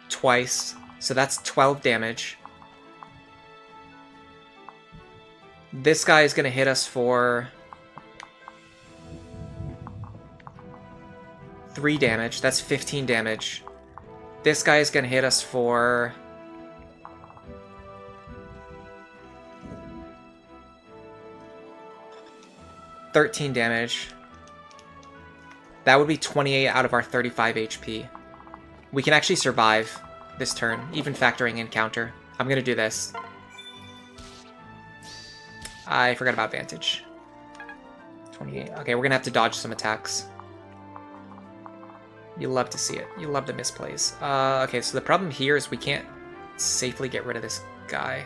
twice, so that's 12 damage. This guy is going to hit us for 3 damage. That's 15 damage. This guy is going to hit us for 13 damage. That would be 28 out of our 35 HP. We can actually survive this turn, even factoring in counter. I'm going to do this. I forgot about Vantage. 28. Okay, we're going to have to dodge some attacks. You love to see it. You love the misplays. Okay, so the problem here is we can't safely get rid of this guy.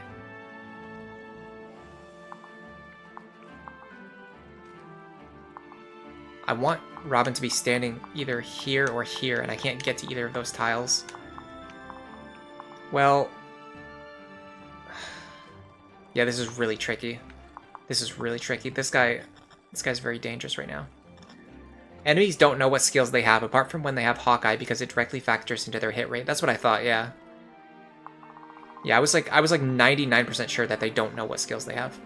I want Robin to be standing either here or here, and I can't get to either of those tiles. Well, yeah, this is really tricky. This is really tricky. This guy's very dangerous right now. Enemies don't know what skills they have, apart from when they have Hawkeye, because it directly factors into their hit rate. That's what I thought, yeah. Yeah, I was like 99% sure that they don't know what skills they have.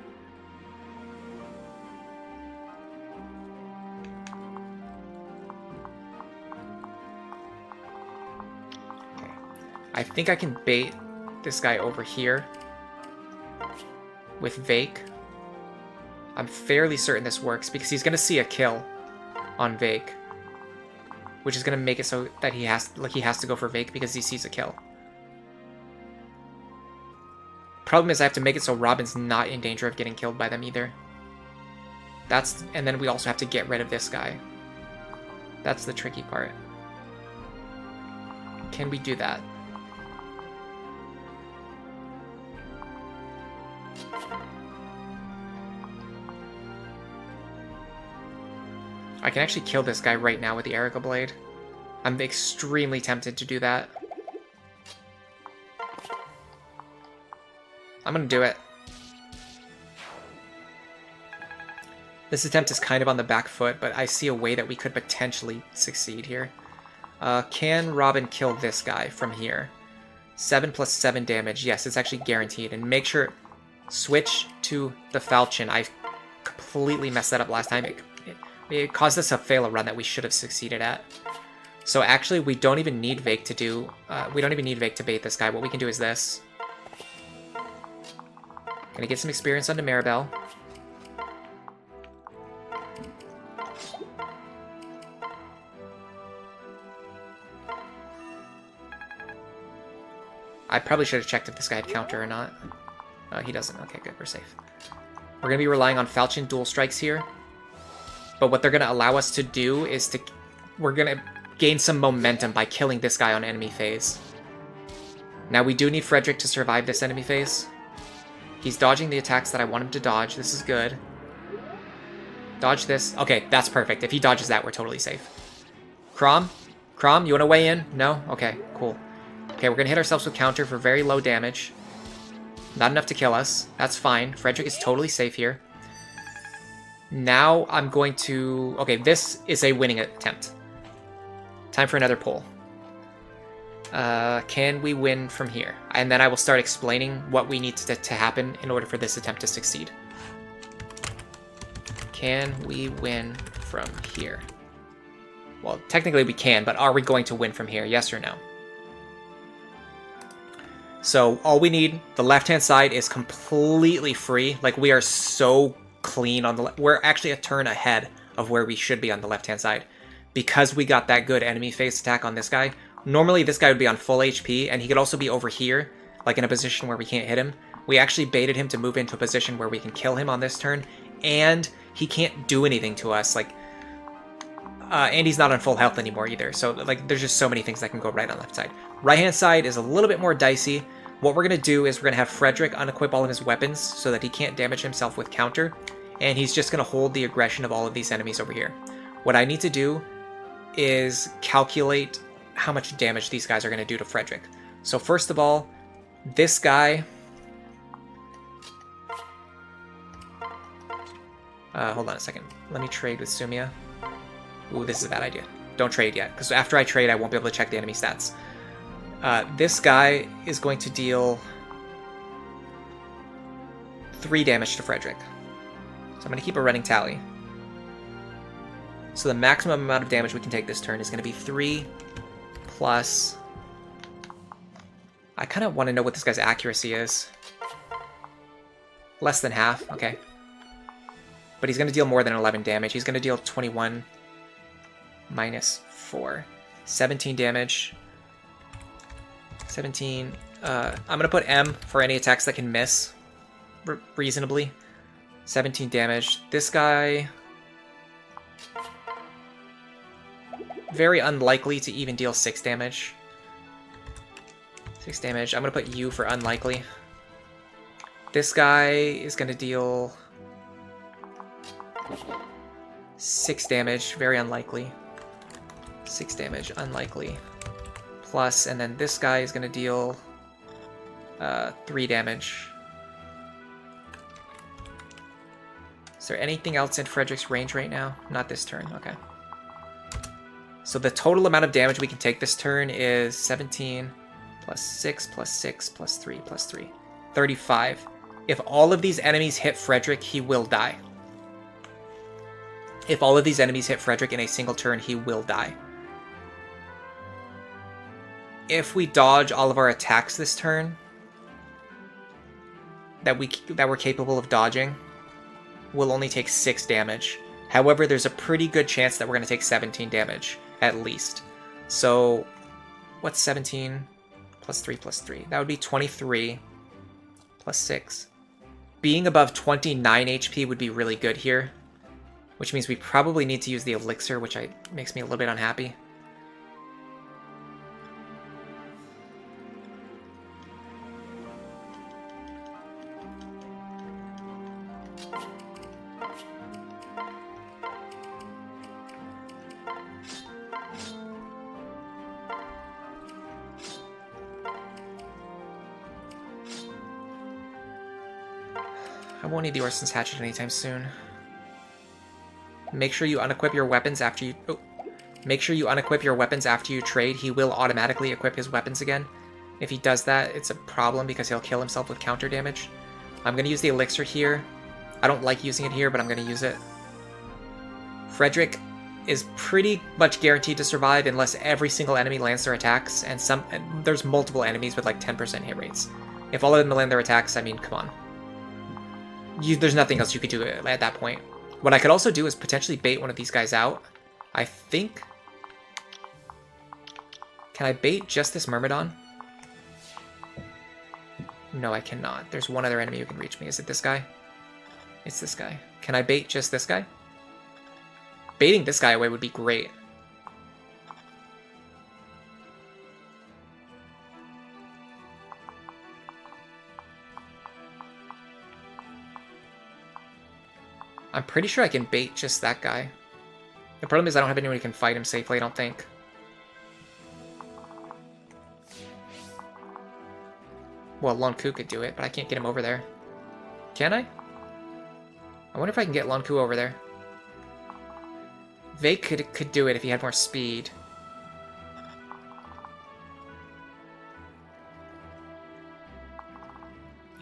I think I can bait this guy over here with Vake. I'm fairly certain this works because he's going to see a kill on Vake, which is going to make it so that he has to go for Vake because he sees a kill. Problem is I have to make it so Robin's not in danger of getting killed by them either. And then we also have to get rid of this guy. That's the tricky part. Can we do that? I can actually kill this guy right now with the Erica Blade. I'm extremely tempted to do that. I'm gonna do it. This attempt is kind of on the back foot, but I see a way that we could potentially succeed here. Can Robin kill this guy from here? 7 plus 7 damage. Yes, it's actually guaranteed. And make sure... Switch to the Falchion. I completely messed that up last time. It caused us to fail a run that we should have succeeded at. So actually, we don't even need Vake to do... we don't even need Vake to bait this guy. What we can do is this. Gonna get some experience onto Maribel. I probably should have checked if this guy had counter or not. He doesn't. Okay, good. We're safe. We're going to be relying on Falchion dual strikes here. But what they're going to allow us to do is to... We're going to gain some momentum by killing this guy on enemy phase. Now, we do need Frederick to survive this enemy phase. He's dodging the attacks that I want him to dodge. This is good. Dodge this. Okay, that's perfect. If he dodges that, we're totally safe. Chrom? Chrom, you want to weigh in? No? Okay, cool. Okay, we're going to hit ourselves with counter for very low damage. Not enough to kill us. That's fine. Frederick is totally safe here. Now I'm going to... Okay, this is a winning attempt. Time for another pull. Can we win from here? And then I will start explaining what we need to happen in order for this attempt to succeed. Can we win from here? Well, technically we can, but are we going to win from here? Yes or no? So all we need, the left-hand side is completely free. Like, we are so clean on the we're actually a turn ahead of where we should be on the left-hand side. Because we got that good enemy phase attack on this guy. Normally this guy would be on full HP, and he could also be over here, like in a position where we can't hit him. We actually baited him to move into a position where we can kill him on this turn, and he can't do anything to us. Like, and he's not on full health anymore either. So, like, there's just so many things that can go right on the left side. Right-hand side is a little bit more dicey. What we're going to do is we're going to have Frederick unequip all of his weapons so that he can't damage himself with counter. And he's just going to hold the aggression of all of these enemies over here. What I need to do is calculate how much damage these guys are going to do to Frederick. So first of all, this guy... hold on a second. Let me trade with Sumia. Ooh, this is a bad idea. Don't trade yet, because after I trade, I won't be able to check the enemy stats. This guy is going to deal 3 damage to Frederick. So I'm going to keep a running tally. So the maximum amount of damage we can take this turn is going to be 3 plus... I kind of want to know what this guy's accuracy is. Less than half, okay. But he's going to deal more than 11 damage. He's going to deal 21 minus 4. 17 damage. 17. I'm going to put M for any attacks that can miss reasonably. 17 damage. This guy... very unlikely to even deal 6 damage. 6 damage. I'm going to put U for unlikely. This guy is going to deal 6 damage. Very unlikely. 6 damage. Unlikely. Plus, and then this guy is going to deal 3 damage. Is there anything else in Frederick's range right now? Not this turn. Okay. So the total amount of damage we can take this turn is 17 plus 6 plus 6 plus 3 plus 3. 35. If all of these enemies hit Frederick, he will die. If all of these enemies hit Frederick in a single turn, he will die. if we dodge all of our attacks this turn that we're capable of dodging, we'll only take 6 damage. However, there's a pretty good chance that we're going to take 17 damage, at least. So, what's 17 plus 3 plus 3? That would be 23 plus 6. Being above 29 HP would be really good here, which means we probably need to use the elixir, which makes me a little bit unhappy. I won't need the Orson's Hatchet anytime soon. Make sure you unequip your weapons after you... Oh. Make sure you unequip your weapons after you trade. He will automatically equip his weapons again. If he does that, it's a problem because he'll kill himself with counter damage. I'm going to use the elixir here. I don't like using it here, but I'm going to use it. Frederick is pretty much guaranteed to survive unless every single enemy lands their attacks, and there's multiple enemies with like 10% hit rates. If all of them land their attacks, I mean, come on. There's nothing else you could do at that point. What I could also do is potentially bait one of these guys out. I think... Can I bait just this Myrmidon? No, I cannot. There's one other enemy who can reach me. Is it this guy? It's this guy. Can I bait just this guy? Baiting this guy away would be great. I'm pretty sure I can bait just that guy. The problem is I don't have anyone who can fight him safely, I don't think. Well, Lon'Qu could do it, but I can't get him over there. Can I? I wonder if I can get Lon'Qu over there. Vake could do it if he had more speed.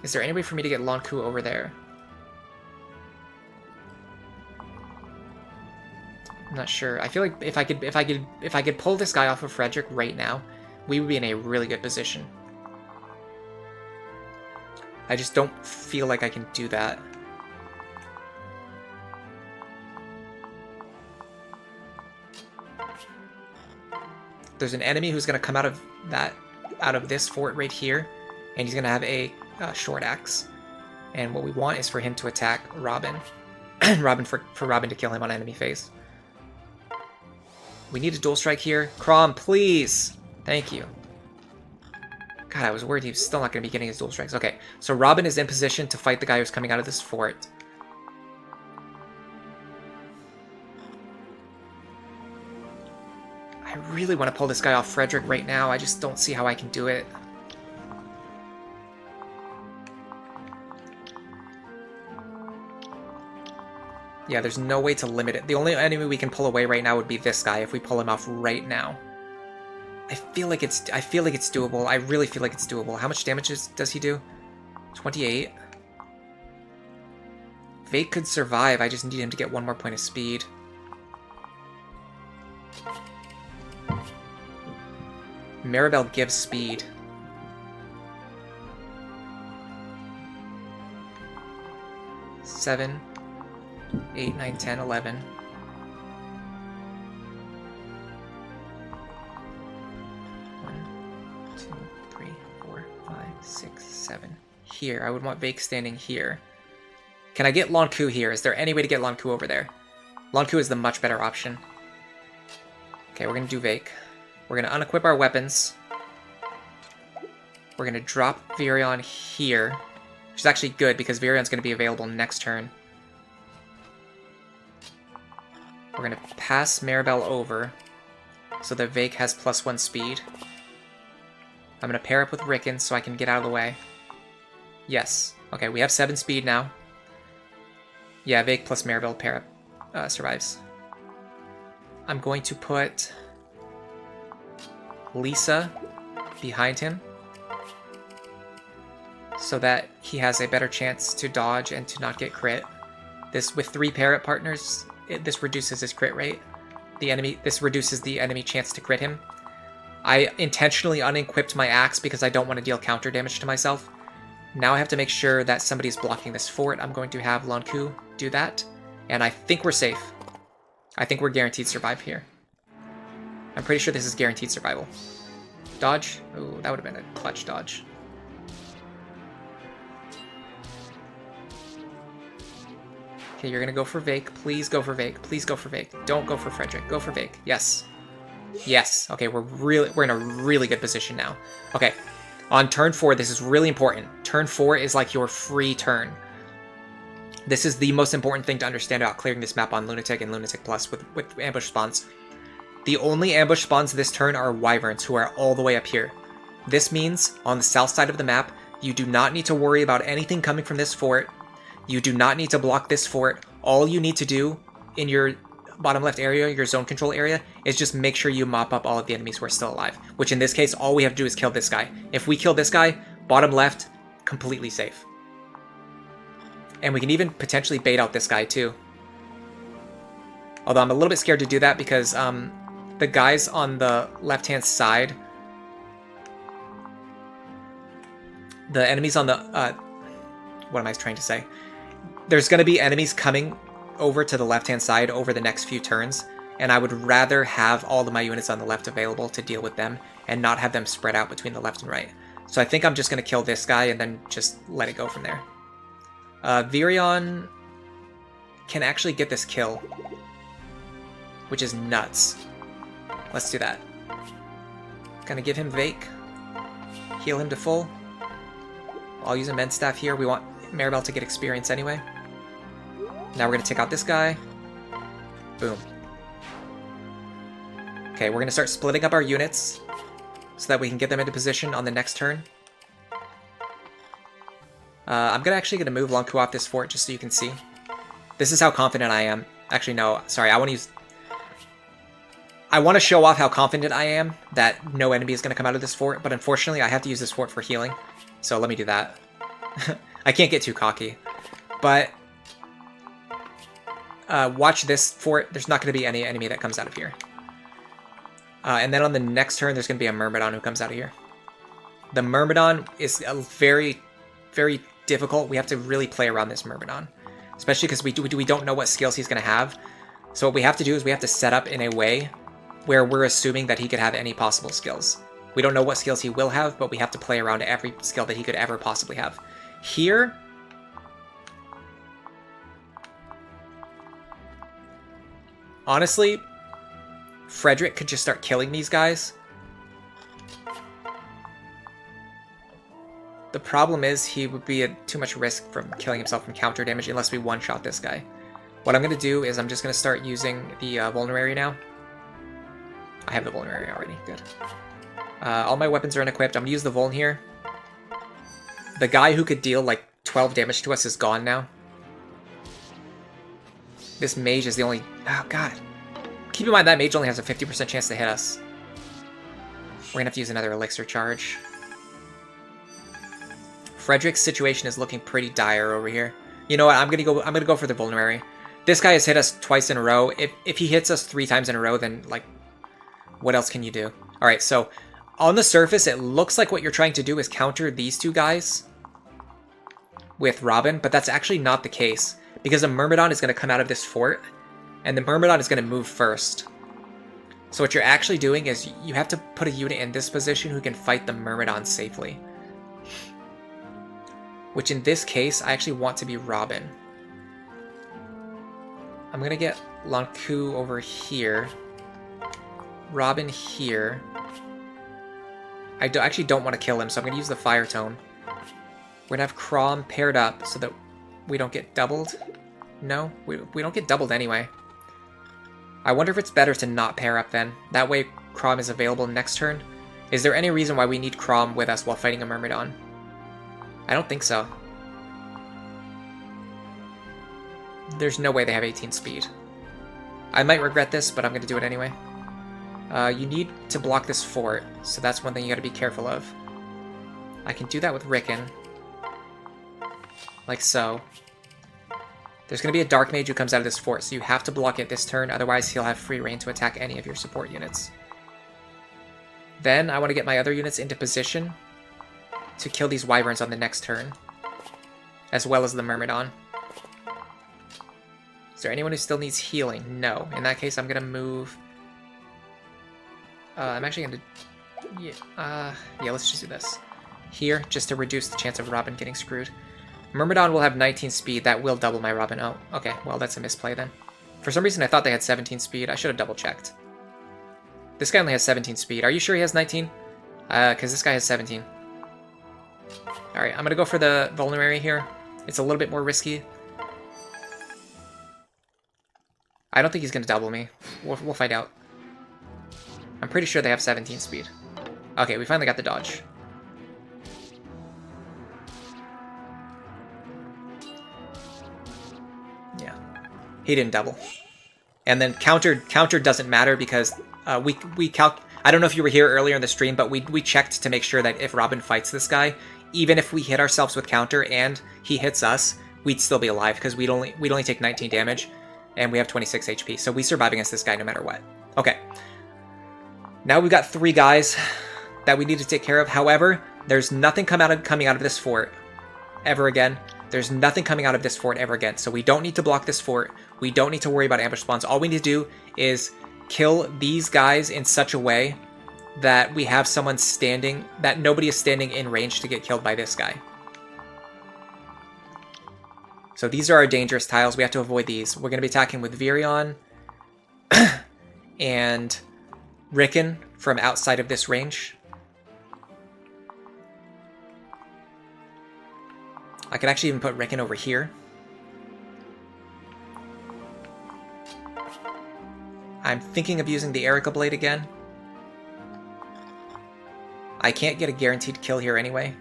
Is there any way for me to get Lon'Qu over there? I'm not sure. I feel like if I could pull this guy off of Frederick right now, we would be in a really good position. I just don't feel like I can do that. There's an enemy who's going to come out of this fort right here, and he's going to have a short axe. And what we want is for him to attack Robin, for Robin to kill him on enemy phase. We need a dual strike here. Chrom, please! Thank you. God, I was worried he was still not going to be getting his dual strikes. Okay, so Robin is in position to fight the guy who's coming out of this fort. I really want to pull this guy off Frederick right now. I just don't see how I can do it. Yeah, there's no way to limit it. The only enemy we can pull away right now would be this guy if we pull him off right now. I feel like it's doable. I really feel like it's doable. How much damage does he do? 28. Vake could survive. I just need him to get one more point of speed. Maribel gives speed. Seven, 8, 9, 10, 11. Here. I would want Vake standing here. Can I get Lon'Qu here? Is there any way to get Lon'Qu over there? Lon'Qu is the much better option. Okay, we're going to do Vake. We're going to unequip our weapons. We're going to drop Virion here, which is actually good because Virion's going to be available next turn. We're going to pass Maribel over so that Vake has +1 speed. I'm going to pair up with Rickon so I can get out of the way. Yes. Okay, we have 7 speed now. Yeah, Vake plus Maribel pair up survives. I'm going to put Lisa behind him so that he has a better chance to dodge and to not get crit. This with 3 pair up partners, this reduces his crit rate. This reduces the enemy chance to crit him. I intentionally unequipped my axe because I don't want to deal counter damage to myself. Now I have to make sure that somebody's blocking this fort. I'm going to have Lon'Qu do that. And I think we're safe. I think we're guaranteed survive here. I'm pretty sure this is guaranteed survival. Dodge? Oh, that would have been a clutch dodge. Okay, you're gonna go for Vake. Please go for Vake. Please go for Vake. Don't go for Frederick. Go for Vake. Yes. Yes. Okay, we're in a really good position now. Okay. On turn 4, this is really important. Turn 4 is like your free turn. This is the most important thing to understand about clearing this map on Lunatic and Lunatic Plus with ambush spawns. The only ambush spawns this turn are Wyverns, who are all the way up here. This means, on the south side of the map, you do not need to worry about anything coming from this fort. You do not need to block this fort. All you need to do in your bottom left area, your zone control area, is just make sure you mop up all of the enemies who are still alive. Which in this case, all we have to do is kill this guy. If we kill this guy, bottom left, completely safe. And we can even potentially bait out this guy too. Although I'm a little bit scared to do that because the guys on the left-hand side, the enemies on the... what am I trying to say? There's going to be enemies coming over to the left-hand side over the next few turns, and I would rather have all of my units on the left available to deal with them and not have them spread out between the left and right. So I think I'm just going to kill this guy and then just let it go from there. Virion can actually get this kill, which is nuts. Let's do that. Gonna give him Vake. Heal him to full. I'll use a Med Staff here. We want Maribel to get experience anyway. Now we're going to take out this guy. Boom. Okay, we're going to start splitting up our units so that we can get them into position on the next turn. I'm actually going to move Lon'Qu off this fort just so you can see. This is how confident I am. Actually, no. Sorry, I want to show off how confident I am that no enemy is going to come out of this fort, but unfortunately I have to use this fort for healing. So let me do that. I can't get too cocky. But watch this fort. There's not going to be any enemy that comes out of here. And then on the next turn, there's going to be a Myrmidon who comes out of here. The Myrmidon is a very, very difficult. We have to really play around this Myrmidon. Especially because we don't know what skills he's going to have. So what we have to do is we have to set up in a way where we're assuming that he could have any possible skills. We don't know what skills he will have, but we have to play around every skill that he could ever possibly have. Here, honestly, Frederick could just start killing these guys. The problem is he would be at too much risk from killing himself from counter damage unless we one-shot this guy. What I'm going to do is I'm just going to start using the Vulnerary now. I have the Vulnerary already. Good. All my weapons are unequipped. I'm going to use the Vuln here. The guy who could deal like 12 damage to us is gone now. This mage is the only... Oh, God. Keep in mind that mage only has a 50% chance to hit us. We're going to have to use another elixir charge. Frederick's situation is looking pretty dire over here. You know what? I'm gonna go for the Vulnerary. This guy has hit us twice in a row. If he hits us 3 times in a row, then like, what else can you do? All right, so on the surface, it looks like what you're trying to do is counter these 2 guys with Robin, but that's actually not the case because a Myrmidon is going to come out of this fort, and the Myrmidon is going to move first. So what you're actually doing is you have to put a unit in this position who can fight the Myrmidon safely. Which in this case, I actually want to be Robin. I'm going to get Lon'Qu over here. Robin here. I actually don't want to kill him, so I'm going to use the Fire Tome. We're going to have Chrom paired up so that we don't get doubled. No, we don't get doubled anyway. I wonder if it's better to not pair up then. That way Chrom is available next turn. Is there any reason why we need Chrom with us while fighting a Myrmidon? I don't think so. There's no way they have 18 speed. I might regret this, but I'm going to do it anyway. You need to block this fort, so that's one thing you got to be careful of. I can do that with Rickon. Like so. There's going to be a Dark Mage who comes out of this fort, so you have to block it this turn, otherwise he'll have free reign to attack any of your support units. Then I want to get my other units into position to kill these wyverns on the next turn, as well as the Myrmidon. Is there anyone who still needs healing? No. In that case, I'm going to move... I'm actually going to... Yeah, let's just do this. Here, just to reduce the chance of Robin getting screwed. Myrmidon will have 19 speed. That will double my Robin. Oh, okay. Well, that's a misplay then. For some reason, I thought they had 17 speed. I should have double-checked. This guy only has 17 speed. Are you sure he has 19? Because this guy has 17. Alright, I'm going to go for the Vulnerary here. It's a little bit more risky. I don't think he's going to double me. We'll find out. I'm pretty sure they have 17 speed. Okay, we finally got the dodge. Yeah. He didn't double. And then counter doesn't matter because I don't know if you were here earlier in the stream, but we checked to make sure that if Robin fights this guy, even if we hit ourselves with counter and he hits us, we'd still be alive because we'd only take 19 damage and we have 26 HP. So we survive against this guy no matter what. Okay. Now we've got 3 guys that we need to take care of. However, there's nothing coming out of this fort ever again. There's nothing coming out of this fort ever again. So we don't need to block this fort. We don't need to worry about ambush spawns. All we need to do is kill these guys in such a way that we have someone standing, that nobody is standing in range to get killed by this guy. So these are our dangerous tiles. We have to avoid these. We're going to be attacking with Virion and Rickon from outside of this range. I could actually even put Rickon over here. I'm thinking of using the Erica Blade again. I can't get a guaranteed kill here anyway.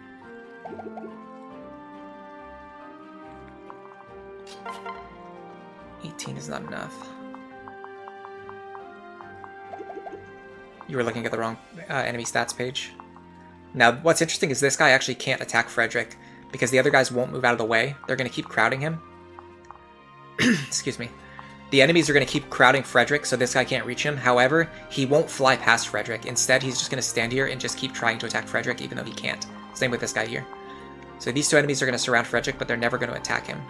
Is not enough. You were looking at the wrong enemy stats page. Now, what's interesting is this guy actually can't attack Frederick because the other guys won't move out of the way. They're going to keep crowding him. Excuse me. The enemies are going to keep crowding Frederick, so this guy can't reach him. However, he won't fly past Frederick. Instead, he's just going to stand here and just keep trying to attack Frederick, even though he can't. Same with this guy here. So these 2 enemies are going to surround Frederick, but they're never going to attack him.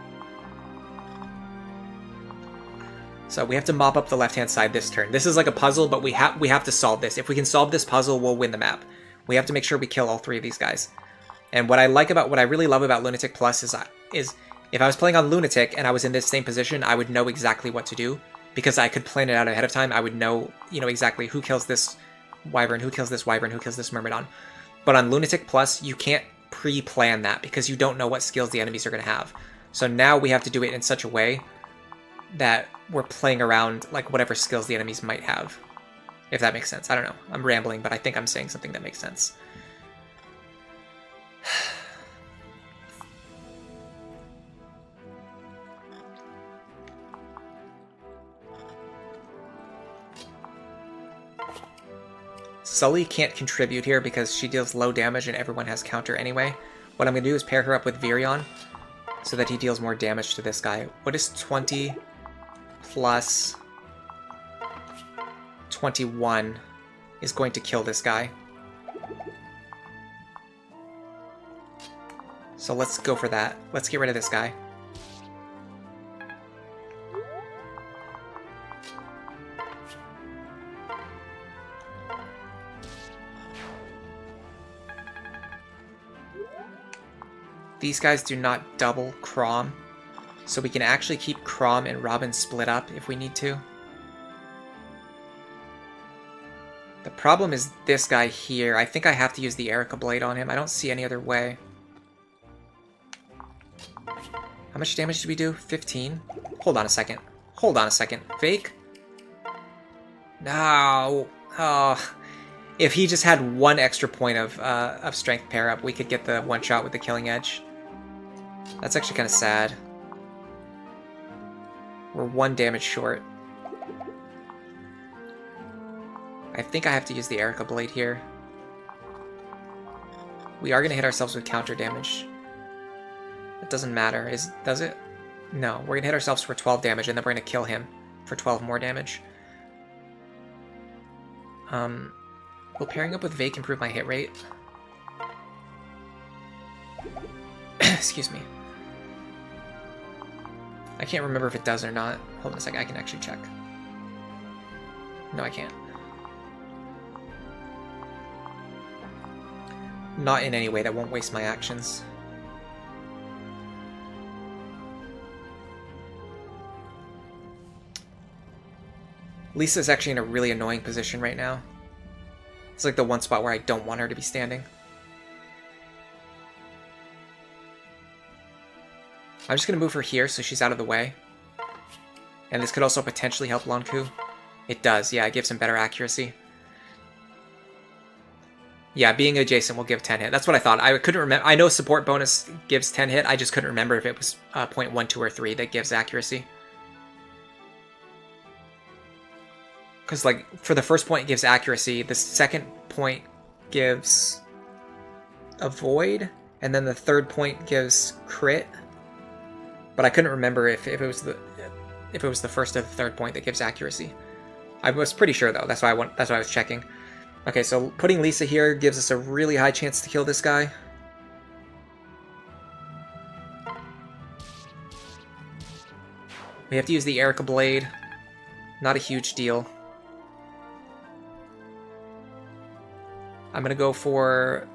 So we have to mop up the left-hand side this turn. This is like a puzzle, but we have to solve this. If we can solve this puzzle, we'll win the map. We have to make sure we kill all 3 of these guys. And what I really love about Lunatic Plus is if I was playing on Lunatic and I was in this same position, I would know exactly what to do because I could plan it out ahead of time. I would know, exactly who kills this Wyvern, who kills this Wyvern, who kills this Myrmidon. But on Lunatic Plus, you can't pre-plan that because you don't know what skills the enemies are going to have. So now we have to do it in such a way that we're playing around like whatever skills the enemies might have. If that makes sense. I don't know. I'm rambling, but I think I'm saying something that makes sense. Sully can't contribute here because she deals low damage and everyone has counter anyway. What I'm going to do is pair her up with Virion so that he deals more damage to this guy. What is 20 plus 21 is going to kill this guy? So let's go for that. Let's get rid of this guy. These guys do not double Chrom, so we can actually keep Chrom and Robin split up if we need to. The problem is this guy here. I think I have to use the Erica Blade on him. I don't see any other way. How much damage did we do? 15? Hold on a second. Hold on a second. Fake? No. Oh. If he just had 1 extra point of strength pair up, we could get the 1 shot with the Killing Edge. That's actually kind of sad. We're 1 damage short. I think I have to use the Erica Blade here. We are going to hit ourselves with counter damage. It doesn't matter, does it? No, we're going to hit ourselves for 12 damage, and then we're going to kill him for 12 more damage. Will pairing up with Vake improve my hit rate? Excuse me. I can't remember if it does or not. Hold on a second, I can actually check. No, I can't. Not in any way that won't waste my actions. Lisa's actually in a really annoying position right now. It's like the one spot where I don't want her to be standing. I'm just going to move her here so she's out of the way. And this could also potentially help Lon'Qu. It does, yeah, it gives him better accuracy. Yeah, being adjacent will give 10 hit. That's what I thought. I couldn't remember. I know support bonus gives 10 hit. I just couldn't remember if it was 0.1, 2, or 3 that gives accuracy. Because, like, for the first point, it gives accuracy. The second point gives avoid. And then the third point gives crit. But I couldn't remember if it was the first or the third point that gives accuracy. I was pretty sure, though. That's why I was checking. Okay, so putting Lisa here gives us a really high chance to kill this guy. We have to use the Erica Blade. Not a huge deal. I'm going to go for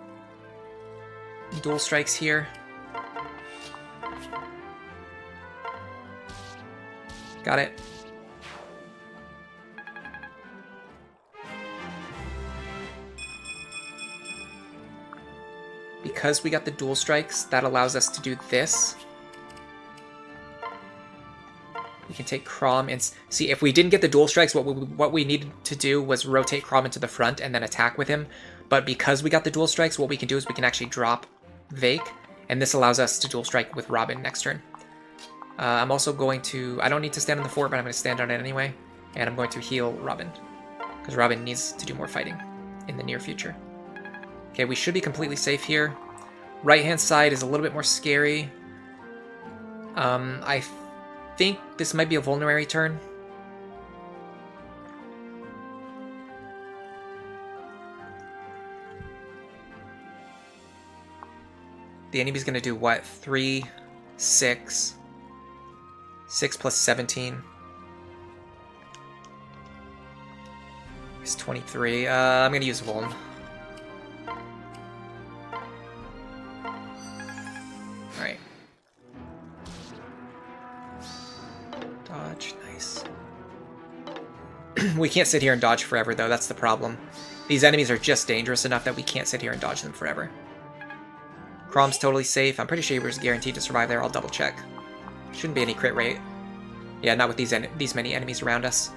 dual strikes here. Got it. Because we got the dual strikes, that allows us to do this. We can take Chrom and see if we didn't get the dual strikes. What we needed to do was rotate Chrom into the front and then attack with him. But because we got the dual strikes, what we can do is we can actually drop Vake, and this allows us to dual strike with Robin next turn. I'm also going to... I don't need to stand on the fort, but I'm going to stand on it anyway. And I'm going to heal Robin, because Robin needs to do more fighting in the near future. Okay, we should be completely safe here. Right-hand side is a little bit more scary. I think this might be a vulnerary turn. The enemy's going to do what? 3, 6... 6 plus 17 is 23. I'm going to use Vuln. Alright. Dodge, nice. We can't sit here and dodge forever, though. That's the problem. These enemies are just dangerous enough that we can't sit here and dodge them forever. Chrom's totally safe. I'm pretty sure he was guaranteed to survive there. I'll double check. Shouldn't be any crit rate. Yeah, not with these many enemies around us.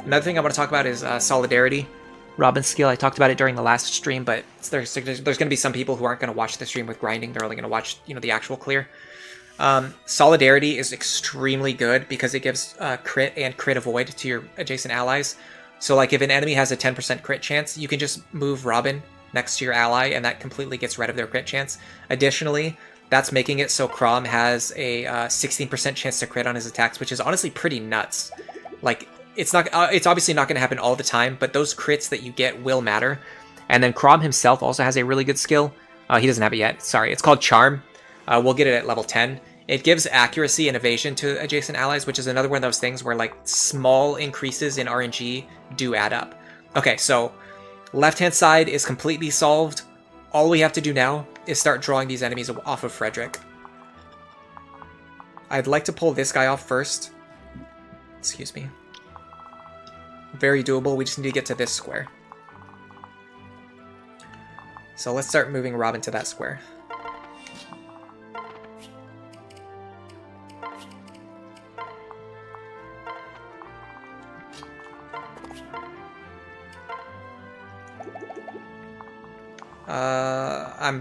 Another thing I want to talk about is Solidarity. Robin's skill. I talked about it during the last stream, but there's going to be some people who aren't going to watch the stream with grinding. They're only going to watch, the actual clear. Solidarity is extremely good because it gives crit and crit avoid to your adjacent allies. So, like, if an enemy has a 10% crit chance, you can just move Robin next to your ally, and that completely gets rid of their crit chance. Additionally, that's making it so Chrom has a 16% chance to crit on his attacks, which is honestly pretty nuts. Like, it's obviously not going to happen all the time, but those crits that you get will matter. And then Chrom himself also has a really good skill. He doesn't have it yet. Sorry, it's called Charm. We'll get it at level 10. It gives accuracy and evasion to adjacent allies, which is another one of those things where, like, small increases in RNG do add up. Okay, so left-hand side is completely solved. All we have to do now is start drawing these enemies off of Frederick. I'd like to pull this guy off first. Excuse me. Very doable. We just need to get to this square. So let's start moving Robin to that square. I'm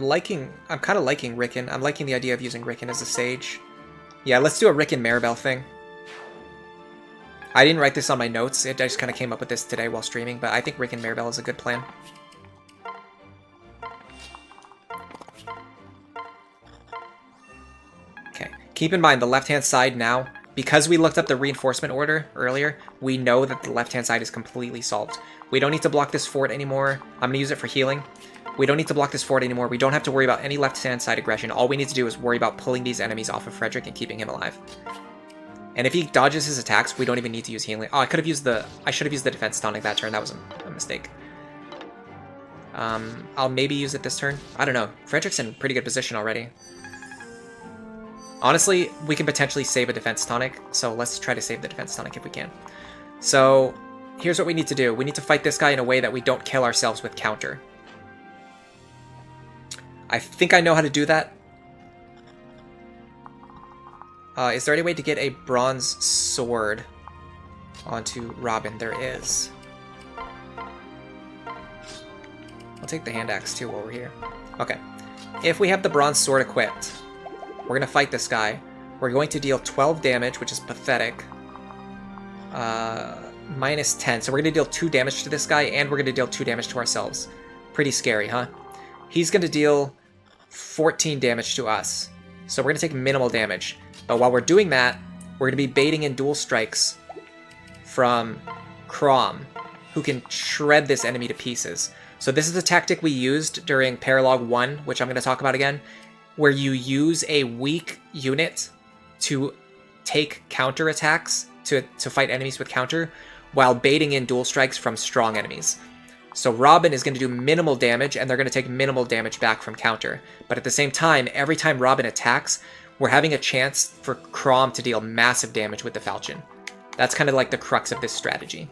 kind of liking Rickon. I'm liking the idea of using Rickon as a sage. Yeah, let's do a Rickon Maribel thing. I didn't write this on my notes. I just kind of came up with this today while streaming, but I think Rickon Maribel is a good plan. Okay. Keep in mind, the left-hand side now because we looked up the reinforcement order earlier, we know that the left-hand side is completely solved. We don't need to block this fort anymore. I'm going to use it for healing. We don't need to block this fort anymore. We don't have to worry about any left-hand side aggression. All we need to do is worry about pulling these enemies off of Frederick and keeping him alive. And if he dodges his attacks, we don't even need to use healing. Oh, I should have used the defense tonic that turn. That was a mistake. I'll maybe use it this turn. I don't know. Frederick's in pretty good position already. Honestly, we can potentially save a defense tonic, so let's try to save the defense tonic if we can. So, here's what we need to do. We need to fight this guy in a way that we don't kill ourselves with counter. I think I know how to do that. Is there any way to get a bronze sword onto Robin? There is. I'll take the hand axe too while we're here. Okay. If we have the bronze sword equipped, we're going to fight this guy. We're going to deal 12 damage, which is pathetic. Minus 10. So we're going to deal 2 damage to this guy, and we're going to deal 2 damage to ourselves. Pretty scary, huh? He's going to deal 14 damage to us. So we're going to take minimal damage. But while we're doing that, we're going to be baiting in dual strikes from Chrom, who can shred this enemy to pieces. So this is a tactic we used during Paralog 1, which I'm going to talk about again, where you use a weak unit to take counter attacks, to fight enemies with counter, while baiting in dual strikes from strong enemies. So Robin is going to do minimal damage, and they're going to take minimal damage back from counter. But at the same time, every time Robin attacks, we're having a chance for Chrom to deal massive damage with the Falchion. That's kind of like the crux of this strategy.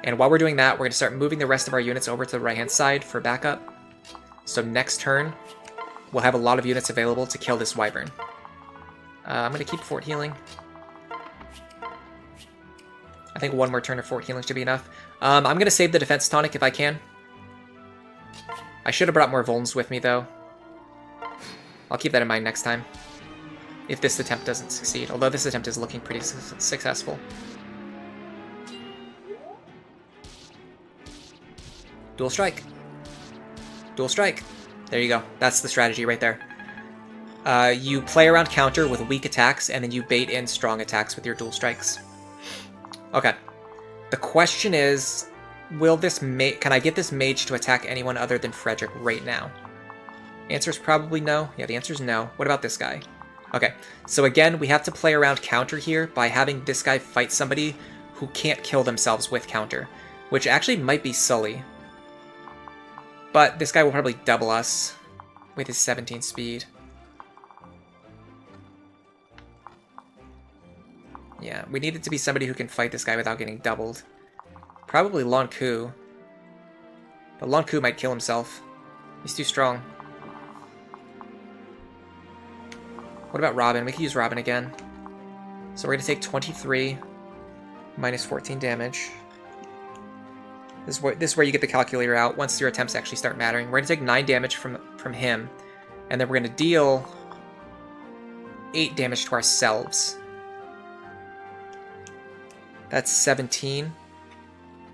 And while we're doing that, we're going to start moving the rest of our units over to the right-hand side for backup. So next turn, we'll have a lot of units available to kill this Wyvern. I'm going to keep fort healing. I think one more turn of fort healing should be enough. I'm going to save the defense tonic if I can. I should have brought more Volns with me, though. I'll keep that in mind next time, if this attempt doesn't succeed, although this attempt is looking pretty successful. Dual strike. Dual strike. There you go. That's the strategy right there. You play around counter with weak attacks, and then you bait in strong attacks with your dual strikes. Okay. The question is, can I get this mage to attack anyone other than Frederick right now? Answer is probably no. Yeah, the answer is no. What about this guy? Okay, so again, we have to play around counter here by having this guy fight somebody who can't kill themselves with counter, which actually might be Sully. But this guy will probably double us with his 17 speed. Yeah, we need it to be somebody who can fight this guy without getting doubled. Probably Lon'Qu. But Lon'Qu might kill himself. He's too strong. What about Robin? We could use Robin again. So we're going to take 23 minus 14 damage. This is where you get the calculator out once your attempts actually start mattering. We're going to take 9 damage from him. And then we're going to deal 8 damage to ourselves. That's 17.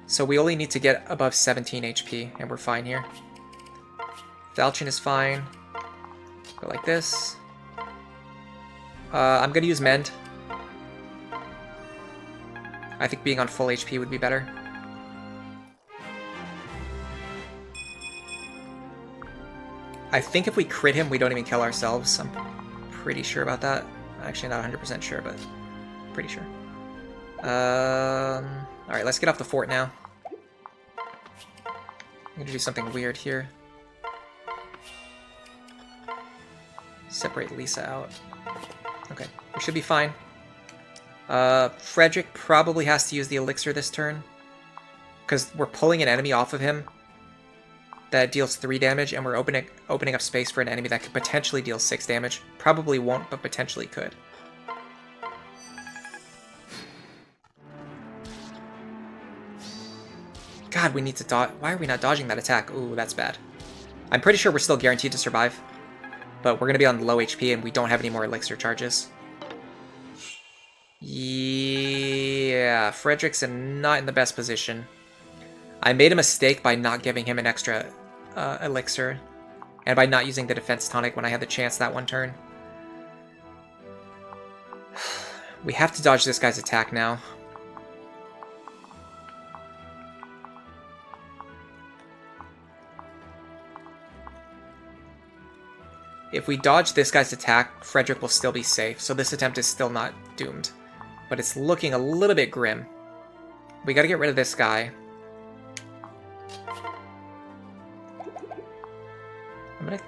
So we only need to get above 17 HP, and we're fine here. Falchion is fine. Go like this. I'm going to use Mend. I think being on full HP would be better. I think if we crit him, we don't even kill ourselves. I'm pretty sure about that. Actually, not 100% sure, but pretty sure. Alright, let's get off the fort now. I'm going to do something weird here. Separate Lisa out. Okay, we should be fine. Frederick probably has to use the elixir this turn, because we're pulling an enemy off of him that deals 3 damage, and we're opening up space for an enemy that could potentially deal 6 damage. Probably won't, but potentially could. God, we need to dodge. Why are we not dodging that attack? Ooh, that's bad. I'm pretty sure we're still guaranteed to survive, but we're going to be on low HP and we don't have any more elixir charges. Yeah, Frederick's not in the best position. I made a mistake by not giving him an extra elixir, and by not using the defense tonic when I had the chance that one turn. We have to dodge this guy's attack now. If we dodge this guy's attack, Frederick will still be safe, so this attempt is still not doomed. But it's looking a little bit grim. We gotta get rid of this guy. I'm gonna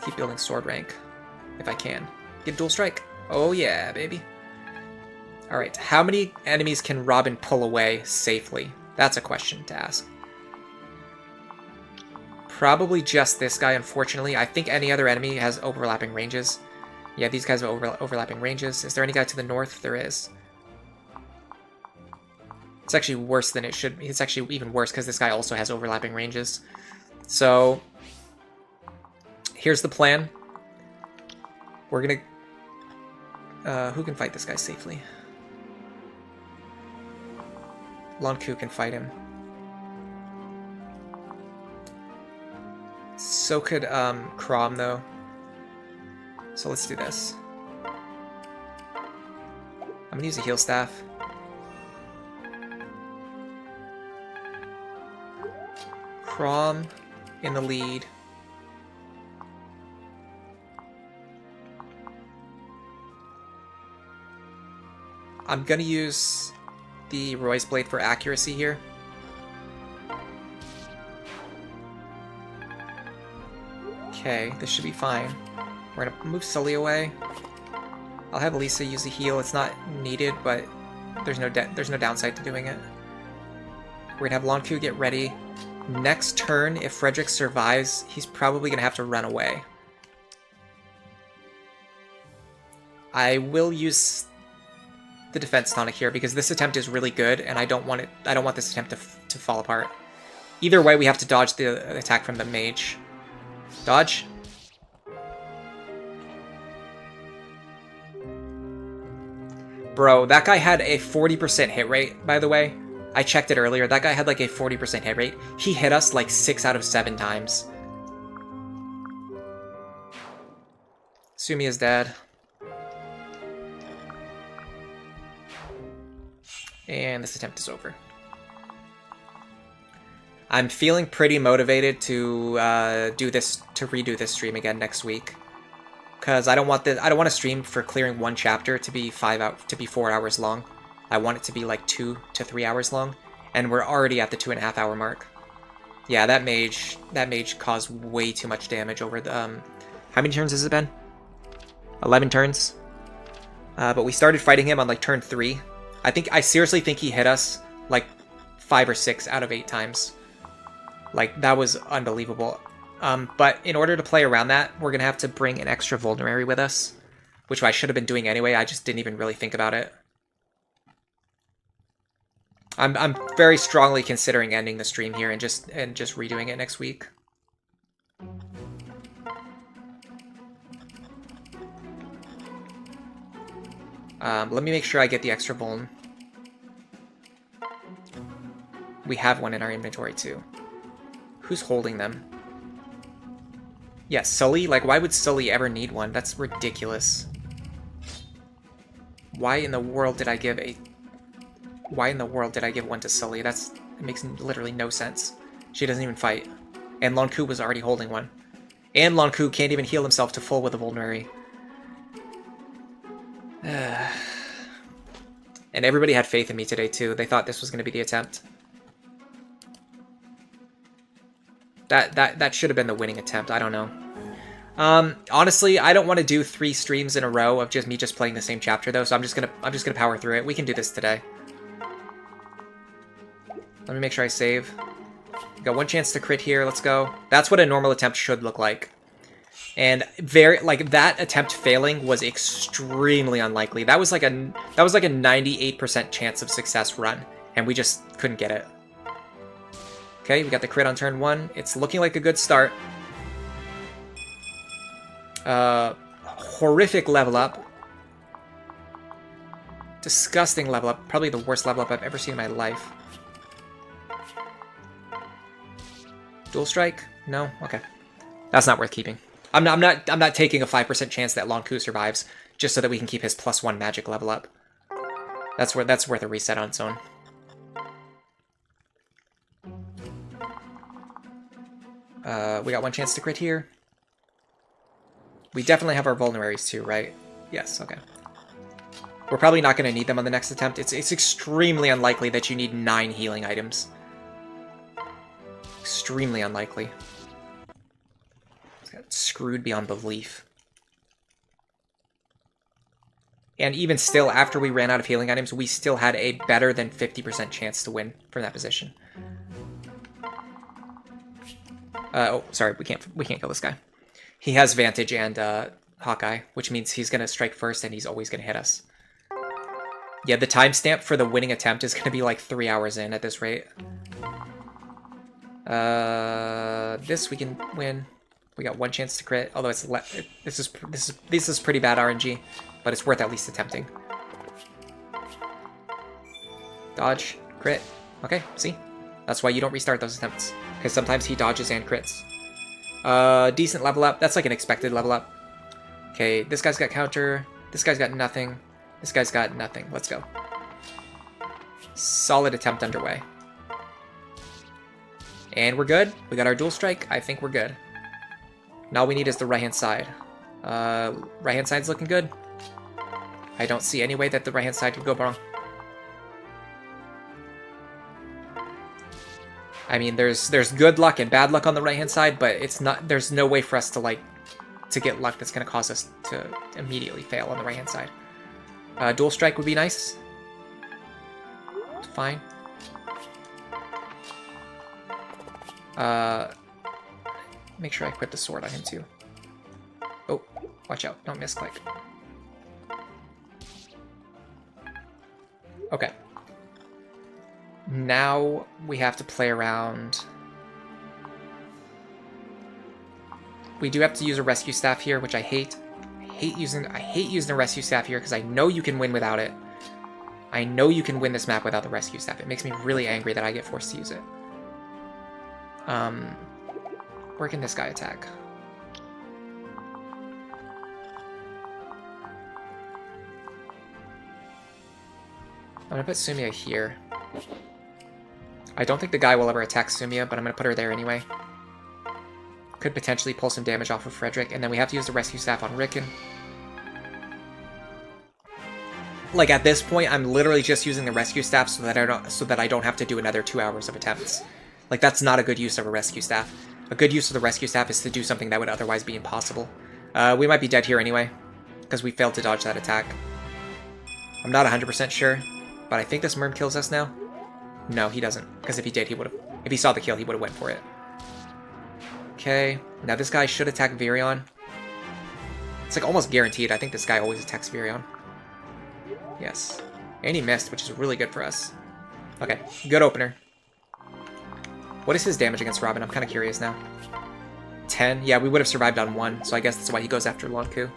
keep building sword rank, if I can. Get dual strike. Oh yeah, baby. Alright, how many enemies can Robin pull away safely? That's a question to ask. Probably just this guy, unfortunately. I think any other enemy has overlapping ranges. Yeah, these guys have overlapping ranges. Is there any guy to the north? There is. It's actually worse than it should be. It's actually even worse because this guy also has overlapping ranges. So, here's the plan. We're gonna... who can fight this guy safely? Lon'Qu can fight him. So could Chrom, though. So let's do this. I'm gonna use a heal staff. Chrom in the lead. I'm gonna use the Roy's Blade for accuracy here. Okay, this should be fine. We're gonna move Sully away. I'll have Lisa use a heal. It's not needed, but there's no downside to doing it. We're gonna have Lon'Qu get ready. Next turn, if Frederick survives, he's probably gonna have to run away. I will use the defense tonic here because this attempt is really good, and I don't want this attempt to fall apart. Either way, we have to dodge the attack from the mage. Dodge. Bro, that guy had a 40% hit rate, by the way. I checked it earlier. That guy had like a 40% hit rate. He hit us like 6 out of 7 times. Sumi is dead. And this attempt is over. I'm feeling pretty motivated to redo this stream again next week, because I don't want to stream for clearing one chapter to be 4 hours long. I want it to be like 2 to 3 hours long, and we're already at the 2.5 hour mark. Yeah, that mage caused way too much damage over the how many turns has it been? 11 turns. But we started fighting him on like turn 3. I seriously think he hit us like 5 or 6 out of 8 times. Like, that was unbelievable. But in order to play around that, we're going to have to bring an extra vulnerary with us, which I should have been doing anyway. I just didn't even really think about it. I'm very strongly considering ending the stream here and just redoing it next week. Let me make sure I get the extra vuln. We have one in our inventory too. Who's holding them? Yeah, Sully? Like, why would Sully ever need one? That's ridiculous. Why in the world did I give one to Sully? It makes literally no sense. She doesn't even fight. And Lon'Qu was already holding one. And Lon'Qu can't even heal himself to full with a vulnerary. And everybody had faith in me today too. They thought this was going to be the attempt. That should have been the winning attempt. I don't know. Honestly, I don't want to do 3 streams in a row of just me playing the same chapter though, so I'm just gonna power through it. We can do this today. Let me make sure I save. Got one chance to crit here. Let's go. That's what a normal attempt should look like. And that attempt failing was extremely unlikely. That was like a 98% chance of success run, and we just couldn't get it. Okay, we got the crit on turn 1. It's looking like a good start. Horrific level up. Disgusting level up. Probably the worst level up I've ever seen in my life. Dual strike? No? Okay. That's not worth keeping. I'm not taking a 5% chance that Lon'Qu survives just so that we can keep his +1 magic level up. That's worth a reset on its own. We got 1 chance to crit here. We definitely have our vulneraries too, right? Yes, okay. We're probably not going to need them on the next attempt. It's extremely unlikely that you need 9 healing items. Extremely unlikely. It's got screwed beyond belief. And even still, after we ran out of healing items, we still had a better than 50% chance to win from that position. Oh, sorry, we can't kill this guy. He has Vantage and Hawkeye, which means he's going to strike first and he's always going to hit us. Yeah, the timestamp for the winning attempt is going to be like 3 hours in at this rate. This we can win. We got 1 chance to crit, although it's this is pretty bad RNG, but it's worth at least attempting. Dodge, crit. Okay, see? That's why you don't restart those attempts, because sometimes he dodges and crits. Decent level up. That's like an expected level up. Okay, this guy's got counter. This guy's got nothing. This guy's got nothing. Let's go. Solid attempt underway. And we're good. We got our dual strike. I think we're good. Now all we need is the right-hand side. Right-hand side's looking good. I don't see any way that the right-hand side could go wrong. I mean, there's good luck and bad luck on the right-hand side, but it's not. There's no way for us to get luck that's going to cause us to immediately fail on the right-hand side. Dual strike would be nice. It's fine. Make sure I equip the sword on him too. Oh, watch out! Don't misclick. Okay. Now we have to play around. We do have to use a rescue staff here, which I hate. I hate using the rescue staff here because I know you can win without it. I know you can win this map without the rescue staff. It makes me really angry that I get forced to use it. Where can this guy attack? I'm gonna put Sumia here. I don't think the guy will ever attack Sumia, but I'm gonna put her there anyway. Could potentially pull some damage off of Frederick, and then we have to use the rescue staff on Rickon. Like at this point, I'm literally just using the rescue staff so that I don't have to do another 2 hours of attempts. Like that's not a good use of a rescue staff. A good use of the rescue staff is to do something that would otherwise be impossible. We might be dead here anyway, because we failed to dodge that attack. I'm not 100% sure, but I think this Merm kills us now. No, he doesn't, because if he did, he would have. If he saw the kill, he would have went for it. Okay, now this guy should attack Virion. It's like almost guaranteed. I think this guy always attacks Virion. Yes. And he missed, which is really good for us. Okay, good opener. What is his damage against Robin? I'm kind of curious now. 10? Yeah, we would have survived on 1, so I guess that's why he goes after Lon'Qu.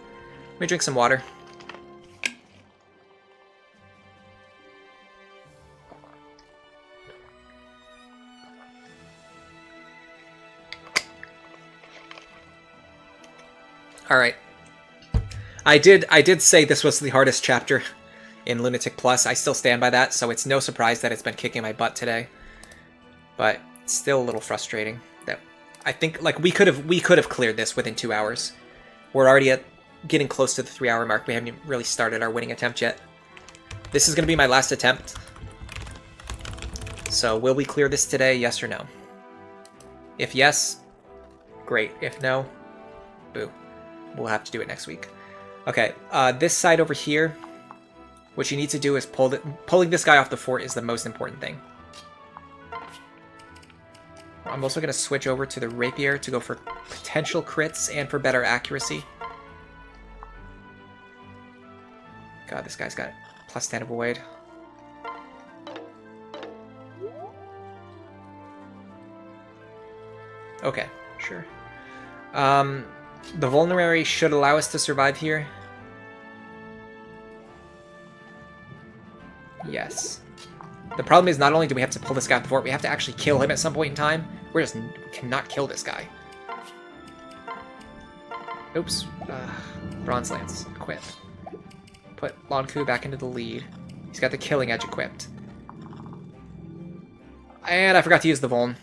Let me drink some water. Alright. I did say this was the hardest chapter in Lunatic Plus. I still stand by that, so it's no surprise that it's been kicking my butt today. But it's still a little frustrating that I think like we could have cleared this within 2 hours. We're already getting close to the 3-hour mark. We haven't even really started our winning attempt yet. This is going to be my last attempt. So will we clear this today? Yes or no? If yes, great. If no, boo. We'll have to do it next week. Okay, this side over here, what you need to do is pulling this guy off the fort is the most important thing. I'm also going to switch over to the rapier to go for potential crits and for better accuracy. God, this guy's got +10 avoid. Okay, sure. The vulnerary should allow us to survive here. Yes. The problem is not only do we have to pull this guy off the fort, we have to actually kill him at some point in time. We cannot kill this guy. Oops. Bronze Lance. Quit. Put Lon'Qu back into the lead. He's got the Killing Edge equipped. And I forgot to use the Vuln.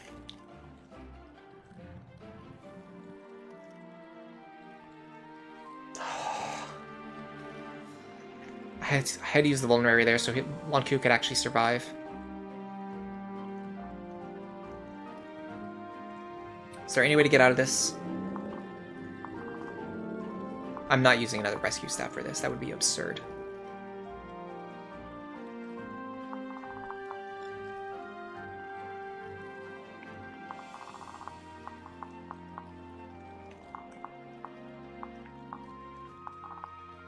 I had to use the Vulnerary there so Lon'Qu could actually survive. Is there any way to get out of this? I'm not using another rescue staff for this. That would be absurd.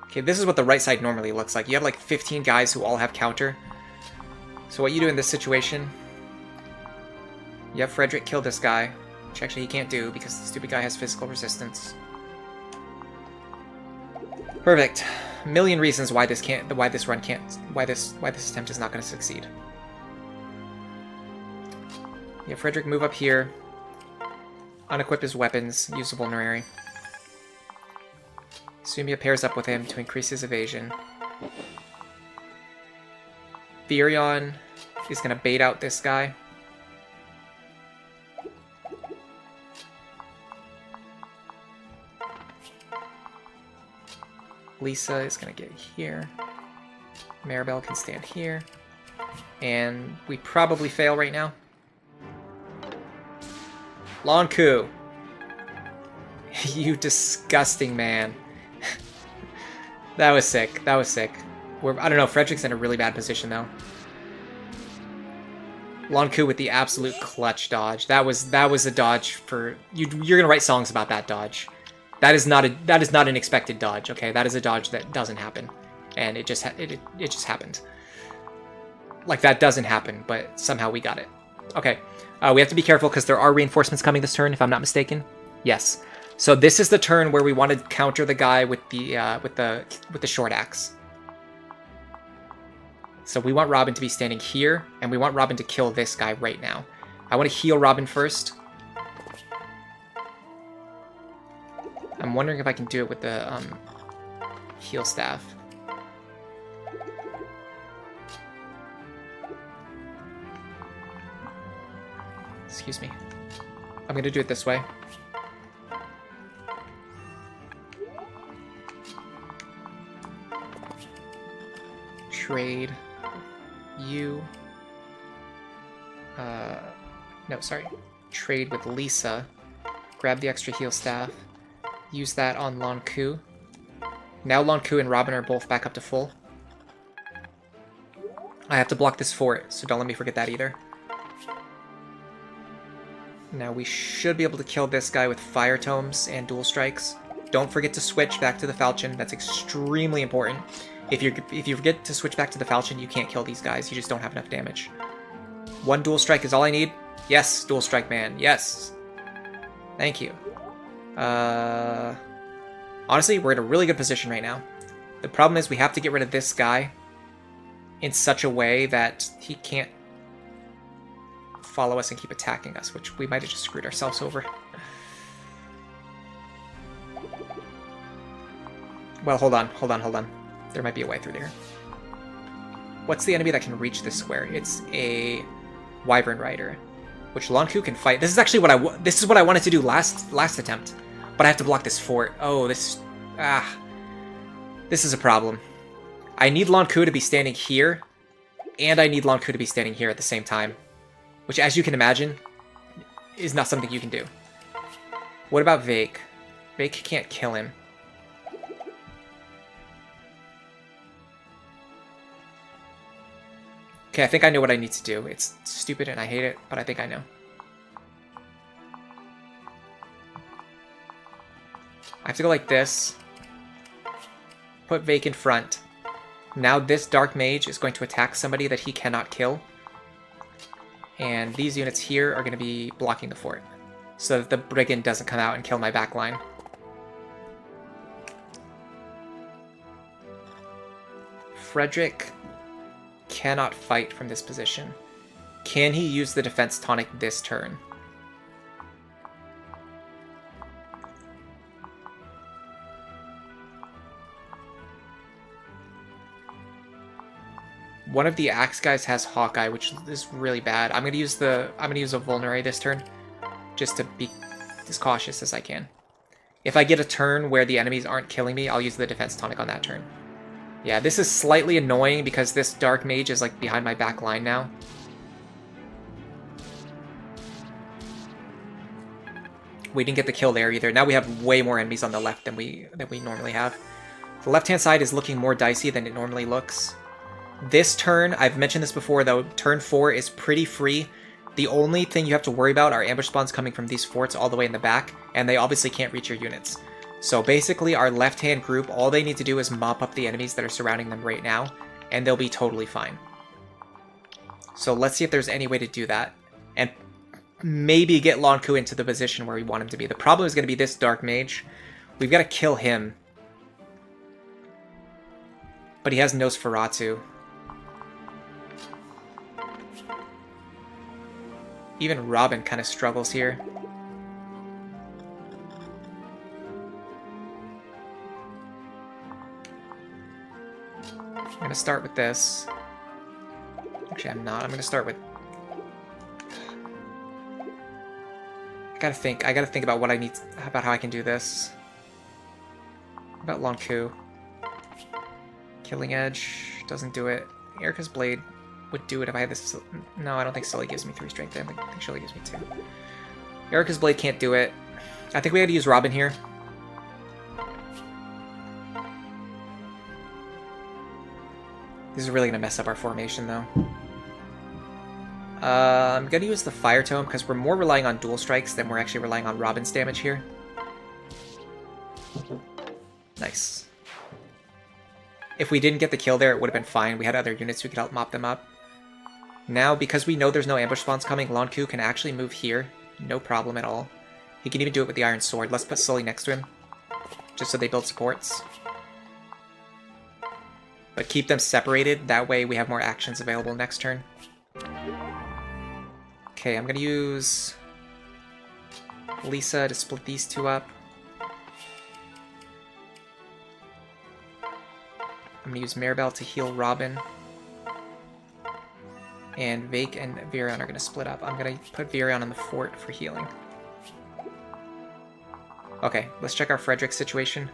Okay, this is what the right side normally looks like. You have like 15 guys who all have counter. So what you do in this situation, you have Frederick kill this guy, which actually he can't do because the stupid guy has physical resistance. Perfect. A million reasons why this attempt is not going to succeed. You have Frederick move up here, unequip his weapons, use the Vulnerary. Sumia pairs up with him to increase his evasion. Virion is going to bait out this guy. Lisa is going to get here. Maribel can stand here. And we probably fail right now. Lon'Qu! You disgusting man. That was sick. That was sick. I don't know, Frederick's in a really bad position, though. Lon'Qu with the absolute clutch dodge. That was a dodge for... You're gonna write songs about that dodge. That is not an expected dodge, okay? That is a dodge that doesn't happen. And it just happened. Like, that doesn't happen, but somehow we got it. Okay. We have to be careful because there are reinforcements coming this turn, if I'm not mistaken. Yes. So this is the turn where we want to counter the guy with the short axe. So we want Robin to be standing here, and we want Robin to kill this guy right now. I want to heal Robin first. I'm wondering if I can do it with the heal staff. Excuse me. I'm going to do it this way. Trade you. No, sorry. Trade with Lisa. Grab the extra heal staff. Use that on Lon'Qu. Now Lon'Qu and Robin are both back up to full. I have to block this fort, so don't let me forget that either. Now we should be able to kill this guy with fire tomes and dual strikes. Don't forget to switch back to the falchion. That's extremely important. If you forget to switch back to the falchion, you can't kill these guys. You just don't have enough damage. One dual strike is all I need. Yes, dual strike man. Yes. Thank you. Honestly, we're in a really good position right now. The problem is we have to get rid of this guy in such a way that he can't follow us and keep attacking us, which we might have just screwed ourselves over. Well, hold on. There might be a way through there. What's the enemy that can reach this square? It's a Wyvern Rider, which Lon'Qu can fight. This is actually what I wanted to do last attempt, but I have to block this fort. Oh, this is a problem. I need Lon'Qu to be standing here, and I need Lon'Qu to be standing here at the same time, which, as you can imagine, is not something you can do. What about Vake? Vake can't kill him. Okay, I think I know what I need to do. It's stupid and I hate it, but I think I know. I have to go like this. Put Vake in front. Now this Dark Mage is going to attack somebody that he cannot kill. And these units here are going to be blocking the fort, so that the Brigand doesn't come out and kill my backline. Frederick cannot fight from this position. Can he use the defense tonic this turn? one of the axe guys has Hawkeye, which is really bad. I'm gonna use a Vulnerary this turn, just to be as cautious as I can. If I get a turn where the enemies aren't killing me, I'll use the defense tonic on that turn. Yeah, this is slightly annoying because this Dark Mage is like behind my back line now. We didn't get the kill there either. Now we have way more enemies on the left than we normally have. The left-hand side is looking more dicey than it normally looks. This turn, I've mentioned this before though, turn 4 is pretty free. The only thing you have to worry about are ambush spawns coming from these forts all the way in the back, and they obviously can't reach your units. So basically our left-hand group, all they need to do is mop up the enemies that are surrounding them right now, and they'll be totally fine. So let's see if there's any way to do that, and maybe get Lon'Qu into the position where we want him to be. The problem is going to be this Dark Mage. We've got to kill him. But he has Nosferatu. Even Robin kind of struggles here. I'm going to start with this. Actually, I'm not. I'm going to start with... I gotta think about what I need, about how I can do this. About Lon'Qu. Killing Edge doesn't do it. Erica's Blade would do it if I had this. No, I don't think Sully gives me 3 strength. I think Sully gives me 2. Erica's Blade can't do it. I think we gotta use Robin here. This is really gonna mess up our formation though. I'm gonna use the Fire Tome because we're more relying on dual strikes than we're actually relying on Robin's damage here. Nice. If we didn't get the kill there, it would have been fine. We had other units who could help mop them up. Now, because we know there's no ambush spawns coming, Lon'Qu can actually move here. No problem at all. He can even do it with the Iron Sword. Let's put Sully next to him, just so they build supports. But keep them separated, that way we have more actions available next turn. Okay, I'm going to use Lisa to split these two up. I'm going to use Maribel to heal Robin. And Vake and Virion are going to split up. I'm going to put Virion on the fort for healing. Okay, let's check our Frederick situation.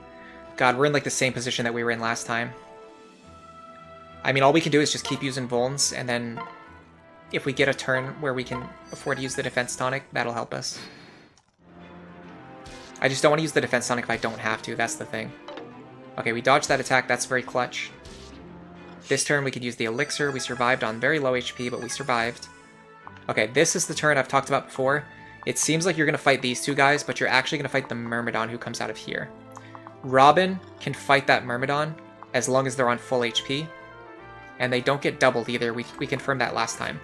God, we're in like the same position that we were in last time. I mean, all we can do is just keep using Vulns, and then if we get a turn where we can afford to use the defense tonic, that'll help us. I just don't want to use the defense tonic if I don't have to, that's the thing. Okay, we dodged that attack, that's very clutch. This turn we could use the elixir. We survived on very low HP, but we survived. Okay, this is the turn I've talked about before. It seems like you're going to fight these two guys, but you're actually going to fight the Myrmidon who comes out of here. Robin can fight that Myrmidon as long as they're on full HP. And they don't get doubled either. We confirmed that last time.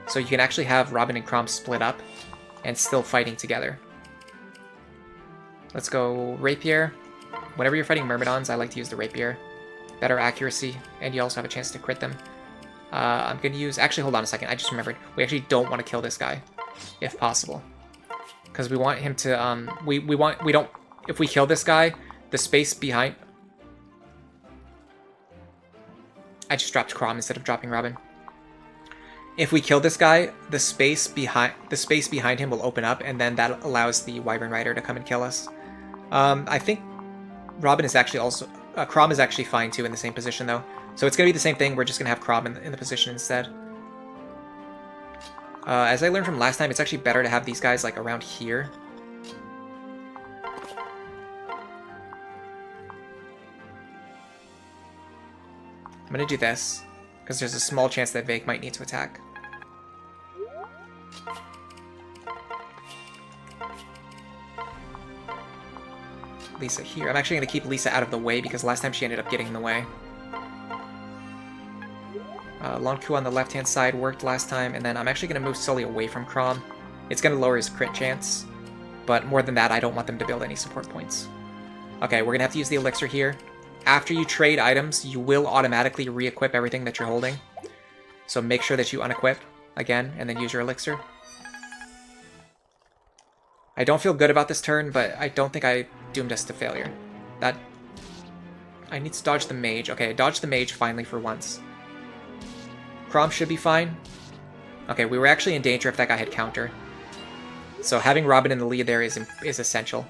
So you can actually have Robin and Chrom split up and still fighting together. Let's go Rapier. Whenever you're fighting Myrmidons, I like to use the Rapier. Better accuracy, and you also have a chance to crit them. I'm going to use... Actually, hold on a second. I just remembered. We actually don't want to kill this guy, if possible. Because we want him to... We don't... If we kill this guy, the space behind... I just dropped Chrom instead of dropping Robin. If we kill this guy, the space behind him will open up, and then that allows the Wyvern Rider to come and kill us. I think Robin is actually also... Chrom is actually fine too in the same position though. So it's going to be the same thing, we're just going to have Chrom in the position instead. As I learned from last time, it's actually better to have these guys like around here. I'm going to do this, because there's a small chance that Vake might need to attack. Lisa here. I'm actually going to keep Lisa out of the way, because last time she ended up getting in the way. Lon'Qu on the left-hand side worked last time, and then I'm actually going to move Sully away from Chrom. It's going to lower his crit chance, but more than that, I don't want them to build any support points. Okay, we're going to have to use the elixir here. After you trade items, you will automatically re-equip everything that you're holding. So make sure that you unequip again, and then use your elixir. I don't feel good about this turn, but I don't think I doomed us to failure. I need to dodge the mage. Okay, I dodged the mage finally for once. Chrom should be fine. Okay, we were actually in danger if that guy had counter. So having Robin in the lead there is essential.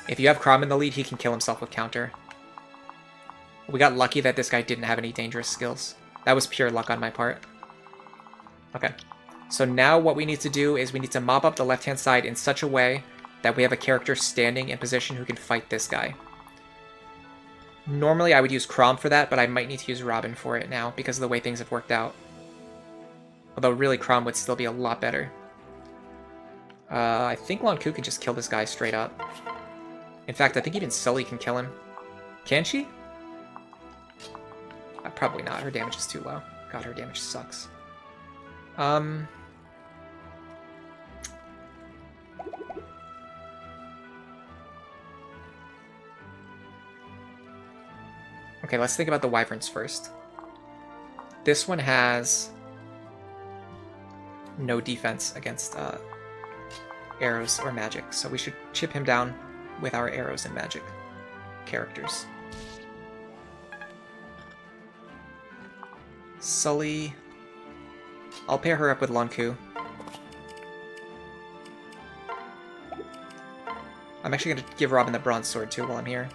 If you have Chrom in the lead, he can kill himself with counter. We got lucky that this guy didn't have any dangerous skills. That was pure luck on my part. Okay. So now what we need to do is we need to mop up the left-hand side in such a way that we have a character standing in position who can fight this guy. Normally I would use Chrom for that, but I might need to use Robin for it now because of the way things have worked out. Although really Chrom would still be a lot better. I think Lon'Qu can just kill this guy straight up. In fact, I think even Sully can kill him. Can she? Probably not. Her damage is too low. God, her damage sucks. Okay, let's think about the Wyverns first. This one has no defense against arrows or magic, so we should chip him down with our arrows and magic characters. Sully. I'll pair her up with Lon'Qu. I'm actually going to give Robin the bronze sword too while I'm here.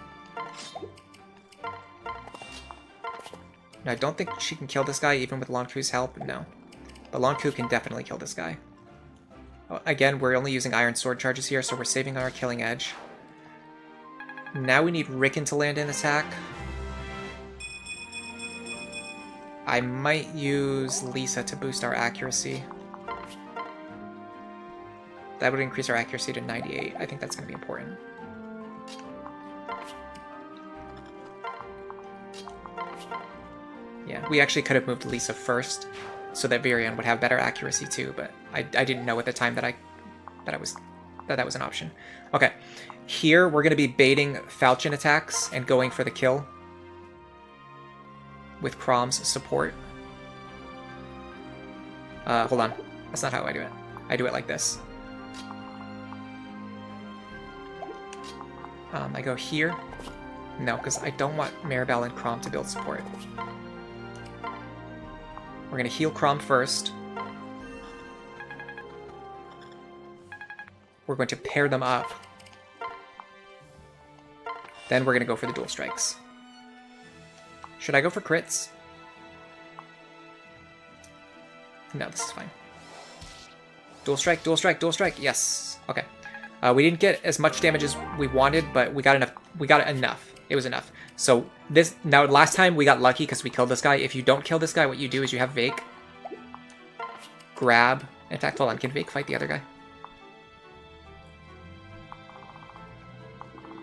I don't think she can kill this guy even with Lon'Qu's help, no. But Lon'Qu can definitely kill this guy. Again, we're only using iron sword charges here, so we're saving our killing edge. Now we need Rickon to land an attack. I might use Lisa to boost our accuracy. That would increase our accuracy to 98. I think that's going to be important. Yeah, we actually could have moved Lisa first, so that Virion would have better accuracy too, but I didn't know at the time that that was an option. Okay, here we're going to be baiting Falchion attacks and going for the kill with Chrom's support. Hold on. That's not how I do it. I do it like this. I go here. No, because I don't want Maribel and Chrom to build support. We're going to heal Chrom first. We're going to pair them up. Then we're going to go for the dual strikes. Should I go for crits? No, this is fine. Dual strike, dual strike, dual strike. Yes. Okay. We didn't get as much damage as we wanted, but we got enough. We got enough. It was enough. So this now last time we got lucky because we killed this guy. If you don't kill this guy, what you do is you have Vake grab. In fact, hold on. Can Vake fight the other guy?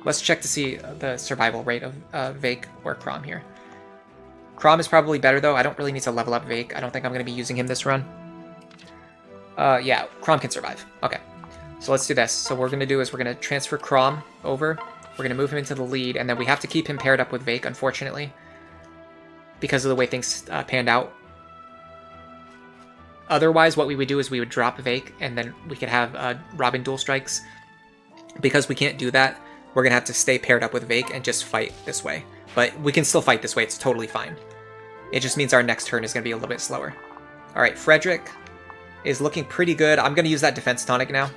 Let's check to see the survival rate of Vake or Chrom here. Chrom is probably better, though. I don't really need to level up Vake. I don't think I'm going to be using him this run. Yeah, Chrom can survive. Okay, so let's do this. So what we're going to do is we're going to transfer Chrom over. We're going to move him into the lead, and then we have to keep him paired up with Vake, unfortunately, because of the way things panned out. Otherwise, what we would do is we would drop Vake, and then we could have Robin dual strikes. Because we can't do that, we're going to have to stay paired up with Vake and just fight this way. But we can still fight this way. It's totally fine. It just means our next turn is going to be a little bit slower. All right, Frederick is looking pretty good. I'm going to use that defense tonic now.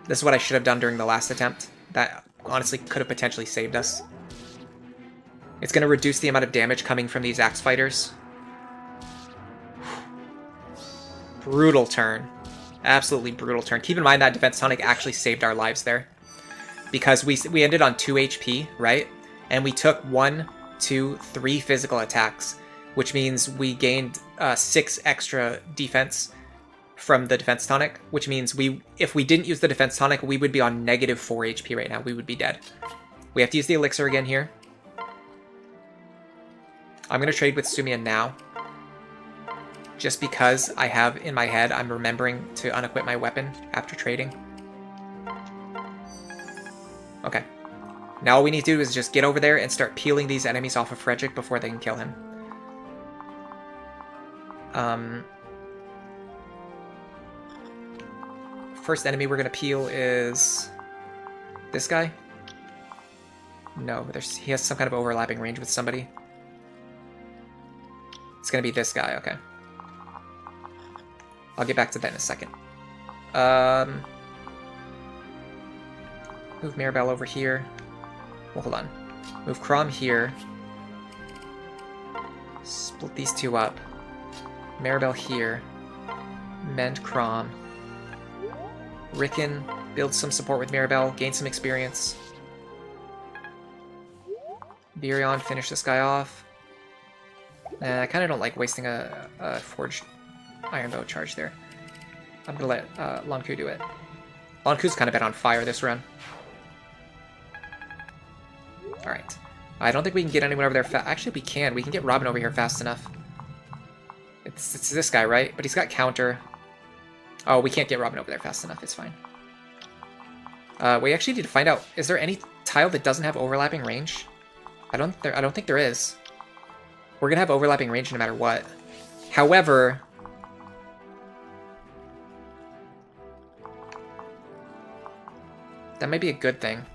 This is what I should have done during the last attempt. That honestly could have potentially saved us. It's going to reduce the amount of damage coming from these axe fighters. Brutal turn. Absolutely brutal turn. Keep in mind that defense tonic actually saved our lives there. Because we ended on 2 HP, right? And we took 1, 2, 3 physical attacks, which means we gained 6 extra defense from the defense tonic, which means if we didn't use the defense tonic, we would be on negative 4 HP right now. We would be dead. We have to use the elixir again here. I'm going to trade with Sumia now. Just because I have in my head, I'm remembering to unequip my weapon after trading. Okay. Now all we need to do is just get over there and start peeling these enemies off of Frederick before they can kill him. First enemy we're going to peel is this guy. No, he has some kind of overlapping range with somebody. It's going to be this guy, okay. I'll get back to that in a second. Move Mirabelle over here. Well, hold on. Move Chrom here. Split these two up. Mirabelle here. Mend Chrom. Rickon, build some support with Mirabelle, gain some experience. Virion, finish this guy off. I kind of don't like wasting a forged iron bow charge there. I'm gonna let Lon'Qu do it. Lon'Qu's kind of been on fire this run. Alright. I don't think we can get anyone over there fast. Actually, we can. We can get Robin over here fast enough. It's this guy, right? But he's got counter. Oh, we can't get Robin over there fast enough. It's fine. We actually need to find out, is there any tile that doesn't have overlapping range? I don't think there is. We're gonna have overlapping range no matter what. However, that might be a good thing.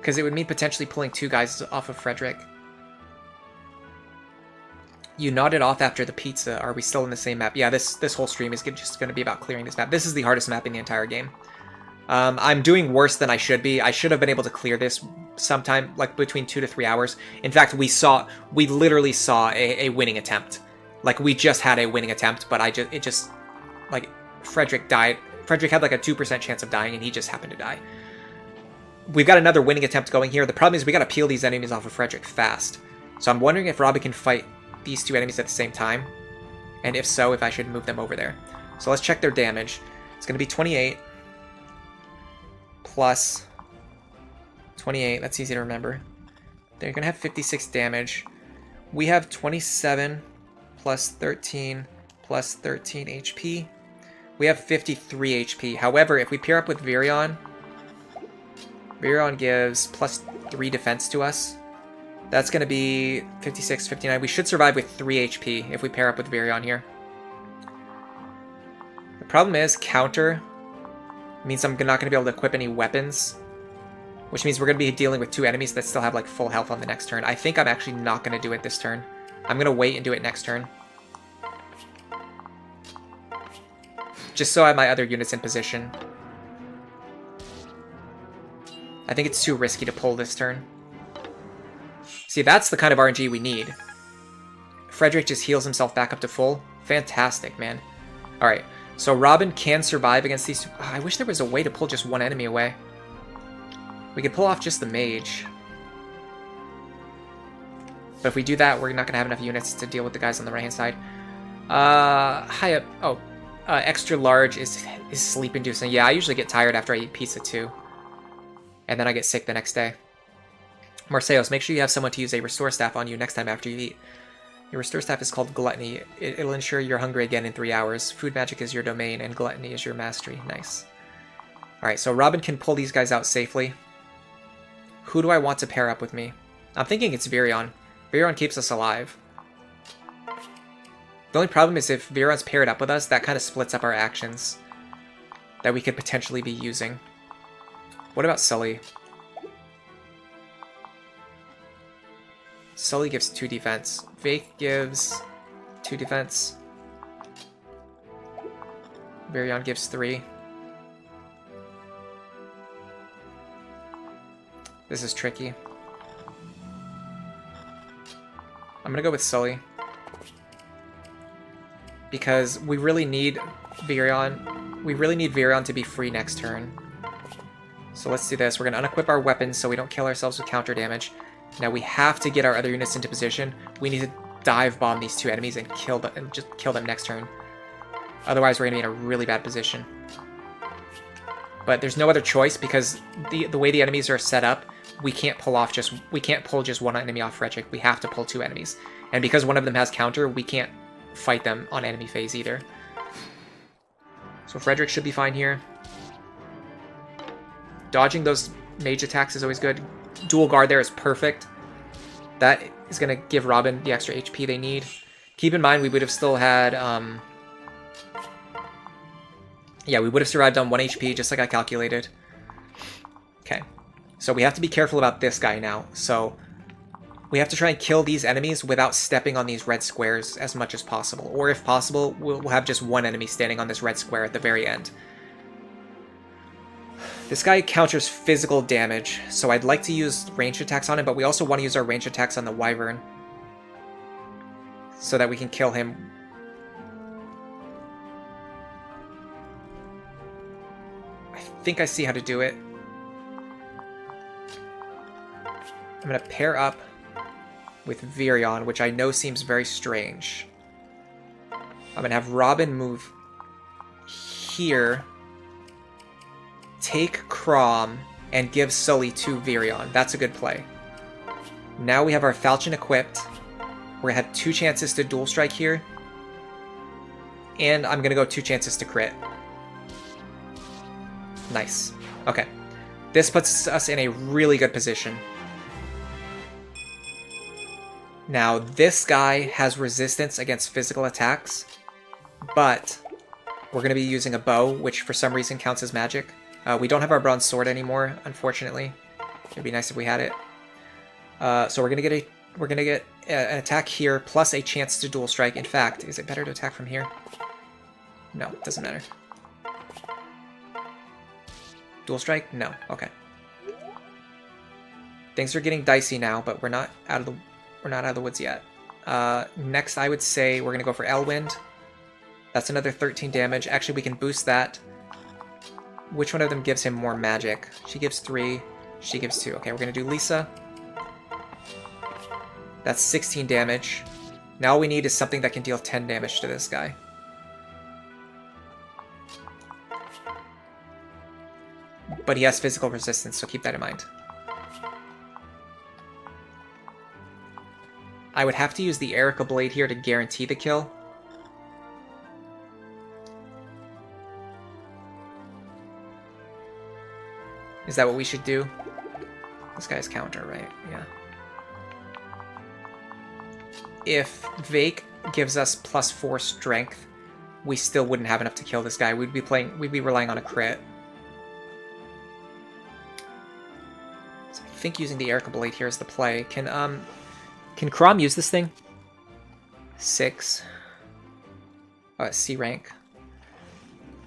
Because it would mean potentially pulling two guys off of Frederick. You nodded off after the pizza. Are we still in the same map? Yeah, this whole stream is just going to be about clearing this map. This is the hardest map in the entire game. I'm doing worse than I should be. I should have been able to clear this sometime, like between 2 to 3 hours. In fact, we literally saw a winning attempt. Like, we just had a winning attempt, but like, Frederick died. Frederick had like a 2% chance of dying, and he just happened to die. We've got another winning attempt going here. The problem is we got to peel these enemies off of Frederick fast. So I'm wondering if Robin can fight these two enemies at the same time, and if so, if I should move them over there. So let's check their damage. It's going to be 28 plus 28. That's easy to remember. They're going to have 56 damage. We have 27 plus 13 plus 13 HP. We have 53 HP. However, if we pair up with Virion, Virion gives plus 3 defense to us. That's going to be 56, 59. We should survive with 3 HP if we pair up with Virion here. The problem is counter means I'm not going to be able to equip any weapons, which means we're going to be dealing with 2 enemies that still have like full health on the next turn. I think I'm actually not going to do it this turn. I'm going to wait and do it next turn. Just so I have my other units in position. I think it's too risky to pull this turn. See, that's the kind of RNG we need. Frederick just heals himself back up to full. Fantastic, man. Alright, so Robin can survive against these two. Oh, I wish there was a way to pull just one enemy away. We could pull off just the mage. But if we do that, we're not going to have enough units to deal with the guys on the right-hand side. High up. Oh, extra large is sleep-inducing. Yeah, I usually get tired after I eat pizza, too. And then I get sick the next day. Marseillos, make sure you have someone to use a restore staff on you next time after you eat. Your restore staff is called Gluttony. It'll ensure you're hungry again in 3 hours. Food magic is your domain, and Gluttony is your mastery. Nice. Alright, so Robin can pull these guys out safely. Who do I want to pair up with me? I'm thinking it's Virion. Virion keeps us alive. The only problem is if Virion's paired up with us, that kind of splits up our actions that we could potentially be using. What about Sully? Sully gives 2 defense. Vake gives 2 defense. Virion gives 3. This is tricky. I'm gonna go with Sully. Because we really need Virion. We really need Virion to be free next turn. So let's do this. We're gonna unequip our weapons so we don't kill ourselves with counter damage. Now we have to get our other units into position. We need to dive bomb these 2 enemies and kill them, and just kill them next turn. Otherwise, we're gonna be in a really bad position. But there's no other choice because the way the enemies are set up, we can't pull just one enemy off Frederick. We have to pull 2 enemies, and because one of them has counter, we can't fight them on enemy phase either. So Frederick should be fine here. Dodging those mage attacks is always good. Dual guard there is perfect. That is going to give Robin the extra HP they need. Keep in mind we would have still had... yeah, we would have survived on 1 HP just like I calculated. Okay. So we have to be careful about this guy now. So We have to try and kill these enemies without stepping on these red squares as much as possible. Or if possible, we'll have just one enemy standing on this red square at the very end. This guy counters physical damage, so I'd like to use ranged attacks on him, but we also want to use our ranged attacks on the Wyvern so that we can kill him. I think I see how to do it. I'm going to pair up with Virion, which I know seems very strange. I'm going to have Robin move here, take Chrom, and give Sully to Virion. That's a good play. Now we have our Falchion equipped. We're going to have 2 chances to dual strike here. And I'm going to go 2 chances to crit. Nice. Okay. This puts us in a really good position. Now, this guy has resistance against physical attacks, but we're going to be using a bow, which for some reason counts as magic. We don't have our bronze sword anymore, unfortunately. It'd be nice if we had it. So we're going to get an attack here plus a chance to dual strike. In fact, is it better to attack from here? No, it doesn't matter. Dual strike? No. Okay. Things are getting dicey now, but we're not out of the woods yet. Next, I would say we're gonna go for Elwind. That's another 13 damage. Actually, we can boost that. Which one of them gives him more magic? She gives 3. She gives 2. Okay, we're gonna do Lisa. That's 16 damage. Now all we need is something that can deal 10 damage to this guy. But he has physical resistance, so keep that in mind. I would have to use the Erica Blade here to guarantee the kill. Is that what we should do? This guy's counter, right? Yeah. If Vake gives us +4 strength, we still wouldn't have enough to kill this guy. We'd be relying on a crit. So I think using the Erica Blade here is the play. Can Chrom use this thing? 6. C rank.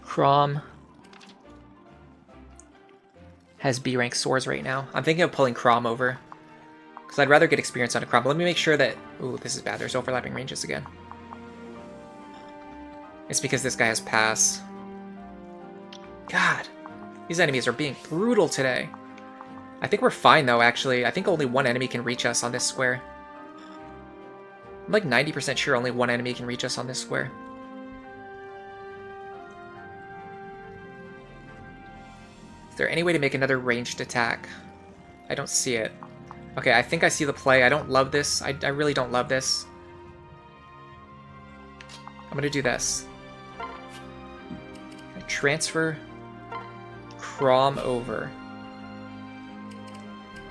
Chrom has B rank swords right now. I'm thinking of pulling Chrom over, because I'd rather get experience on a Chrom. But let me make sure that... Ooh, this is bad. There's overlapping ranges again. It's because this guy has pass. God, these enemies are being brutal today. I think we're fine, though, actually. I think only one enemy can reach us on this square. I'm like 90% sure only one enemy can reach us on this square. Is there any way to make another ranged attack? I don't see it. Okay, I think I see the play. I don't love this. I really don't love this. I'm going to do this. Transfer Chrom over.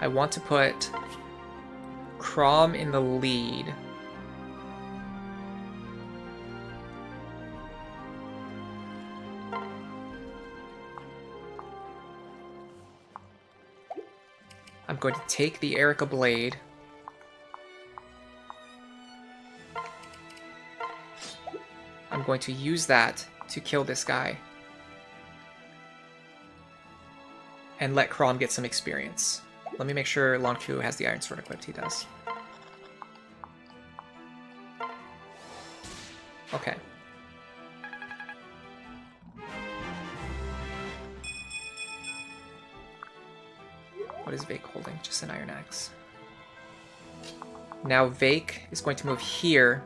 I want to put Chrom in the lead. I'm going to take the Erica Blade. I'm going to use that to kill this guy. And let Chrom get some experience. Let me make sure Lon'Qu has the Iron Sword equipped. He does. Okay. What is Vake holding? Just an Iron Axe. Now Vake is going to move here.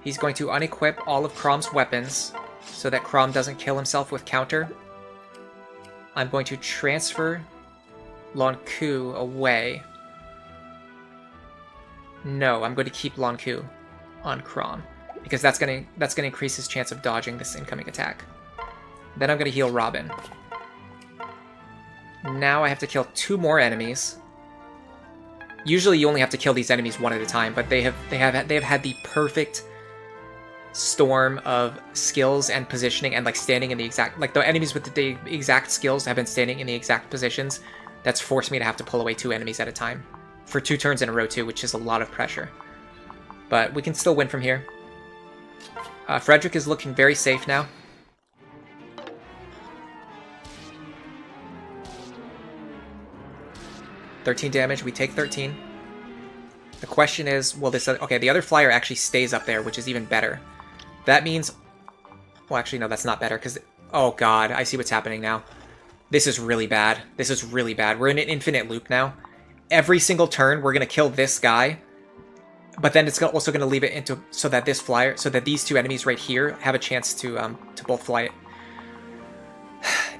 He's going to unequip all of Chrom's weapons so that Chrom doesn't kill himself with counter. I'm going to transfer Lon'Qu away. No, I'm going to keep Lon'Qu on Chrom because that's gonna increase his chance of dodging this incoming attack. Then I'm gonna heal Robin. Now I have to kill 2 more enemies. Usually you only have to kill these enemies one at a time, but they have had the perfect storm of skills and positioning and like standing in the exact, like the enemies with the exact skills have been standing in the exact positions. That's forced me to have to pull away 2 enemies at a time. For 2 turns in a row too, which is a lot of pressure. But we can still win from here. Frederick is looking very safe now. $13 damage, we take 13. The question is, will this... Okay, the other flyer actually stays up there, which is even better. That means... Well, actually, no, that's not better, because... Oh, God, I see what's happening now. This is really bad. This is really bad. We're in an infinite loop now. Every single turn, we're going to kill this guy. But then it's also going to leave it into... So that this flyer... So that these 2 enemies right here have a chance to both fly it.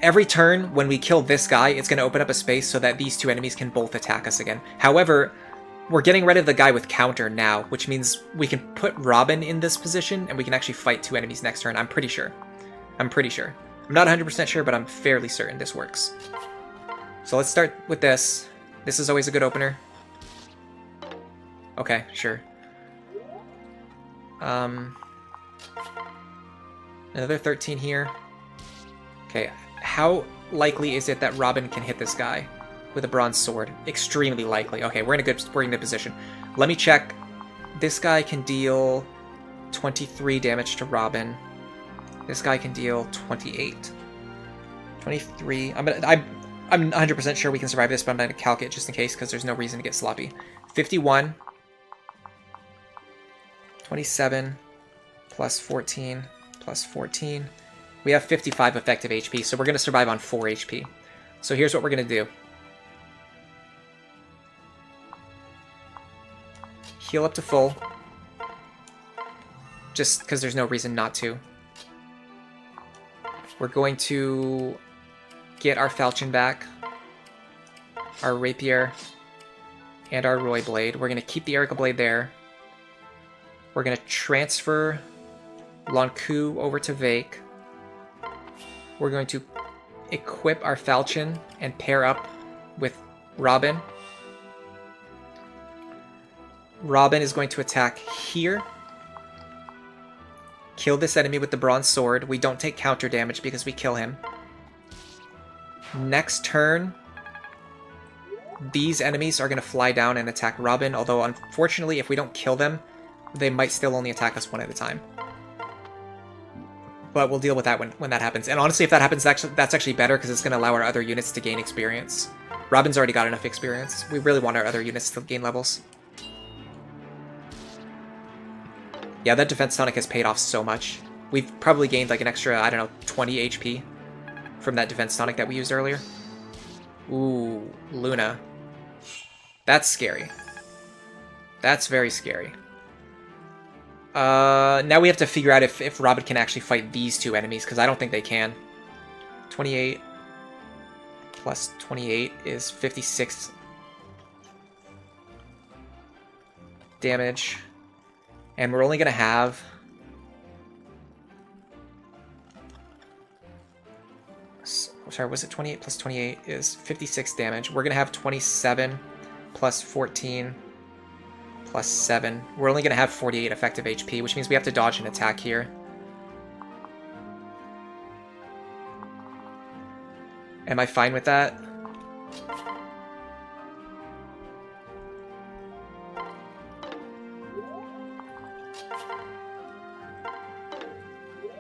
Every turn, when we kill this guy, it's going to open up a space so that these 2 enemies can both attack us again. However... We're getting rid of the guy with counter now, which means we can put Robin in this position, and we can actually fight 2 enemies next turn. I'm pretty sure. I'm pretty sure. I'm not 100% sure, but I'm fairly certain this works. So let's start with this. This is always a good opener. Okay, sure. Another 13 here. Okay, how likely is it that Robin can hit this guy with a bronze sword? Extremely likely. Okay, we're in a good position. Let me check. This guy can deal 23 damage to Robin. This guy can deal 28. 23. I'm 100% sure we can survive this, but I'm going to calc it just in case because there's no reason to get sloppy. 51. 27 plus 14 plus 14. We have 55 effective HP, so we're going to survive on 4 HP. So here's what we're going to do. Heal up to full. Just because there's no reason not to. We're going to get our falchion back, our rapier, and our Roy blade. We're going to keep the Erica blade there. We're going to transfer Lon'Qu over to Vake. We're going to equip our falchion and pair up with Robin. Robin is going to attack here. Kill this enemy with the bronze sword. We don't take counter damage because we kill him. Next turn, these enemies are going to fly down and attack Robin, although unfortunately if we don't kill them, they might still only attack us one at a time. But we'll deal with that when that happens. And honestly, if that happens, that's actually better because it's going to allow our other units to gain experience. Robin's already got enough experience. We really want our other units to gain levels. Yeah, that defense tonic has paid off so much. We've probably gained like an extra, I don't know, 20 HP from that defense tonic that we used earlier. Ooh, Luna. That's scary. That's very scary. Now we have to figure out if Robin can actually fight these 2 enemies, because I don't think they can. 28 plus 28 is 56 damage. And we're only going to have... Sorry, was it 28 plus 28 is 56 damage. We're going to have 27 plus 14 plus 7. We're only going to have 48 effective HP, which means we have to dodge an attack here. Am I fine with that?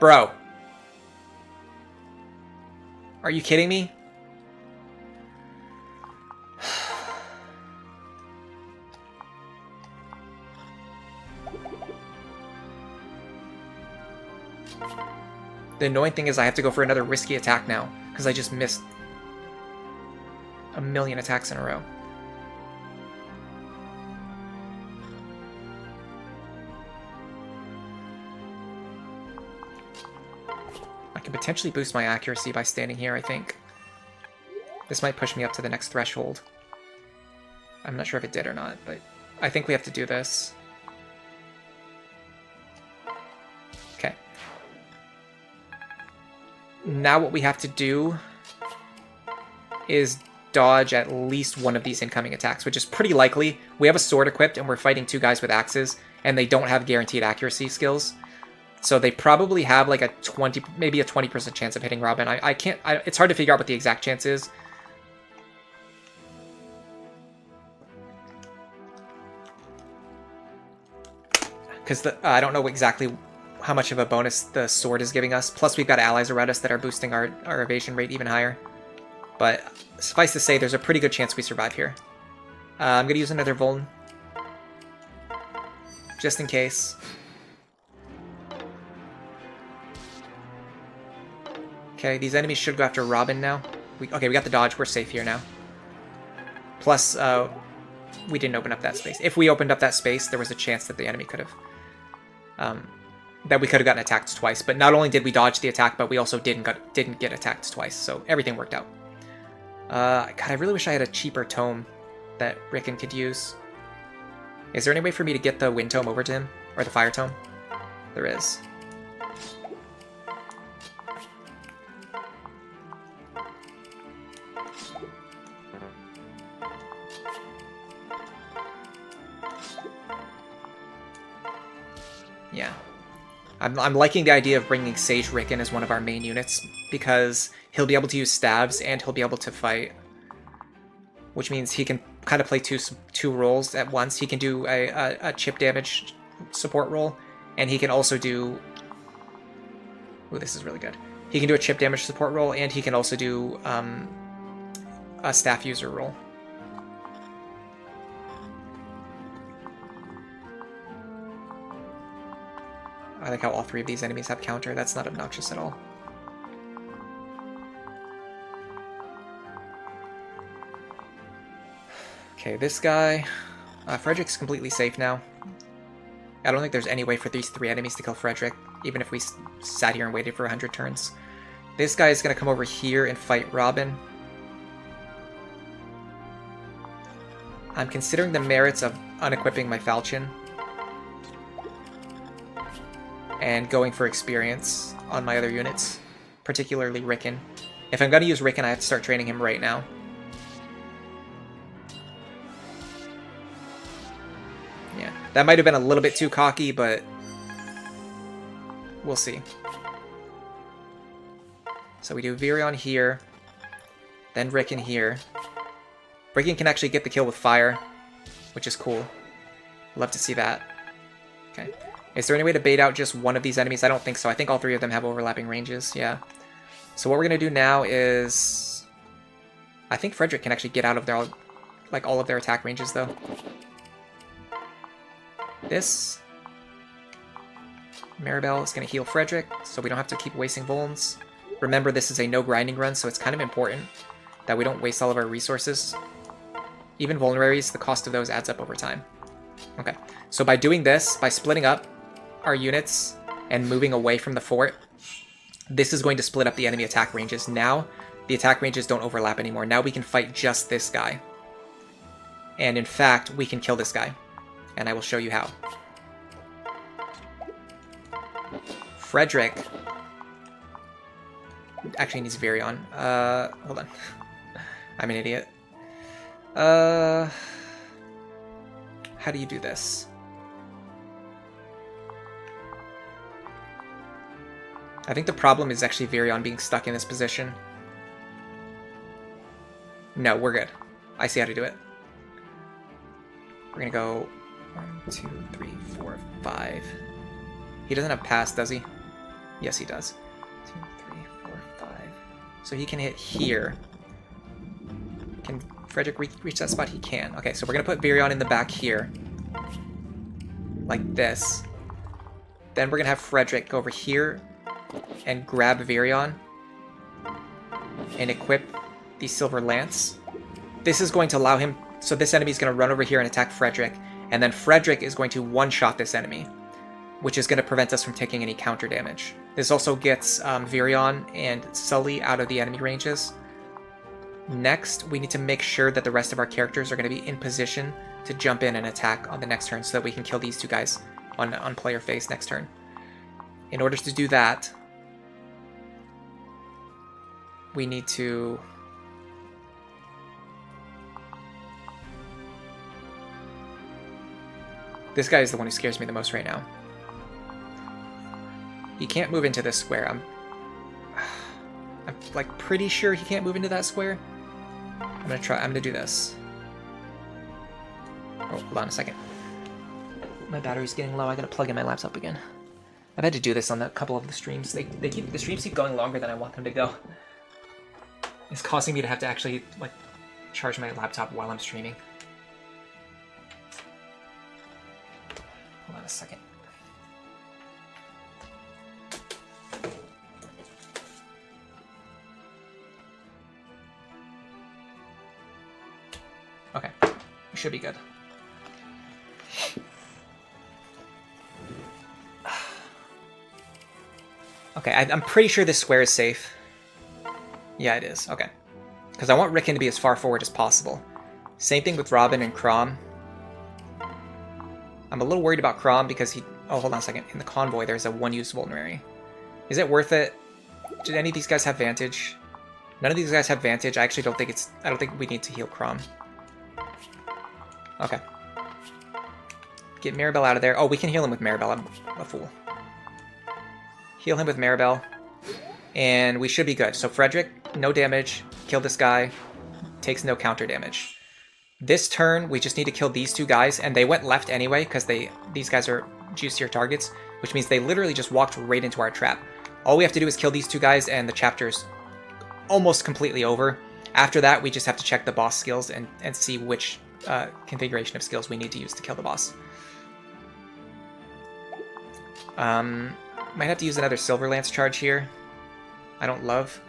Bro. Are you kidding me? The annoying thing is I have to go for another risky attack now, because I just missed a million attacks in a row. I can potentially boost my accuracy by standing here, I think. This might push me up to the next threshold. I'm not sure if it did or not, but I think we have to do this. Okay. Now what we have to do is dodge at least one of these incoming attacks, which is pretty likely. We have a sword equipped and we're fighting 2 guys with axes, and they don't have guaranteed accuracy skills. So they probably have like a 20, maybe a 20% chance of hitting Robin. I can't, it's hard to figure out what the exact chance is. because I don't know exactly how much of a bonus the sword is giving us. Plus, we've got allies around us that are boosting our evasion rate even higher. But suffice to say, there's a pretty good chance we survive here. I'm going to use another Vuln. Just in case. Okay, these enemies should go after Robin now. Okay, we got the dodge. We're safe here now. Plus, we didn't open up that space. If we opened up that space, there was a chance that the enemy could have... that we could have gotten attacked twice. But not only did we dodge the attack, but we also didn't get attacked twice. So everything worked out. God, I really wish I had a cheaper tome that Rickon could use. Is there any way for me to get the wind tome over to him? Or the fire tome? There is. Yeah. I'm liking the idea of bringing Sage Rickon as one of our main units, because he'll be able to use staves and he'll be able to fight, which means he can kind of play two roles at once. He can do a chip damage support role, and he can also do... Ooh, this is really good. He can do a chip damage support role, and he can also do a staff user role. I like how all three of these enemies have counter. That's not obnoxious at all. Okay, this guy... Frederick's completely safe now. I don't think there's any way for these three enemies to kill Frederick, even if we sat here and waited for 100 turns. This guy is going to come over here and fight Robin. I'm considering the merits of unequipping my Falchion and going for experience on my other units, particularly Rickon. If I'm going to use Rickon, I have to start training him right now. Yeah, that might have been a little bit too cocky, but we'll see. So we do Virion here, then Rickon here. Rickon can actually get the kill with fire, which is cool. Love to see that. Okay. Is there any way to bait out just one of these enemies? I don't think so. I think all three of them have overlapping ranges. Yeah. So what we're going to do now is... I think Frederick can actually get out of their, like, all of their attack ranges, though. This. Maribel is going to heal Frederick, so we don't have to keep wasting Vulns. Remember, this is a no grinding run, so it's kind of important that we don't waste all of our resources. Even vulneraries, the cost of those adds up over time. Okay, so by doing this, by splitting up our units and moving away from the fort, this is going to split up the enemy attack ranges. Now, the attack ranges don't overlap anymore. Now we can fight just this guy. And in fact, we can kill this guy. And I will show you how. Frederick actually needs Virion. Hold on. I'm an idiot. How do you do this? I think the problem is actually Virion being stuck in this position. No, we're good. I see how to do it. We're gonna go 1, 2, 3, 4, 5. He doesn't have pass, does he? Yes, he does. 2, 3, 4, 5. So he can hit here. Can Frederick reach that spot? He can. Okay, so we're gonna put Virion in the back here. Like this. Then we're gonna have Frederick go over here and grab Virion and equip the Silver Lance. This is going to allow him... So this enemy is going to run over here and attack Frederick, and then Frederick is going to one-shot this enemy, which is going to prevent us from taking any counter damage. This also gets Virion and Sully out of the enemy ranges. Next, we need to make sure that the rest of our characters are going to be in position to jump in and attack on the next turn so that we can kill these two guys on player phase next turn. In order to do that, we need to... This guy is the one who scares me the most right now. He can't move into this square. I'm like pretty sure he can't move into that square. I'm gonna do this. Oh, hold on a second. My battery's getting low. I gotta plug in my laptop again. I've had to do this on a couple of the streams. The streams keep going longer than I want them to go. It's causing me to have to actually like charge my laptop while I'm streaming. Hold on a second. Okay, we should be good. Okay, I'm pretty sure this square is safe. Yeah, it is. Okay. Because I want Rickon to be as far forward as possible. Same thing with Robin and Chrom. I'm a little worried about Chrom because he... Oh, hold on a second. In the convoy, there's a one-use vulnerary. Is it worth it? Did any of these guys have Vantage? None of these guys have Vantage. I actually don't think it's... I don't think we need to heal Chrom. Okay. Get Maribel out of there. Oh, we can heal him with Maribel. I'm a fool. Heal him with Maribel. And we should be good. So Frederick, no damage. Kill this guy. Takes no counter damage. This turn, we just need to kill these two guys. And they went left anyway, because these guys are juicier targets. Which means they literally just walked right into our trap. All we have to do is kill these two guys, and the chapter's almost completely over. After that, we just have to check the boss skills and see which configuration of skills we need to use to kill the boss. Might have to use another Silver Lance charge here. I don't love.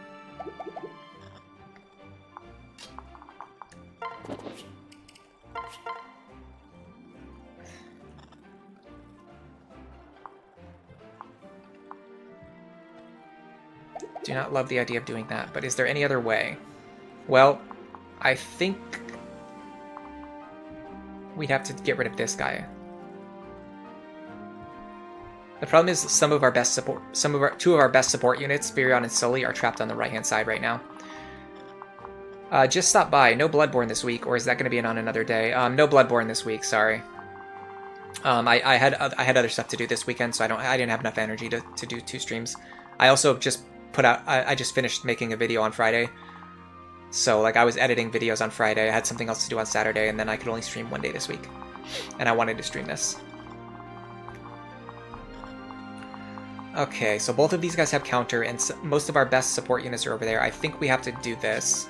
Do not love the idea of doing that, but is there any other way? Well, I think we'd have to get rid of this guy. The problem is two of our best support units, Virion and Sully, are trapped on the right-hand side right now. Just stop by. No Bloodborne this week, or is that going to be on another day? No Bloodborne this week. Sorry. I had other stuff to do this weekend, so I didn't have enough energy to do 2 streams. I also just I just finished making a video on Friday, so like I was editing videos on Friday. I had something else to do on Saturday, and then I could only stream 1 day this week, and I wanted to stream this. Okay, so both of these guys have counter, and most of our best support units are over there. I think we have to do this.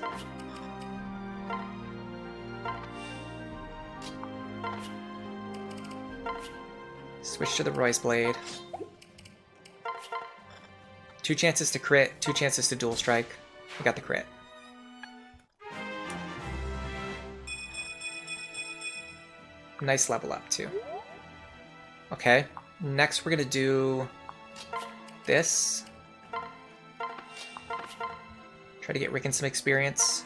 Switch to the Roy's Blade. 2 chances to crit, 2 chances to dual strike. We got the crit. Nice level up, too. Okay, next we're gonna do this. Try to get Rickon some experience.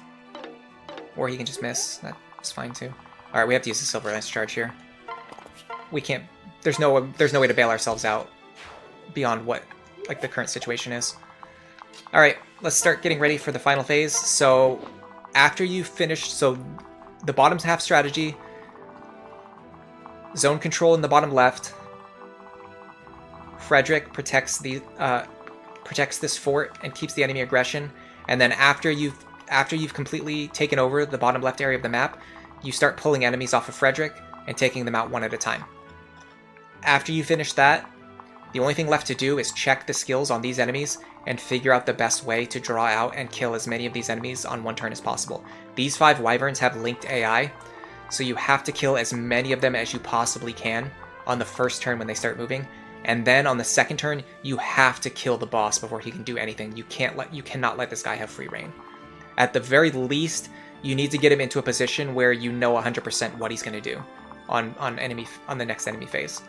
Or he can just miss. That's fine too. Alright, we have to use the Silver Lance charge here. We can't... There's no way to bail ourselves out beyond what like the current situation is. Alright, let's start getting ready for the final phase. So after you finish... So the bottom half strategy, zone control in the bottom left. Frederick protects this fort and keeps the enemy aggression, and then after you've completely taken over the bottom left area of the map, you start pulling enemies off of Frederick and taking them out one at a time. After you finish that, the only thing left to do is check the skills on these enemies and figure out the best way to draw out and kill as many of these enemies on 1 turn as possible. These 5 wyverns have linked AI, so you have to kill as many of them as you possibly can on the first turn when they start moving. And then on the second turn, you have to kill the boss before he can do anything. You cannot let this guy have free reign. At the very least, you need to get him into a position where you know 100% what he's going to do on the next enemy phase.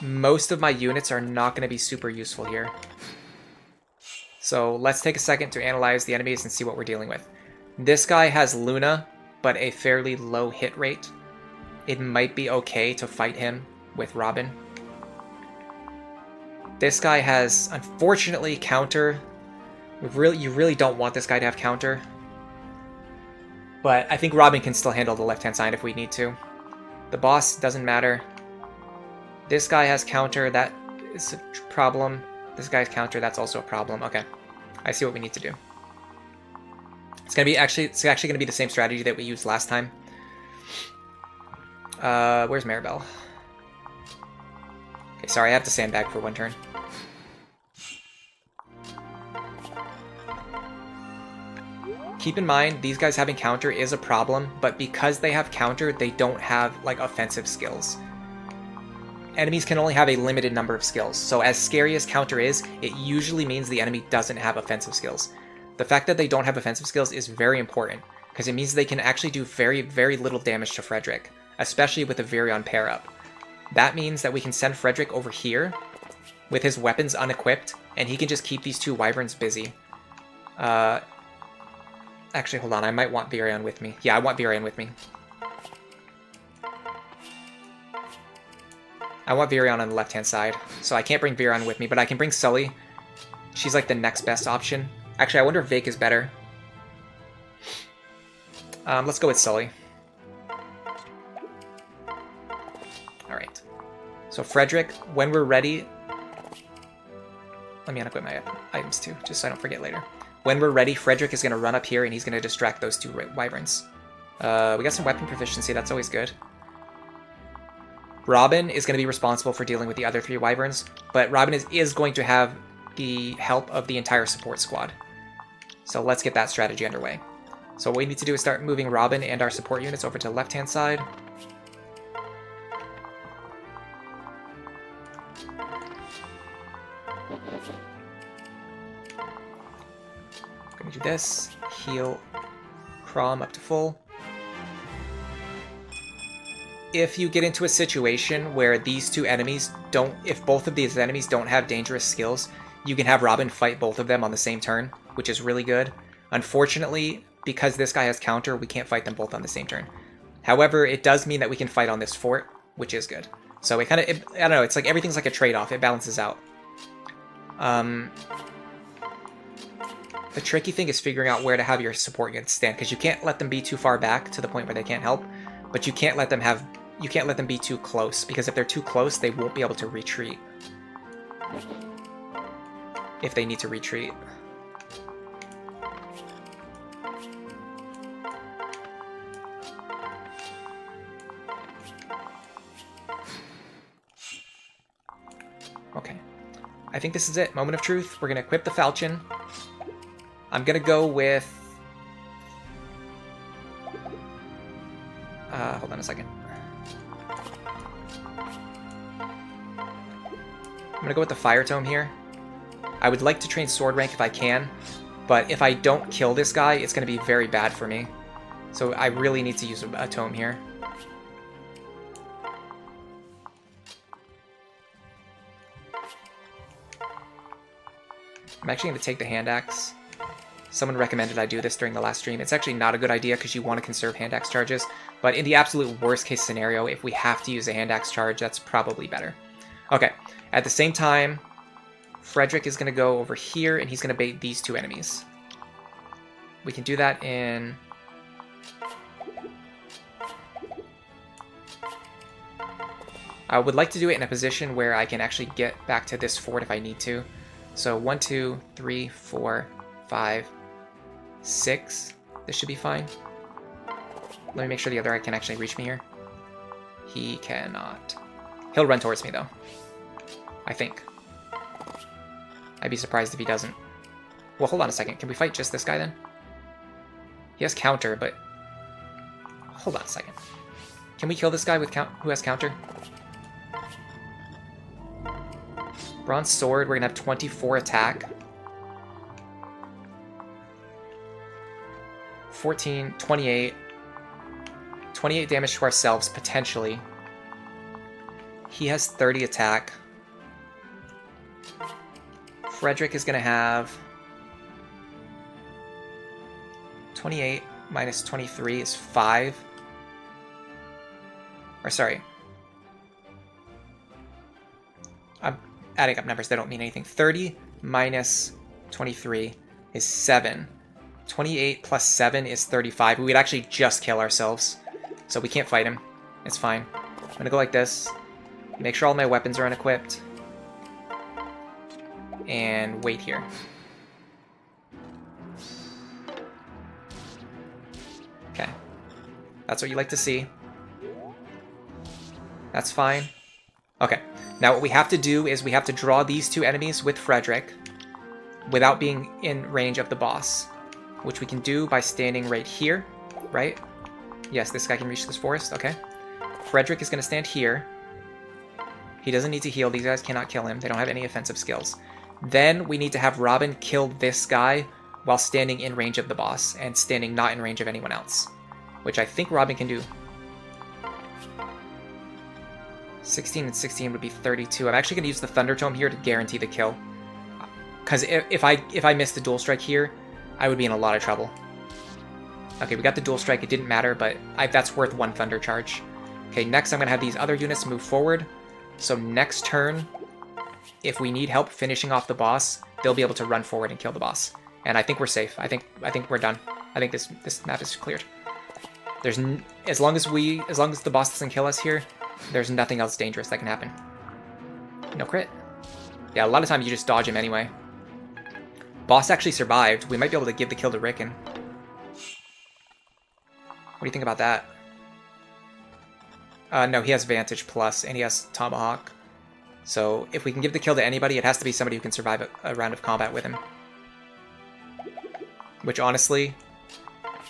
Most of my units are not going to be super useful here. So let's take a second to analyze the enemies and see what we're dealing with. This guy has Luna, but a fairly low hit rate. It might be okay to fight him with Robin. This guy has, unfortunately, counter. You really don't want this guy to have counter. But I think Robin can still handle the left-hand side if we need to. The boss doesn't matter. This guy has counter, that is a problem. This guy's counter, that's also a problem. Okay, I see what we need to do. It's actually going to be the same strategy that we used last time. Where's Maribel? Okay, sorry, I have to sandbag for one turn. Keep in mind, these guys having counter is a problem, but because they have counter, they don't have, like, offensive skills. Enemies can only have a limited number of skills, so as scary as counter is, it usually means the enemy doesn't have offensive skills. The fact that they don't have offensive skills is very important, because it means they can actually do very, very little damage to Frederick, especially with a Virion pair-up. That means that we can send Frederick over here with his weapons unequipped, and he can just keep these two wyverns busy. Actually, hold on, I might want Virion with me. Yeah, I want Virion with me. I want Virion on the left-hand side, so I can't bring Virion with me, but I can bring Sully. She's like the next best option. Actually, I wonder if Vake is better. Let's go with Sully. Alright. So Frederick, when we're ready... Let me unequip my items too, just so I don't forget later. When we're ready, Frederick is going to run up here and he's going to distract those two wyverns. We got some weapon proficiency, that's always good. Robin is going to be responsible for dealing with the other three wyverns, but Robin is going to have the help of the entire support squad. So let's get that strategy underway. So what we need to do is start moving Robin and our support units over to the left-hand side. Gonna do this, heal Chrom up to full. If you get into a situation where these two enemies don't, if both of these enemies don't have dangerous skills, you can have Robin fight both of them on the same turn, which is really good. Unfortunately, because this guy has counter, we can't fight them both on the same turn. However, it does mean that we can fight on this fort, which is good. So it kind of, I don't know, it's like everything's like a trade-off. It balances out. The tricky thing is figuring out where to have your support units stand, because you can't let them be too far back to the point where they can't help, but you can't let them be too close, because if they're too close, they won't be able to retreat. If they need to retreat. Okay. I think this is it. Moment of truth. We're going to equip the Falchion. I'm going to go with... hold on a second. I'm going to go with the Fire Tome here. I would like to train Sword Rank if I can, but if I don't kill this guy, it's going to be very bad for me. So I really need to use a Tome here. I'm actually going to take the Hand Axe. Someone recommended I do this during the last stream. It's actually not a good idea because you want to conserve Hand Axe charges, but in the absolute worst case scenario, if we have to use a Hand Axe charge, that's probably better. Okay, at the same time, Frederick is going to go over here, and he's going to bait these two enemies. We can do that in... I would like to do it in a position where I can actually get back to this fort if I need to. So 1, 2, 3, 4, 5, 6. This should be fine. Let me make sure the other guy can actually reach me here. He cannot. He'll run towards me, though. I think. I'd be surprised if he doesn't. Well, hold on a second. Can we fight just this guy, then? He has counter, but... Hold on a second. Can we kill this guy with who has counter? Bronze Sword, we're going to have 24 attack. 14, 28. 28 damage to ourselves, potentially. He has 30 attack. Frederick is going to have 28 minus 23 is 5. Or sorry. I'm adding up numbers that don't mean anything. 30 minus 23 is 7. 28 plus 7 is 35. We would actually just kill ourselves. So we can't fight him. It's fine. I'm going to go like this. Make sure all my weapons are unequipped. And wait here. Okay. That's what you like to see. That's fine. Okay. Now what we have to do is we have to draw these two enemies with Frederick without being in range of the boss, which we can do by standing right here, right? Yes, this guy can reach this forest. Okay. Frederick is going to stand here. He doesn't need to heal. These guys cannot kill him. They don't have any offensive skills. Then we need to have Robin kill this guy while standing in range of the boss and standing not in range of anyone else, which I think Robin can do. 16 and 16 would be 32. I'm actually going to use the Thunder Tome here to guarantee the kill. Because if I miss the Dual Strike here, I would be in a lot of trouble. Okay, we got the Dual Strike. It didn't matter, but that's worth 1 Thunder Charge. Okay, next I'm going to have these other units move forward. So next turn, if we need help finishing off the boss, they'll be able to run forward and kill the boss. And I think we're safe. I think we're done. I think this map is cleared. There's as long as the boss doesn't kill us here, there's nothing else dangerous that can happen. No crit. Yeah, a lot of times you just dodge him anyway. Boss actually survived. We might be able to give the kill to Rickon. What do you think about that? No, he has Vantage Plus, and he has Tomahawk. So if we can give the kill to anybody, it has to be somebody who can survive a round of combat with him. Which, honestly,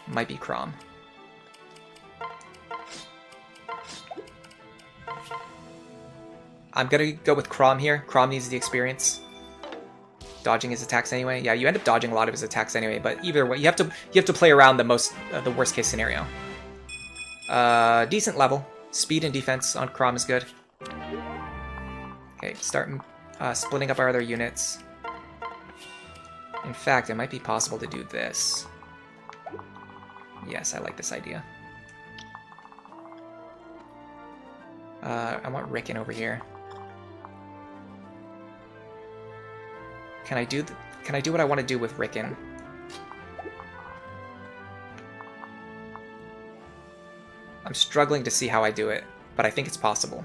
might be Chrom. I'm gonna go with Chrom here. Chrom needs the experience. Dodging his attacks anyway. Yeah, you end up dodging a lot of his attacks anyway, but either way, you have to play around the worst case scenario. Decent level. Speed and defense on Chrom is good. Okay, start splitting up our other units. In fact, it might be possible to do this. Yes, I like this idea. I want Rickon over here. Can I do what I want to do with Rickon? I'm struggling to see how I do it, but I think it's possible.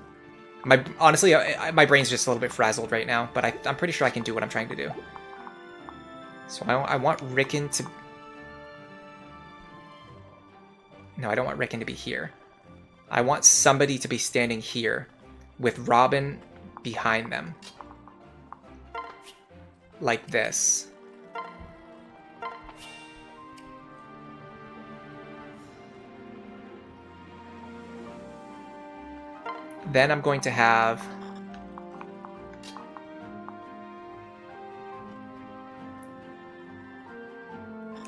Honestly, my brain's just a little bit frazzled right now, but I'm pretty sure I can do what I'm trying to do. So I want Rickon to... No, I don't want Rickon to be here. I want somebody to be standing here with Robin behind them. Like this. Then I'm going to have...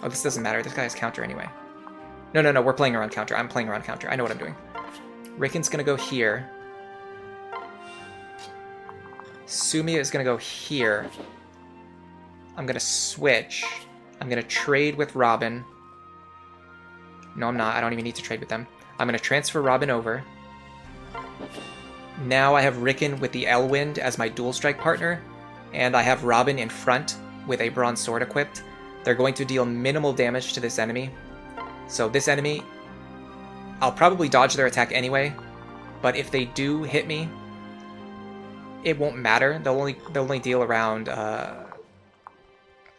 Oh, this doesn't matter. This guy has counter anyway. No, we're playing around counter. I'm playing around counter. I know what I'm doing. Rickon's going to go here. Sumia is going to go here. I'm going to switch. I'm going to trade with Robin. No, I'm not. I don't even need to trade with them. I'm going to transfer Robin over. Now I have Rickon with the Elwind as my dual strike partner, and I have Robin in front with a bronze sword equipped. They're going to deal minimal damage to this enemy. So this enemy, I'll probably dodge their attack anyway, but if they do hit me, it won't matter. They'll only deal around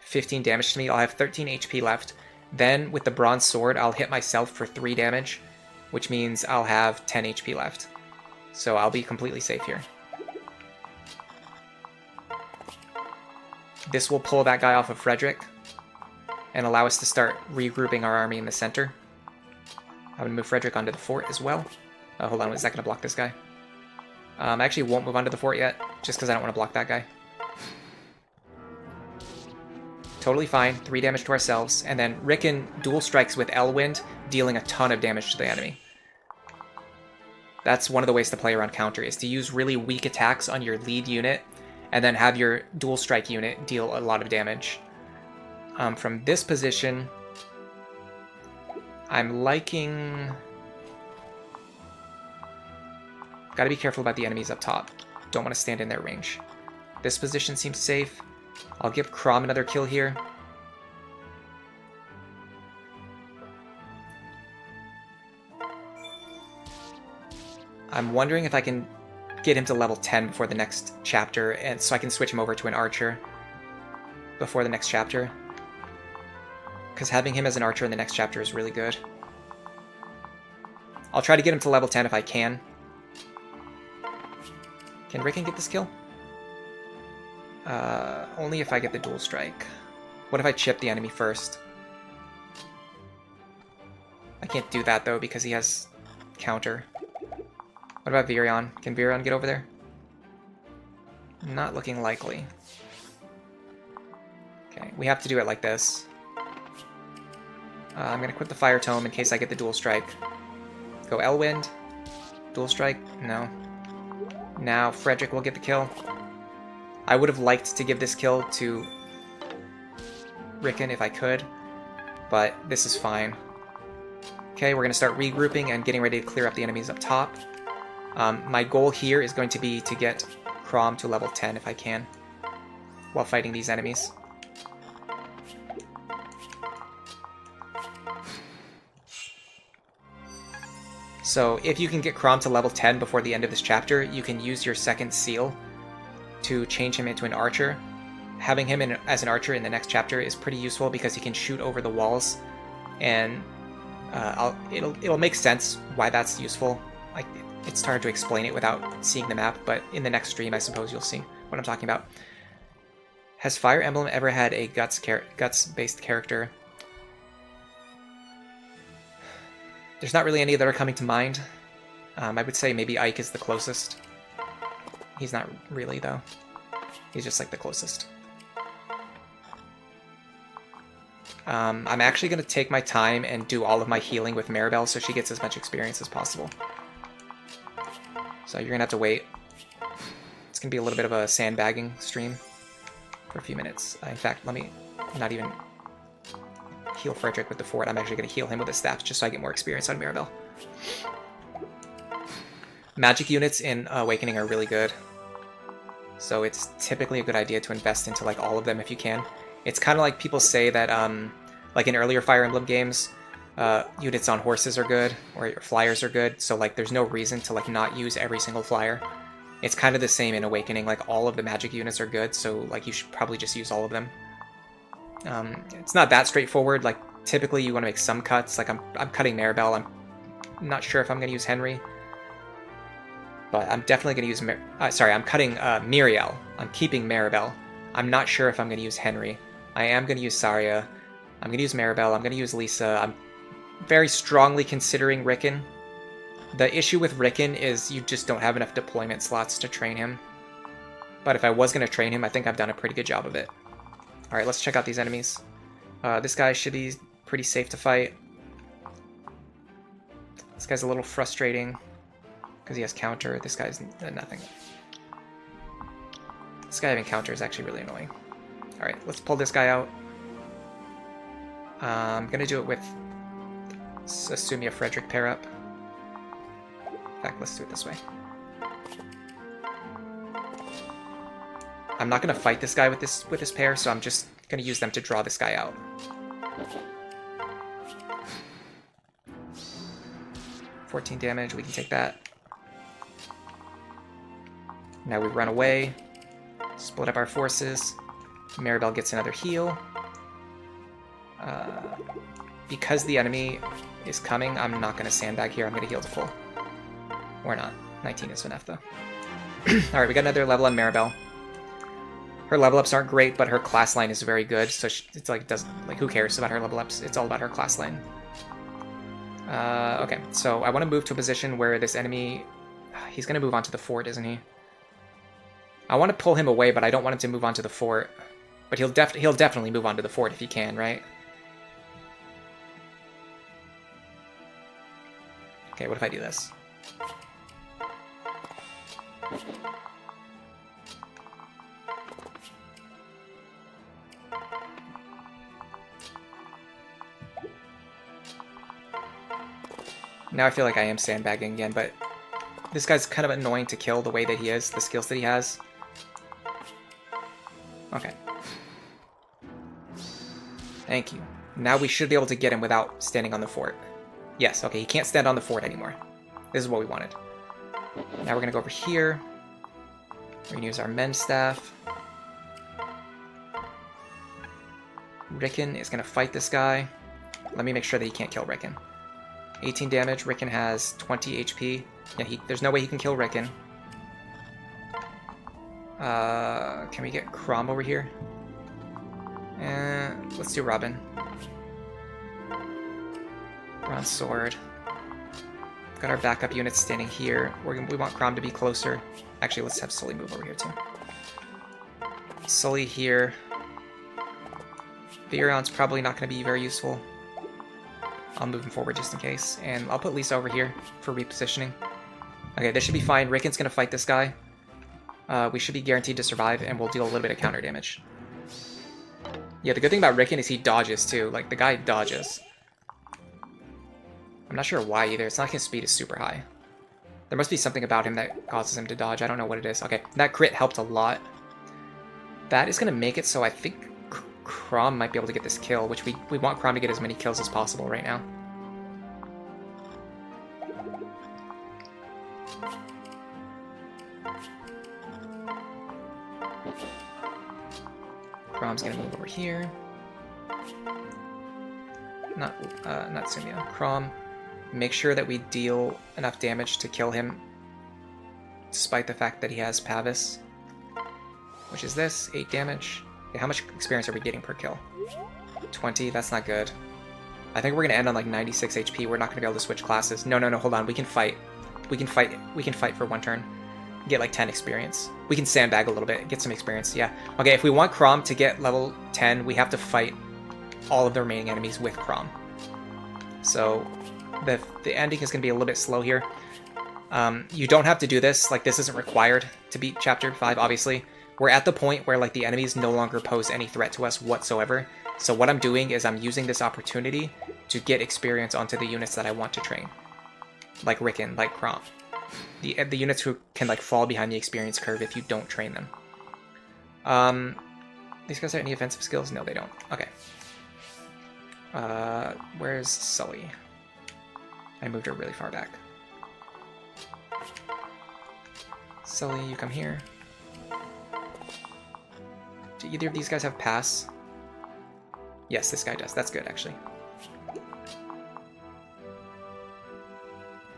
15 damage to me. I'll have 13 HP left. Then with the bronze sword, I'll hit myself for 3 damage, which means I'll have 10 HP left. So I'll be completely safe here. This will pull that guy off of Frederick and allow us to start regrouping our army in the center. I'm going to move Frederick onto the fort as well. Hold on, is that going to block this guy? I actually won't move onto the fort yet, just because I don't want to block that guy. Totally fine, 3 damage to ourselves, and then Rickon dual strikes with Elwind, dealing a ton of damage to the enemy. That's one of the ways to play around counter, is to use really weak attacks on your lead unit, and then have your dual strike unit deal a lot of damage. From this position, I'm liking... Gotta be careful about the enemies up top. Don't want to stand in their range. This position seems safe. I'll give Chrom another kill here. I'm wondering if I can get him to level 10 before the next chapter, and so I can switch him over to an archer before the next chapter. Because having him as an archer in the next chapter is really good. I'll try to get him to level 10 if I can. Can Rickon get this kill? Only if I get the dual strike. What if I chip the enemy first? I can't do that though because he has counter. What about Virion? Can Virion get over there? Not looking likely. Okay, we have to do it like this. I'm going to quit the Fire Tome in case I get the dual strike. Go Elwind. Dual strike? No. Now Frederick will get the kill. I would have liked to give this kill to Rickon if I could, but this is fine. Okay, we're going to start regrouping and getting ready to clear up the enemies up top. My goal here is going to be to get Chrom to level 10 if I can, while fighting these enemies. So if you can get Chrom to level 10 before the end of this chapter, you can use your second seal to change him into an archer. Having him as an archer in the next chapter is pretty useful because he can shoot over the walls, and it'll make sense why that's useful. Like, it's hard to explain it without seeing the map, but in the next stream I suppose you'll see what I'm talking about. Has Fire Emblem ever had a guts-based character? There's not really any that are coming to mind. I would say maybe Ike is the closest. He's not really, though. He's just like the closest. I'm actually going to take my time and do all of my healing with Maribel so she gets as much experience as possible. So you're going to have to wait. It's going to be a little bit of a sandbagging stream for a few minutes. In fact, let me not even heal Frederick with the fort. I'm actually going to heal him with his staff just so I get more experience on Maribel. Magic units in Awakening are really good, so it's typically a good idea to invest into like all of them if you can. It's kind of like people say that like in earlier Fire Emblem games, units on horses are good, or flyers are good, so like there's no reason to like not use every single flyer. It's kind of the same in Awakening, like all of the magic units are good, so like you should probably just use all of them. It's not that straightforward. Like typically you want to make some cuts. Like I'm cutting Maribel. I'm not sure if I'm going to use Henry, but I'm definitely going to use sorry, I'm cutting Miriel. I'm keeping Maribel. I'm not sure if I'm going to use Henry. I am going to use Saria. I'm going to use Maribel. I'm going to use Lisa. I'm very strongly considering Rickon. The issue with Rickon is you just don't have enough deployment slots to train him. But if I was going to train him, I think I've done a pretty good job of it. Alright, let's check out these enemies. This guy should be pretty safe to fight. This guy's a little frustrating because he has counter. This guy's nothing. This guy having counter is actually really annoying. Alright, let's pull this guy out. I'm going to do it with Asumia Frederick pair up. In fact, let's do it this way. I'm not going to fight this guy with this pair, so I'm just going to use them to draw this guy out. $14 damage, we can take that. Now we run away, split up our forces. Maribel gets another heal. Because the enemy is coming, I'm not going to sandbag here. I'm going to heal to full. Or not. 19 is enough, though. Alright, we got another level on Maribel. Her level ups aren't great, but her class line is very good, so it's like, who cares about her level ups? It's all about her class line. Okay, so I want to move to a position where this enemy... He's going to move on to the fort, isn't he? I want to pull him away, but I don't want him to move on to the fort. But he'll definitely move on to the fort if he can, right? Okay, what if I do this? Now I feel like I am sandbagging again, but this guy's kind of annoying to kill the way that he is, the skills that he has. Okay. Thank you. Now we should be able to get him without standing on the fort. Yes, okay, he can't stand on the fort anymore. This is what we wanted. Now we're going to go over here. We're going to use our men's staff. Rickon is going to fight this guy. Let me make sure that he can't kill Rickon. 18 damage. Rickon has 20 HP. Yeah, there's no way he can kill Rickon. Can we get Chrom over here? Let's do Robin. Bronze Sword. Got our backup units standing here. We want Chrom to be closer. Actually, let's have Sully move over here too. Sully here. Virion's probably not going to be very useful. I'll move him forward just in case. And I'll put Lisa over here for repositioning. Okay, this should be fine. Rickon's going to fight this guy. We should be guaranteed to survive, and we'll deal a little bit of counter damage. Yeah, the good thing about Rickon is he dodges too. Like, the guy dodges. I'm not sure why either. It's not like his speed is super high. There must be something about him that causes him to dodge. I don't know what it is. Okay, that crit helped a lot. That is going to make it so I think Chrom might be able to get this kill, which we want Chrom to get as many kills as possible right now. Chrom's going to move over here. Not Sumia. Chrom. Make sure that we deal enough damage to kill him, despite the fact that he has Pavise, which is this, 8 damage. Okay, how much experience are we getting per kill? 20, that's not good. I think we're going to end on like 96 HP. We're not going to be able to switch classes. No, hold on. We can fight. We can fight for one turn. Get like 10 experience. We can sandbag a little bit, get some experience, yeah. Okay, if we want Chrom to get level 10, we have to fight all of the remaining enemies with Chrom. So the ending is going to be a little bit slow here. You don't have to do this. Like, this isn't required to beat Chapter 5, obviously. We're at the point where, like, the enemies no longer pose any threat to us whatsoever. So what I'm doing is I'm using this opportunity to get experience onto the units that I want to train. Like Rickon, like Chrom. The units who can, like, fall behind the experience curve if you don't train them. These guys have any offensive skills? No, they don't. Okay. Where's Sully? I moved her really far back. Sully, you come here. Do either of these guys have pass? Yes, this guy does. That's good, actually.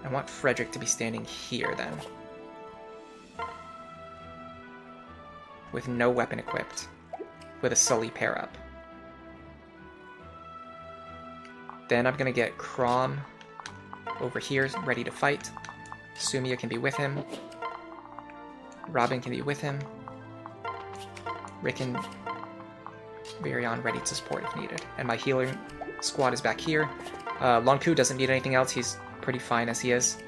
I want Frederick to be standing here, then. With no weapon equipped. With a Sully pair-up. Then I'm going to get Chrom over here, ready to fight. Sumia can be with him. Robin can be with him. Rickon, Virion ready to support if needed. And my healer squad is back here. Lon'Qu doesn't need anything else. He's pretty fine as he is.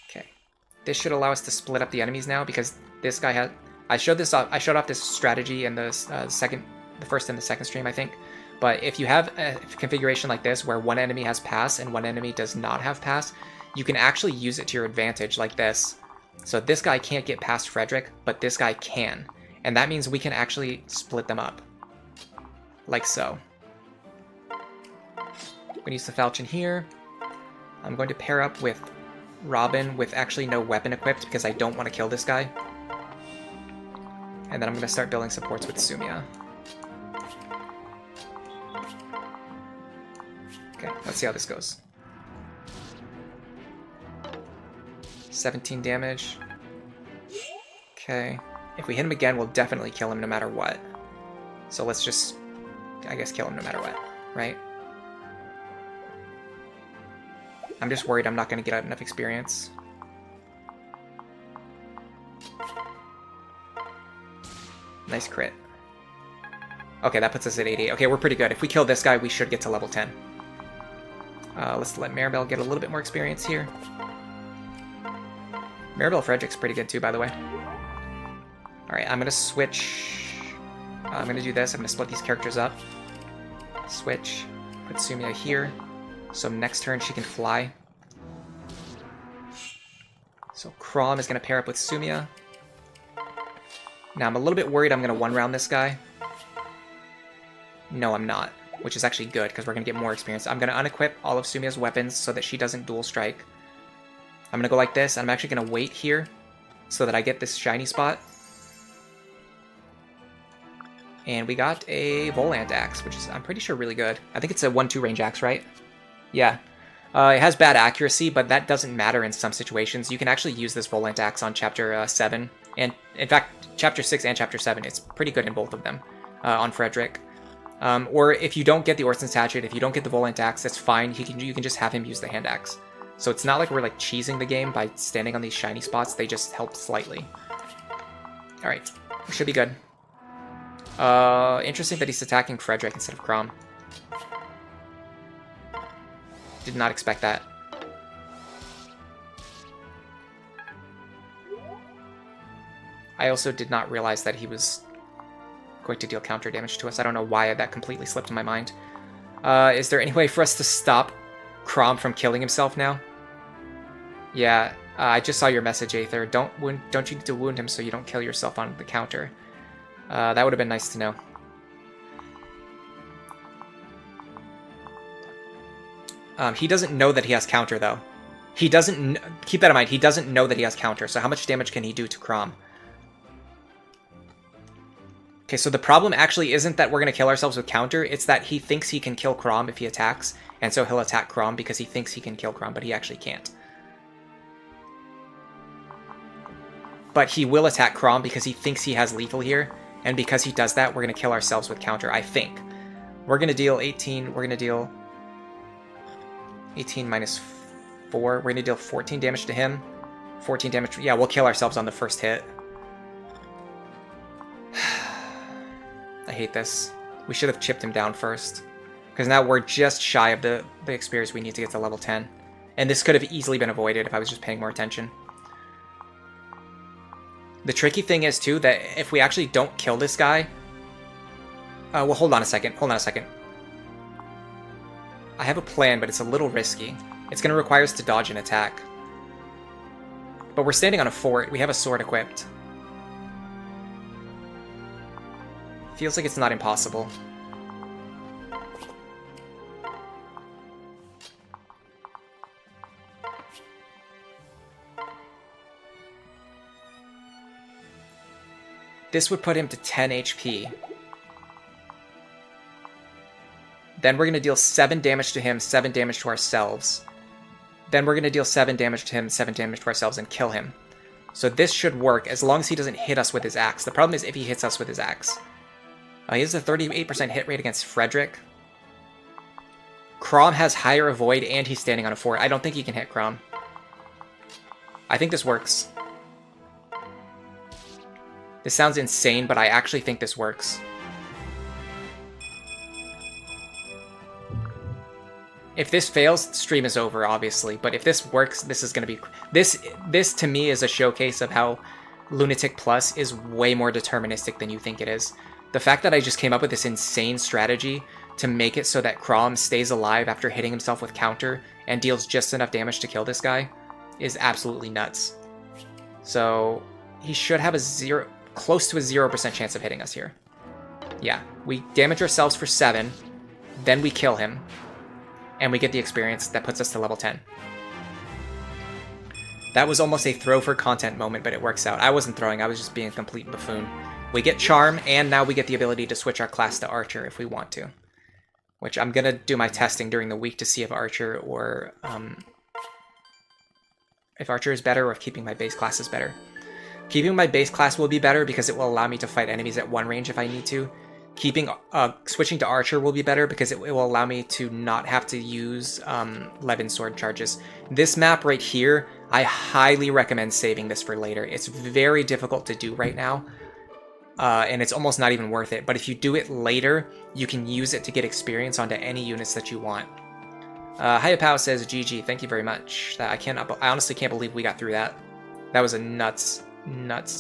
Okay. This should allow us to split up the enemies now, because this guy had... I showed off this strategy in the first and the second stream, I think. But if you have a configuration like this, where one enemy has pass and one enemy does not have pass, you can actually use it to your advantage, like this. So this guy can't get past Frederick, but this guy can. And that means we can actually split them up. Like so. I'm going to use the falchion here. I'm going to pair up with Robin with actually no weapon equipped, because I don't want to kill this guy. And then I'm going to start building supports with Sumia. Okay, let's see how this goes. 17 damage. Okay. If we hit him again, we'll definitely kill him no matter what. So let's just, I guess, kill him no matter what, right? I'm just worried I'm not going to get enough experience. Nice crit. Okay, that puts us at 88. Okay, we're pretty good. If we kill this guy, we should get to level 10. Let's let Maribel get a little bit more experience here. Maribel Frederick's pretty good too, by the way. Alright, I'm going to switch. I'm going to do this. I'm going to split these characters up. Switch. Put Sumia here. So next turn she can fly. So Chrom is going to pair up with Sumia. Now I'm a little bit worried I'm going to one-round this guy. No, I'm not. Which is actually good, because we're going to get more experience. I'm going to unequip all of Sumia's weapons so that she doesn't dual strike. I'm going to go like this, and I'm actually going to wait here so that I get this shiny spot. And we got a Volant Axe, which is, I'm pretty sure, really good. I think it's a 1-2 range axe, right? Yeah. It has bad accuracy, but that doesn't matter in some situations. You can actually use this Volant Axe on Chapter 7. And, in fact, Chapter 6 and Chapter 7. It's pretty good in both of them on Frederick. Or if you don't get the Orson's Hatchet, if you don't get the Volant Axe, that's fine. You can just have him use the Hand Axe. So it's not like we're like cheesing the game by standing on these shiny spots. They just help slightly. Alright, we should be good. Interesting that he's attacking Frederick instead of Chrom. Did not expect that. I also did not realize that he was going to deal counter damage to us. I don't know why that completely slipped my mind. Is there any way for us to stop Chrom from killing himself now? Yeah, I just saw your message, Aether. Don't you need to wound him so you don't kill yourself on the counter. That would have been nice to know. He doesn't know that he has counter, though. He doesn't... Keep that in mind. He doesn't know that he has counter, so how much damage can he do to Chrom? Okay, so the problem actually isn't that we're going to kill ourselves with counter, it's that he thinks he can kill Chrom if he attacks, and so he'll attack Chrom because he thinks he can kill Chrom, but he actually can't. But he will attack Chrom because he thinks he has lethal here, and because he does that, we're going to kill ourselves with counter, I think. We're going to deal 18, we're going to deal 18 minus 4, we're going to deal 14 damage to him, 14 damage, yeah, we'll kill ourselves on the first hit. I hate this. We should have chipped him down first, because now we're just shy of the experience we need to get to level 10. And this could have easily been avoided if I was just paying more attention. The tricky thing is, too, that if we actually don't kill this guy... well, hold on a second. Hold on a second. I have a plan, but it's a little risky. It's going to require us to dodge an attack. But we're standing on a fort. We have a sword equipped. Feels like it's not impossible. This would put him to 10 HP. Then we're going to deal 7 damage to him, 7 damage to ourselves. Then we're going to deal 7 damage to him, 7 damage to ourselves, and kill him. So this should work as long as he doesn't hit us with his axe. The problem is if he hits us with his axe. He has a 38% hit rate against Frederick. Chrom has higher avoid, and he's standing on a fort. I don't think he can hit Chrom. I think this works. This sounds insane, but I actually think this works. If this fails, the stream is over, obviously. But if this works, this is going to be... This, to me, is a showcase of how Lunatic Plus is way more deterministic than you think it is. The fact that I just came up with this insane strategy to make it so that Chrom stays alive after hitting himself with counter and deals just enough damage to kill this guy is absolutely nuts. So he should have a close to a 0% chance of hitting us here. Yeah, we damage ourselves for 7, then we kill him, and we get the experience that puts us to level 10. That was almost a throw for content moment, but it works out. I wasn't throwing, I was just being a complete buffoon. We get Charm, and now we get the ability to switch our class to Archer if we want to. Which I'm going to do my testing during the week to see if Archer or... if Archer is better or if keeping my base class is better. Keeping my base class will be better because it will allow me to fight enemies at 1 range if I need to. Switching to Archer will be better because it will allow me to not have to use Levin sword charges. This map right here, I highly recommend saving this for later. It's very difficult to do right now. And it's almost not even worth it. But if you do it later, you can use it to get experience onto any units that you want. Hayapow says, GG, thank you very much. I honestly can't believe we got through that. That was a nuts.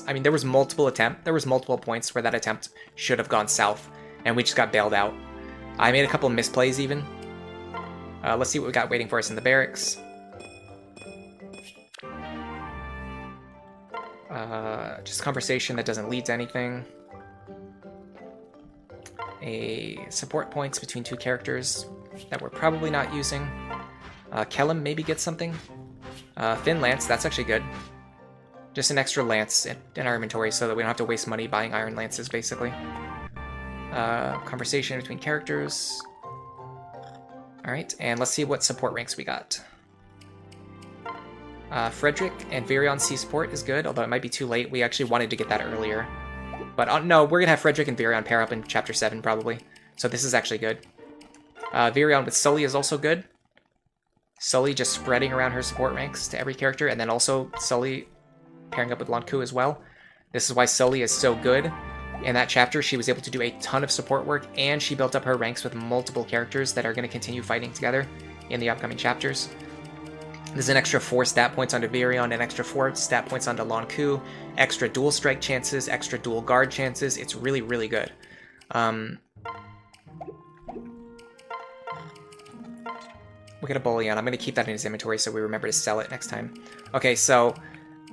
I mean, there was multiple points where that attempt should have gone south, and we just got bailed out. I made a couple of misplays even. Let's see what we got waiting for us in the barracks. Just conversation that doesn't lead to anything. A support points between 2 characters that we're probably not using. Kellum maybe gets something. Thin Lance, that's actually good. Just an extra lance in our inventory so that we don't have to waste money buying iron lances, basically. Conversation between characters. Alright, and let's see what support ranks we got. Frederick and Virion C support is good, although it might be too late. We actually wanted to get that earlier. But no, we're going to have Frederick and Virion pair up in Chapter 7, probably. So this is actually good. Virion with Sully is also good. Sully just spreading around her support ranks to every character, and then also Sully pairing up with Lon'Qu as well. This is why Sully is so good. In that chapter, she was able to do a ton of support work, and she built up her ranks with multiple characters that are going to continue fighting together in the upcoming chapters. There's an extra 4 stat points onto Virion, an extra 4 stat points onto Lon'Qu, extra dual strike chances, extra dual guard chances. It's really, really good. We got a Bullion. I'm going to keep that in his inventory so we remember to sell it next time. Okay, so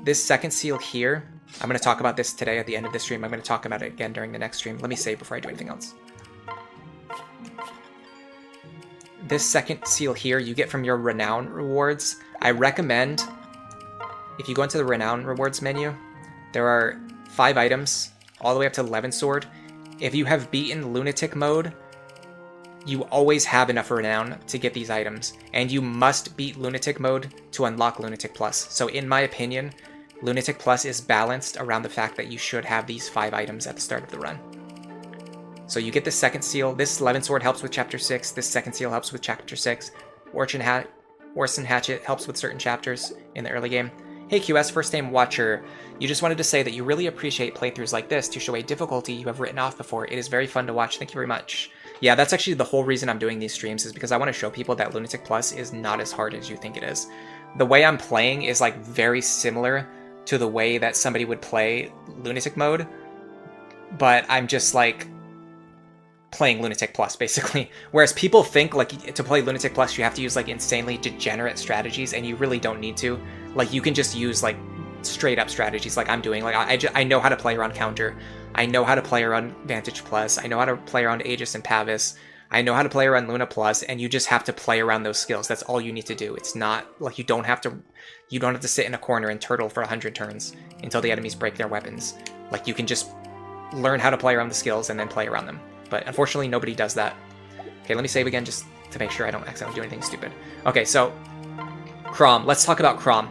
this second seal here, I'm going to talk about this today at the end of the stream. I'm going to talk about it again during the next stream. Let me save before I do anything else. This second seal here, you get from your Renown rewards. I recommend, if you go into the Renown rewards menu, there are 5 items, all the way up to 11 sword. If you have beaten Lunatic mode, you always have enough Renown to get these items, and you must beat Lunatic mode to unlock Lunatic Plus. So in my opinion, Lunatic Plus is balanced around the fact that you should have these 5 items at the start of the run. So you get this second seal. This 11 sword helps with Chapter 6. This second seal helps with Chapter 6. Orson Hatchet helps with certain chapters in the early game. Hey QS, first time watcher. You just wanted to say that you really appreciate playthroughs like this to show a difficulty you have written off before. It is very fun to watch. Thank you very much. Yeah, that's actually the whole reason I'm doing these streams, is because I want to show people that Lunatic Plus is not as hard as you think it is. The way I'm playing is like very similar to the way that somebody would play Lunatic mode, but I'm just like playing Lunatic Plus basically. Whereas people think like to play Lunatic Plus you have to use like insanely degenerate strategies, and you really don't need to. Like you can just use like straight up strategies like I'm doing. Like I know how to play around counter. I know how to play around Vantage Plus. I know how to play around Aegis and Pavise. I know how to play around Luna Plus, and you just have to play around those skills. That's all you need to do. It's not like you don't have to sit in a corner and turtle for 100 turns until the enemies break their weapons. Like you can just learn how to play around the skills and then play around them. But unfortunately, nobody does that. Okay, let me save again just to make sure I don't accidentally do anything stupid. Okay, so Chrom. Let's talk about Chrom.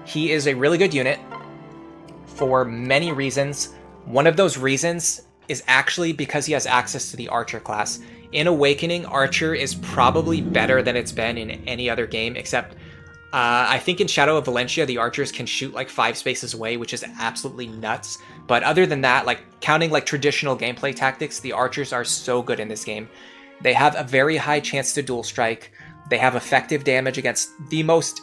He is a really good unit for many reasons. One of those reasons is actually because he has access to the Archer class. In Awakening, Archer is probably better than it's been in any other game, except I think in Shadow of Valencia, the Archers can shoot like 5 spaces away, which is absolutely nuts. But other than that, like counting like traditional gameplay tactics, the Archers are so good in this game. They have a very high chance to dual strike. They have effective damage against the most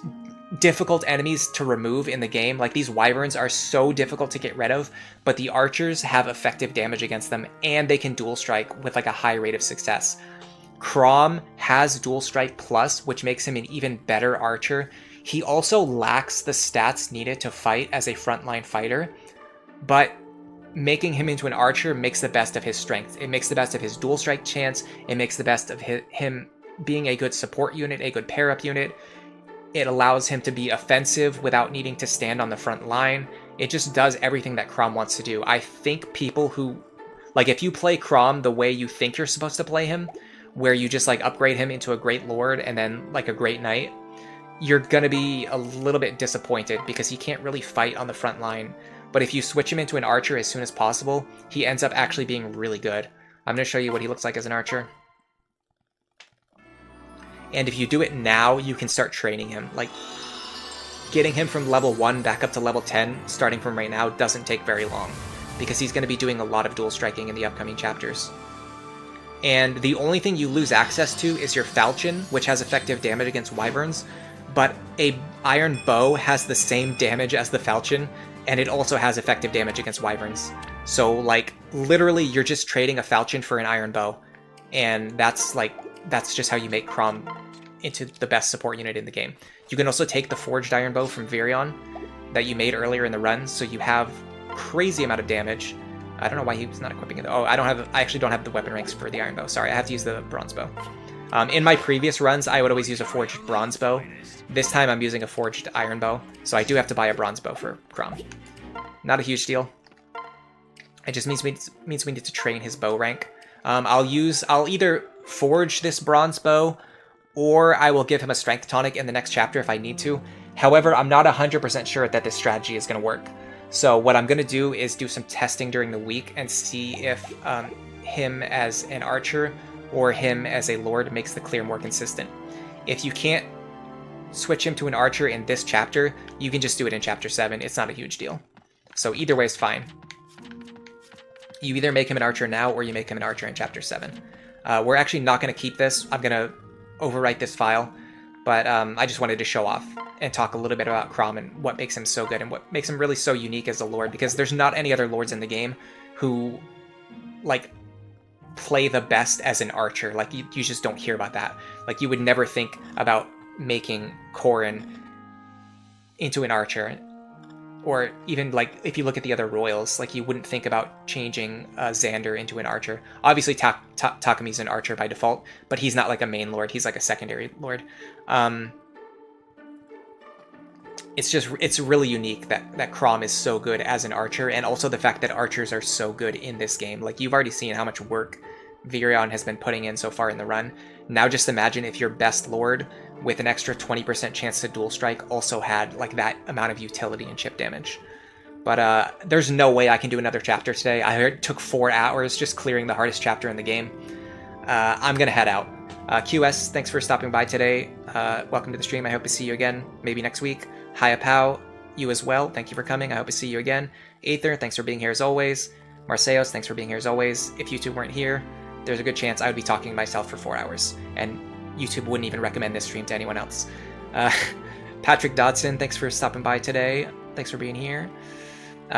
difficult enemies to remove in the game. Like these wyverns are so difficult to get rid of, but the archers have effective damage against them, and they can dual strike with like a high rate of success. Chrom has dual strike plus, which makes him an even better archer. He also lacks the stats needed to fight as a frontline fighter, but making him into an archer makes the best of his strength. It makes the best of his dual strike chance. It makes the best of him being a good support unit, a good pair-up unit. It allows him to be offensive without needing to stand on the front line. It just does everything that Chrom wants to do. I think people who, like if you play Chrom the way you think you're supposed to play him, where you just like upgrade him into a great lord and then like a great knight, you're gonna be a little bit disappointed because he can't really fight on the front line. But if you switch him into an archer as soon as possible, he ends up actually being really good. I'm gonna show you what he looks like as an archer. And if you do it now, you can start training him. Like, getting him from level 1 back up to level 10, starting from right now, doesn't take very long, because he's going to be doing a lot of dual striking in the upcoming chapters. And the only thing you lose access to is your falchion, which has effective damage against wyverns, but a iron bow has the same damage as the falchion, and it also has effective damage against wyverns. So, like, literally, you're just trading a falchion for an iron bow, and that's just how you make Chrom into the best support unit in the game. You can also take the forged iron bow from Virion that you made earlier in the run, so you have crazy amount of damage. I don't know why he's not equipping it. Oh, I actually don't have the weapon ranks for the iron bow. Sorry, I have to use the bronze bow. In my previous runs, I would always use a forged bronze bow. This time I'm using a forged iron bow, so I do have to buy a bronze bow for Chrom. Not a huge deal. It just means we need to train his bow rank. I'll either forge this bronze bow, or I will give him a strength tonic in the next chapter if I need to. However, I'm not 100% sure that this strategy is going to work. So what I'm going to do is do some testing during the week and see if him as an archer or him as a lord makes the clear more consistent. If you can't switch him to an archer in this chapter, you can just do it in chapter 7. It's not a huge deal. So either way is fine. You either make him an archer now or you make him an archer in chapter 7. We're actually not going to keep this. I'm going to overwrite this file, but I just wanted to show off and talk a little bit about Chrom and what makes him so good and what makes him really so unique as a lord, because there's not any other lords in the game who like play the best as an archer. Like you just don't hear about that. Like you would never think about making Corrin into an archer, or even like if you look at the other royals, like you wouldn't think about changing Xander into an archer. Obviously Takami's an archer by default, but he's not like a main lord, he's like a secondary lord. It's really unique that Chrom is so good as an archer, and also the fact that archers are so good in this game. Like you've already seen how much work Virion has been putting in so far in the run. Now just imagine if your best lord with an extra 20% chance to dual strike also had like that amount of utility and chip damage. But there's no way I can do another chapter today. I heard it took 4 hours just clearing the hardest chapter in the game. I'm gonna head out. QS, thanks for stopping by today. Welcome to the stream. I hope to see you again, maybe next week. Hiya Pow, you as well. Thank you for coming. I hope to see you again. Aether, thanks for being here as always. Marseos, thanks for being here as always. If you two weren't here, there's a good chance I would be talking to myself for 4 hours, and YouTube wouldn't even recommend this stream to anyone else. Patrick Dodson, thanks for stopping by today. Thanks for being here.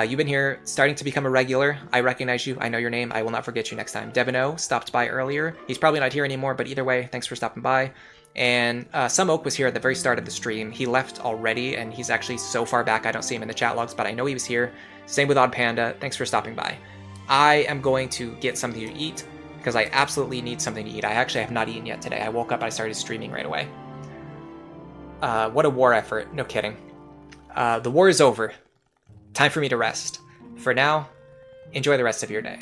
You've been here, starting to become a regular. I recognize you. I know your name. I will not forget you next time. Devino stopped by earlier. He's probably not here anymore, but either way, thanks for stopping by. And Some Oak was here at the very start of the stream. He left already, and he's actually so far back I don't see him in the chat logs, but I know he was here. Same with Odd Panda. Thanks for stopping by. I am going to get something to eat, because I absolutely need something to eat. I actually have not eaten yet today. I woke up, I started streaming right away. What a war effort. No kidding. The war is over. Time for me to rest. For now, enjoy the rest of your day.